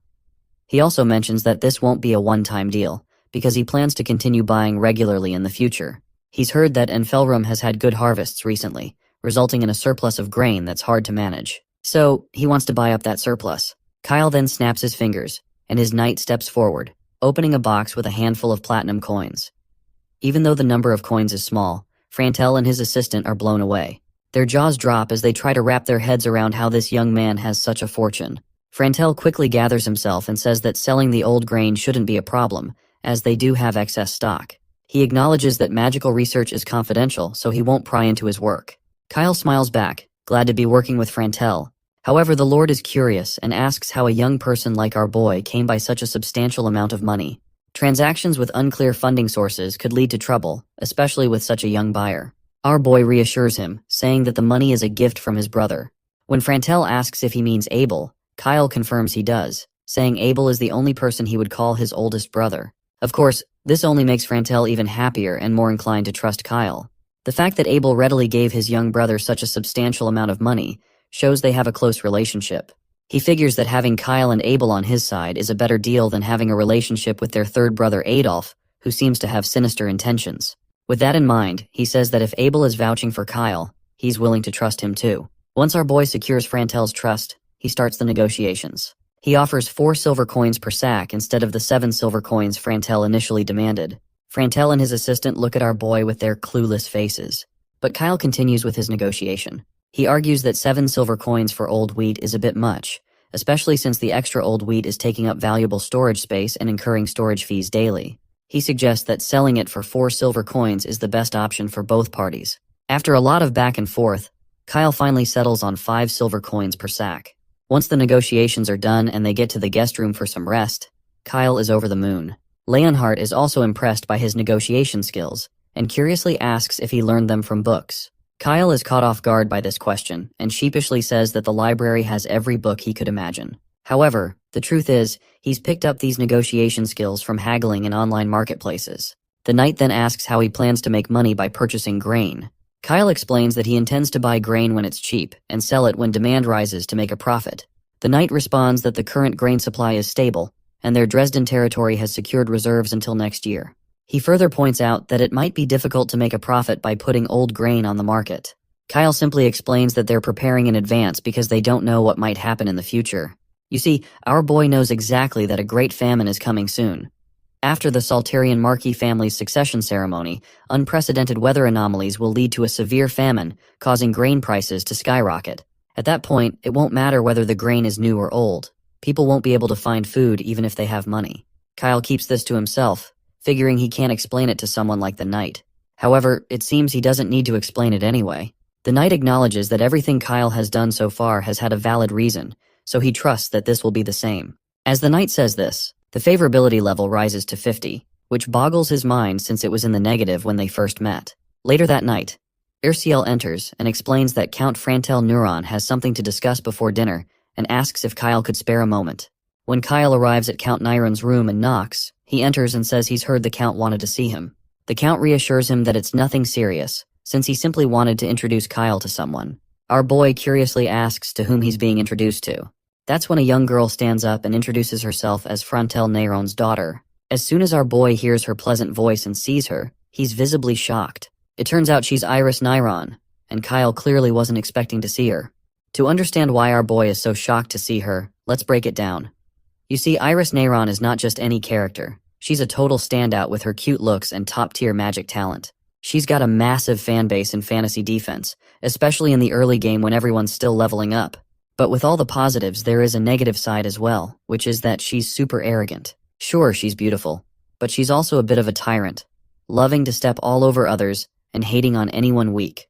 He also mentions that this won't be a one-time deal, because he plans to continue buying regularly in the future. He's heard that Nephilim has had good harvests recently, resulting in a surplus of grain that's hard to manage. So, he wants to buy up that surplus. Kyle then snaps his fingers, and his knight steps forward, opening a box with a handful of platinum coins. Even though the number of coins is small, Frantel and his assistant are blown away. Their jaws drop as they try to wrap their heads around how this young man has such a fortune. Frantel quickly gathers himself and says that selling the old grain shouldn't be a problem, as they do have excess stock. He acknowledges that magical research is confidential, so he won't pry into his work. Kyle smiles back, glad to be working with Frantel. However, the Lord is curious and asks how a young person like our boy came by such a substantial amount of money. Transactions with unclear funding sources could lead to trouble, especially with such a young buyer. Our boy reassures him, saying that the money is a gift from his brother. When Frantel asks if he means Abel, Kyle confirms he does, saying Abel is the only person he would call his oldest brother. Of course, this only makes Frantel even happier and more inclined to trust Kyle. The fact that Abel readily gave his young brother such a substantial amount of money shows they have a close relationship. He figures that having Kyle and Abel on his side is a better deal than having a relationship with their third brother Adolf, who seems to have sinister intentions. With that in mind, he says that if Abel is vouching for Kyle, he's willing to trust him too. Once our boy secures Frantel's trust, he starts the negotiations. He offers 4 silver coins per sack instead of the 7 silver coins Frantel initially demanded. Frantel and his assistant look at our boy with their clueless faces. But Kyle continues with his negotiation. He argues that 7 silver coins for old wheat is a bit much, especially since the extra old wheat is taking up valuable storage space and incurring storage fees daily. He suggests that selling it for 4 silver coins is the best option for both parties. After a lot of back and forth, Kyle finally settles on 5 silver coins per sack. Once the negotiations are done and they get to the guest room for some rest, Kyle is over the moon. Leonhardt is also impressed by his negotiation skills and curiously asks if he learned them from books. Kyle is caught off guard by this question and sheepishly says that the library has every book he could imagine. However, the truth is, he's picked up these negotiation skills from haggling in online marketplaces. The knight then asks how he plans to make money by purchasing grain. Kyle explains that he intends to buy grain when it's cheap and sell it when demand rises to make a profit. The knight responds that the current grain supply is stable and their Dresden territory has secured reserves until next year. He further points out that it might be difficult to make a profit by putting old grain on the market. Kyle simply explains that they're preparing in advance because they don't know what might happen in the future. You see, our boy knows exactly that a great famine is coming soon. After the Salterian Marquis family's succession ceremony, unprecedented weather anomalies will lead to a severe famine, causing grain prices to skyrocket. At that point, it won't matter whether the grain is new or old. People won't be able to find food even if they have money. Kyle keeps this to himself, figuring he can't explain it to someone like the knight. However, it seems he doesn't need to explain it anyway. The knight acknowledges that everything Kyle has done so far has had a valid reason, so he trusts that this will be the same. As the knight says this, the favorability level rises to 50, which boggles his mind since it was in the negative when they first met. Later that night, Ursiel enters and explains that Count Frantel Neuron has something to discuss before dinner and asks if Kyle could spare a moment. When Kyle arrives at Count Nyron's room and knocks, he enters and says he's heard the Count wanted to see him. The Count reassures him that it's nothing serious, since he simply wanted to introduce Kyle to someone. Our boy curiously asks to whom he's being introduced to. That's when a young girl stands up and introduces herself as Frantel Nyron's daughter. As soon as our boy hears her pleasant voice and sees her, he's visibly shocked. It turns out she's Iris Nyron, and Kyle clearly wasn't expecting to see her. To understand why our boy is so shocked to see her, let's break it down. You see, Iris Nyron is not just any character. She's a total standout with her cute looks and top-tier magic talent. She's got a massive fan base in fantasy defense, especially in the early game when everyone's still leveling up. But with all the positives, there is a negative side as well, which is that she's super arrogant. Sure, she's beautiful, but she's also a bit of a tyrant, loving to step all over others and hating on anyone weak.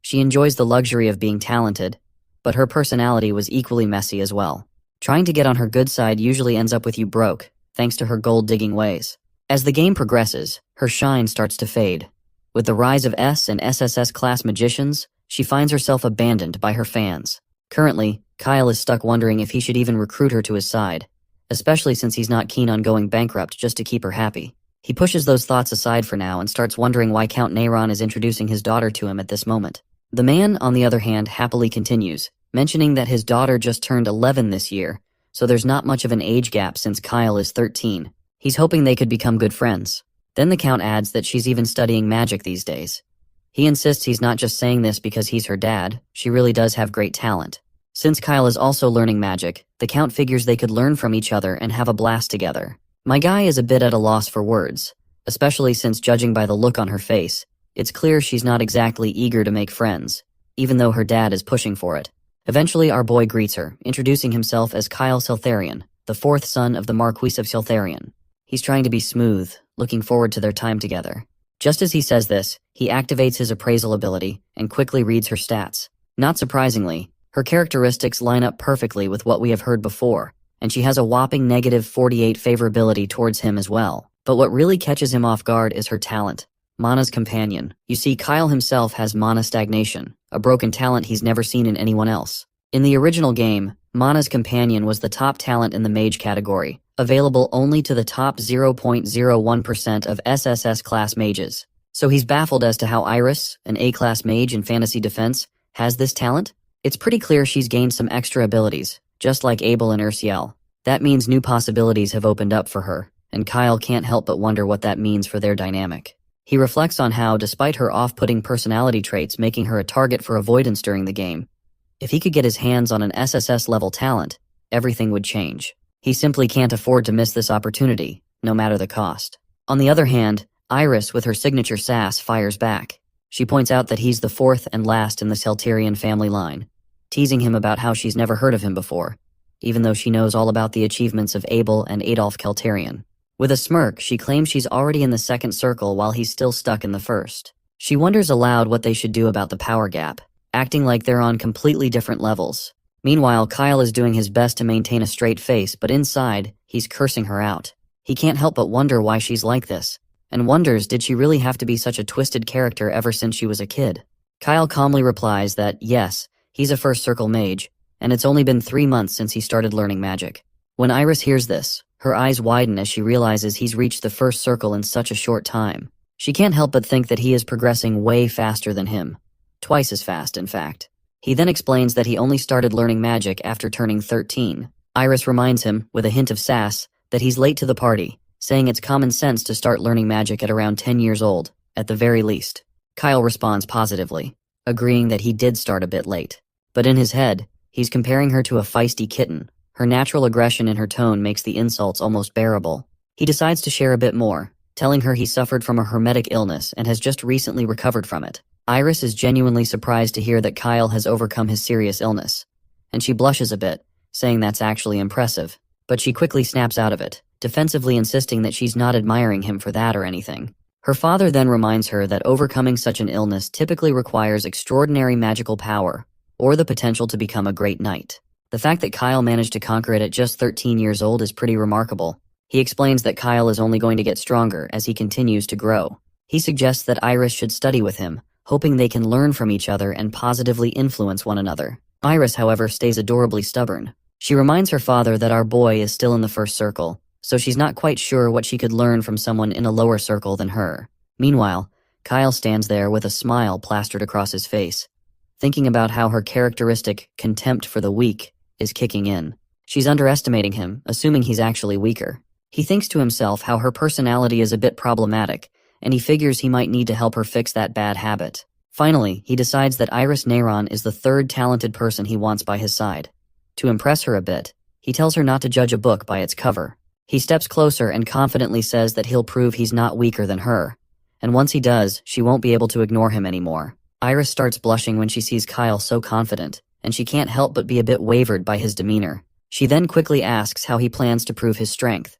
She enjoys the luxury of being talented, but her personality was equally messy as well. Trying to get on her good side usually ends up with you broke, thanks to her gold-digging ways. As the game progresses, her shine starts to fade. With the rise of S and SSS class magicians, she finds herself abandoned by her fans. Currently, Kyle is stuck wondering if he should even recruit her to his side, especially since he's not keen on going bankrupt just to keep her happy. He pushes those thoughts aside for now and starts wondering why Count Nyron is introducing his daughter to him at this moment. The man, on the other hand, happily continues, mentioning that his daughter just turned 11 this year, so there's not much of an age gap since Kyle is 13. He's hoping they could become good friends. Then the Count adds that she's even studying magic these days. He insists he's not just saying this because he's her dad, she really does have great talent. Since Kyle is also learning magic, the Count figures they could learn from each other and have a blast together. My guy is a bit at a loss for words, especially since judging by the look on her face, it's clear she's not exactly eager to make friends, even though her dad is pushing for it. Eventually, our boy greets her, introducing himself as Kyle Seltharian, the 4th son of the Marquis of Seltharian. He's trying to be smooth, looking forward to their time together. Just as he says this, he activates his appraisal ability and quickly reads her stats. Not surprisingly, her characteristics line up perfectly with what we have heard before, and she has a whopping negative 48 favorability towards him as well. But what really catches him off guard is her talent, Mana's companion. You see, Kyle himself has mana stagnation, a broken talent he's never seen in anyone else. In the original game, Mana's companion was the top talent in the mage category, available only to the top 0.01% of SSS class mages. So he's baffled as to how Iris, an A-class mage in fantasy defense, has this talent. It's pretty clear she's gained some extra abilities, just like Abel and Ursiel. That means new possibilities have opened up for her, and Kyle can't help but wonder what that means for their dynamic. He reflects on how, despite her off-putting personality traits making her a target for avoidance during the game, if he could get his hands on an SSS-level talent, everything would change. He simply can't afford to miss this opportunity, no matter the cost. On the other hand, Iris, with her signature sass, fires back. She points out that he's the fourth and last in the Celterian family line, teasing him about how she's never heard of him before, even though she knows all about the achievements of Abel and Adolf Celterian. With a smirk, she claims she's already in the second circle while he's still stuck in the first. She wonders aloud what they should do about the power gap, acting like they're on completely different levels. Meanwhile, Kyle is doing his best to maintain a straight face, but inside, he's cursing her out. He can't help but wonder why she's like this, and wonders did she really have to be such a twisted character ever since she was a kid. Kyle calmly replies that, yes, he's a first circle mage, and it's only been 3 months since he started learning magic. When Iris hears this, her eyes widen as she realizes he's reached the first circle in such a short time. She can't help but think that he is progressing way faster than him. Twice as fast, in fact. He then explains that he only started learning magic after turning 13. Iris reminds him, with a hint of sass, that he's late to the party, saying it's common sense to start learning magic at around 10 years old, at the very least. Kyle responds positively, agreeing that he did start a bit late. But in his head, he's comparing her to a feisty kitten. Her natural aggression in her tone makes the insults almost bearable. He decides to share a bit more, telling her he suffered from a hermetic illness and has just recently recovered from it. Iris is genuinely surprised to hear that Kyle has overcome his serious illness, and she blushes a bit, saying that's actually impressive. But she quickly snaps out of it, defensively insisting that she's not admiring him for that or anything. Her father then reminds her that overcoming such an illness typically requires extraordinary magical power, or the potential to become a great knight. The fact that Kyle managed to conquer it at just 13 years old is pretty remarkable. He explains that Kyle is only going to get stronger as he continues to grow. He suggests that Iris should study with him, hoping they can learn from each other and positively influence one another. Iris, however, stays adorably stubborn. She reminds her father that our boy is still in the first circle, so she's not quite sure what she could learn from someone in a lower circle than her. Meanwhile, Kyle stands there with a smile plastered across his face, thinking about how her characteristic contempt for the weak is kicking in. She's underestimating him, assuming he's actually weaker. He thinks to himself how her personality is a bit problematic, and he figures he might need to help her fix that bad habit. Finally, he decides that Iris Neyron is the third talented person he wants by his side. To impress her a bit, he tells her not to judge a book by its cover. He steps closer and confidently says that he'll prove he's not weaker than her, and once he does, she won't be able to ignore him anymore. Iris starts blushing when she sees Kyle so confident, and she can't help but be a bit wavered by his demeanor. She then quickly asks how he plans to prove his strength.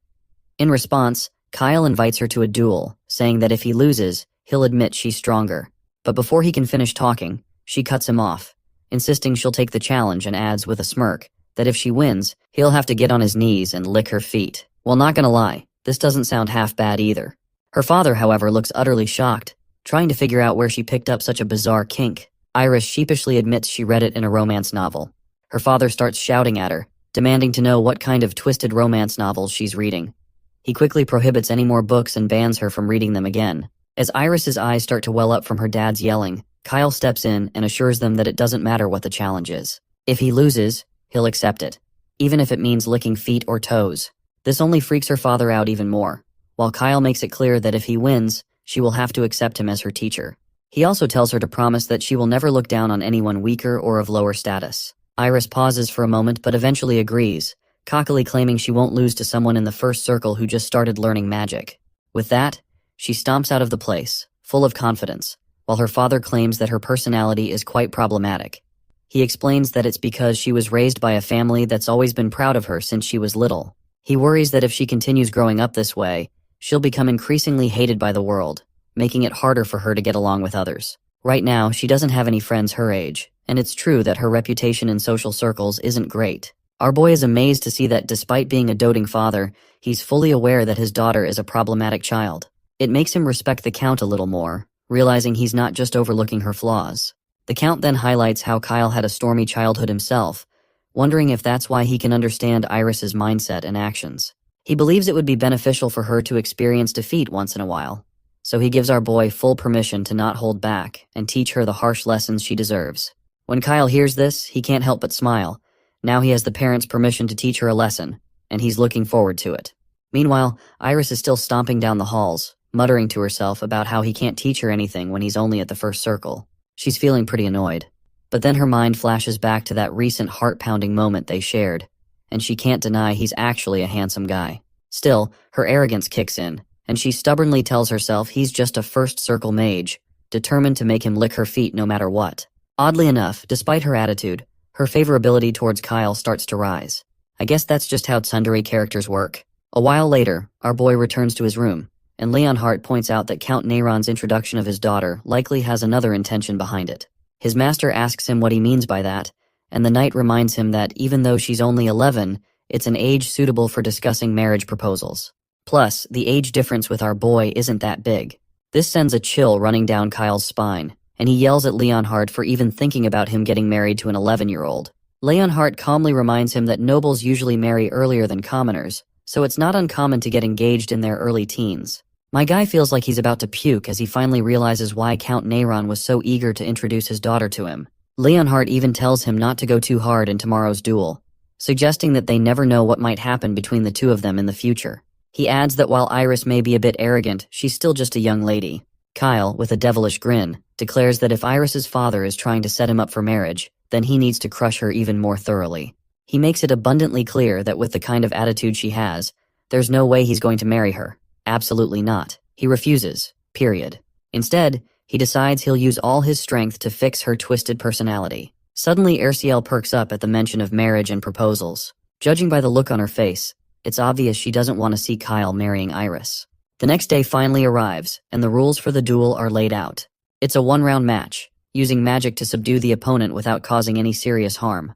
In response, Kyle invites her to a duel, saying that if he loses, he'll admit she's stronger. But before he can finish talking, she cuts him off, insisting she'll take the challenge, and adds with a smirk that if she wins, he'll have to get on his knees and lick her feet. Well, not gonna lie, this doesn't sound half bad either. Her father, however, looks utterly shocked, trying to figure out where she picked up such a bizarre kink. Iris sheepishly admits she read it in a romance novel. Her father starts shouting at her, demanding to know what kind of twisted romance novels she's reading. He quickly prohibits any more books and bans her from reading them again. As Iris's eyes start to well up from her dad's yelling, Kyle steps in and assures them that it doesn't matter what the challenge is. If he loses, he'll accept it, even if it means licking feet or toes. This only freaks her father out even more, while Kyle makes it clear that if he wins, she will have to accept him as her teacher. He also tells her to promise that she will never look down on anyone weaker or of lower status. Iris pauses for a moment but eventually agrees, cockily claiming she won't lose to someone in the first circle who just started learning magic. With that, she stomps out of the place, full of confidence, while her father claims that her personality is quite problematic. He explains that it's because she was raised by a family that's always been proud of her since she was little. He worries that if she continues growing up this way, she'll become increasingly hated by the world, making it harder for her to get along with others. Right now, she doesn't have any friends her age, and it's true that her reputation in social circles isn't great. Our boy is amazed to see that despite being a doting father, he's fully aware that his daughter is a problematic child. It makes him respect the Count a little more, realizing he's not just overlooking her flaws. The Count then highlights how Kyle had a stormy childhood himself, wondering if that's why he can understand Iris's mindset and actions. He believes it would be beneficial for her to experience defeat once in a while, so he gives our boy full permission to not hold back and teach her the harsh lessons she deserves. When Kyle hears this, he can't help but smile. Now he has the parents' permission to teach her a lesson, and he's looking forward to it. Meanwhile, Iris is still stomping down the halls, muttering to herself about how he can't teach her anything when he's only at the first circle. She's feeling pretty annoyed. But then her mind flashes back to that recent heart-pounding moment they shared, and she can't deny he's actually a handsome guy. Still, her arrogance kicks in, and she stubbornly tells herself he's just a first circle mage, determined to make him lick her feet no matter what. Oddly enough, despite her attitude, her favorability towards Kyle starts to rise. I guess that's just how tsundere characters work. A while later, our boy returns to his room, and Leonhardt points out that Count Neyron's introduction of his daughter likely has another intention behind it. His master asks him what he means by that, and the knight reminds him that even though she's only 11, it's an age suitable for discussing marriage proposals. Plus, the age difference with our boy isn't that big. This sends a chill running down Kyle's spine, and he yells at Leonhardt for even thinking about him getting married to an 11-year-old. Leonhardt calmly reminds him that nobles usually marry earlier than commoners, so it's not uncommon to get engaged in their early teens. My guy feels like he's about to puke as he finally realizes why Count Neyron was so eager to introduce his daughter to him. Leonhardt even tells him not to go too hard in tomorrow's duel, suggesting that they never know what might happen between the two of them in the future. He adds that while Iris may be a bit arrogant, she's still just a young lady. Kyle, with a devilish grin, declares that if Iris's father is trying to set him up for marriage, then he needs to crush her even more thoroughly. He makes it abundantly clear that with the kind of attitude she has, there's no way he's going to marry her. Absolutely not. He refuses. Period. Instead, he decides he'll use all his strength to fix her twisted personality. Suddenly, Erciel perks up at the mention of marriage and proposals. Judging by the look on her face, it's obvious she doesn't want to see Kyle marrying Iris. The next day finally arrives, and the rules for the duel are laid out. It's a one-round match, using magic to subdue the opponent without causing any serious harm.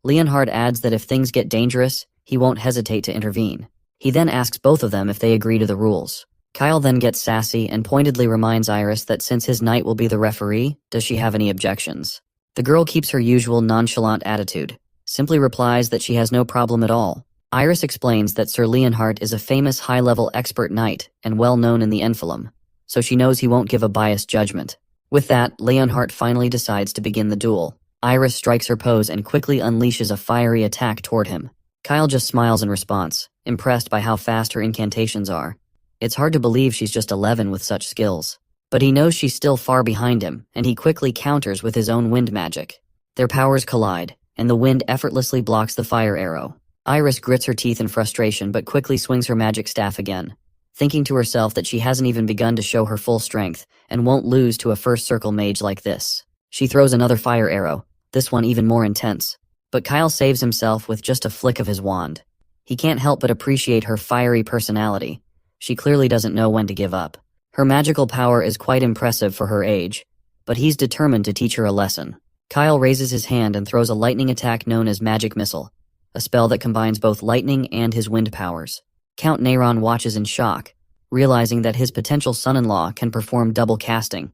Leonhardt adds that if things get dangerous, he won't hesitate to intervene. He then asks both of them if they agree to the rules. Kyle then gets sassy and pointedly reminds Iris that since his knight will be the referee, does she have any objections? The girl keeps her usual nonchalant attitude, simply replies that she has no problem at all. Iris explains that Sir Leonhardt is a famous high-level expert knight and well-known in the Enfilum, so she knows he won't give a biased judgment. With that, Leonhardt finally decides to begin the duel. Iris strikes her pose and quickly unleashes a fiery attack toward him. Kyle just smiles in response, impressed by how fast her incantations are. It's hard to believe she's just 11 with such skills. But he knows she's still far behind him, and he quickly counters with his own wind magic. Their powers collide, and the wind effortlessly blocks the fire arrow. Iris grits her teeth in frustration but quickly swings her magic staff again, thinking to herself that she hasn't even begun to show her full strength and won't lose to a first circle mage like this. She throws another fire arrow, this one even more intense. But Kyle saves himself with just a flick of his wand. He can't help but appreciate her fiery personality. She clearly doesn't know when to give up. Her magical power is quite impressive for her age, but he's determined to teach her a lesson. Kyle raises his hand and throws a lightning attack known as Magic Missile, a spell that combines both lightning and his wind powers. Count Neyron watches in shock, realizing that his potential son-in-law can perform double casting,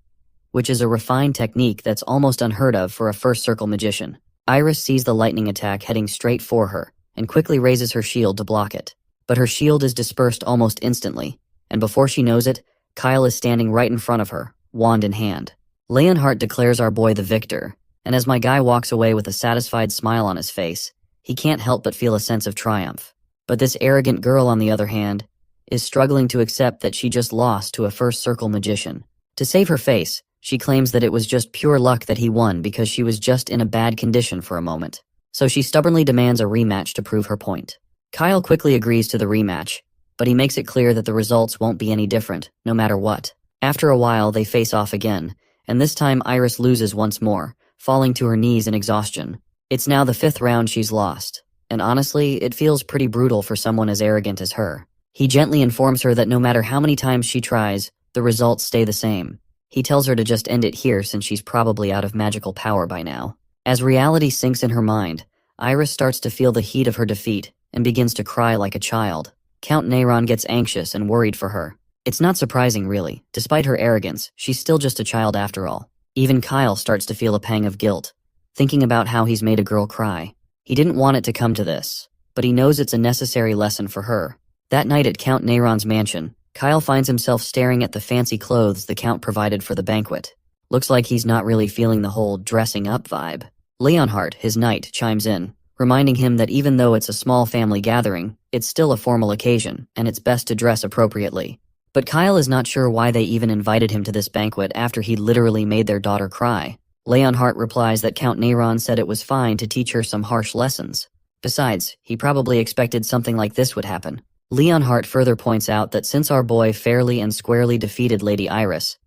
which is a refined technique that's almost unheard of for a first circle magician. Iris sees the lightning attack heading straight for her and quickly raises her shield to block it. But her shield is dispersed almost instantly, and before she knows it, Kyle is standing right in front of her, wand in hand. Leonhardt declares our boy the victor, and as my guy walks away with a satisfied smile on his face, he can't help but feel a sense of triumph. But this arrogant girl, on the other hand, is struggling to accept that she just lost to a first circle magician. To save her face, she claims that it was just pure luck that he won because she was just in a bad condition for a moment. So she stubbornly demands a rematch to prove her point. Kyle quickly agrees to the rematch, but he makes it clear that the results won't be any different, no matter what. After a while, they face off again, and this time Iris loses once more, falling to her knees in exhaustion. It's now the 5th round she's lost, and honestly, it feels pretty brutal for someone as arrogant as her. He gently informs her that no matter how many times she tries, the results stay the same. He tells her to just end it here since she's probably out of magical power by now. As reality sinks in her mind, Iris starts to feel the heat of her defeat and begins to cry like a child. Count Neyron gets anxious and worried for her. It's not surprising, really. Despite her arrogance, she's still just a child after all. Even Kyle starts to feel a pang of guilt, thinking about how he's made a girl cry. He didn't want it to come to this, but he knows it's a necessary lesson for her. That night at Count Neyron's mansion, Kyle finds himself staring at the fancy clothes the Count provided for the banquet. Looks like he's not really feeling the whole dressing up vibe. Leonhardt, his knight, chimes in, reminding him that even though it's a small family gathering, it's still a formal occasion, and it's best to dress appropriately. But Kyle is not sure why they even invited him to this banquet after he literally made their daughter cry. Leonhardt replies that Count Neyron said it was fine to teach her some harsh lessons. Besides, he probably expected something like this would happen. Leonhardt further points out that since our boy fairly and squarely defeated Lady Iris,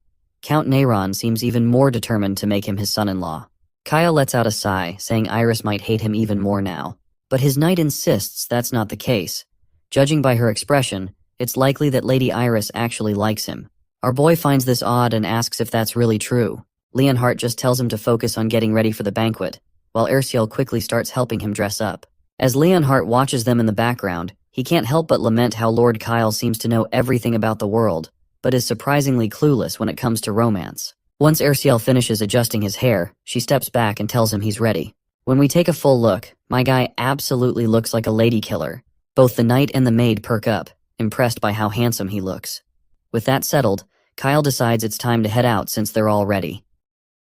Count Neyron seems even more determined to make him his son-in-law. Kyle lets out a sigh, saying Iris might hate him even more now. But his knight insists that's not the case. Judging by her expression, it's likely that Lady Iris actually likes him. Our boy finds this odd and asks if that's really true. Leonhardt just tells him to focus on getting ready for the banquet, while Erciel quickly starts helping him dress up. As Leonhardt watches them in the background, he can't help but lament how Lord Kyle seems to know everything about the world, but is surprisingly clueless when it comes to romance. Once Erciel finishes adjusting his hair, she steps back and tells him he's ready. When we take a full look, my guy absolutely looks like a lady killer. Both the knight and the maid perk up, impressed by how handsome he looks. With that settled, Kyle decides it's time to head out since they're all ready.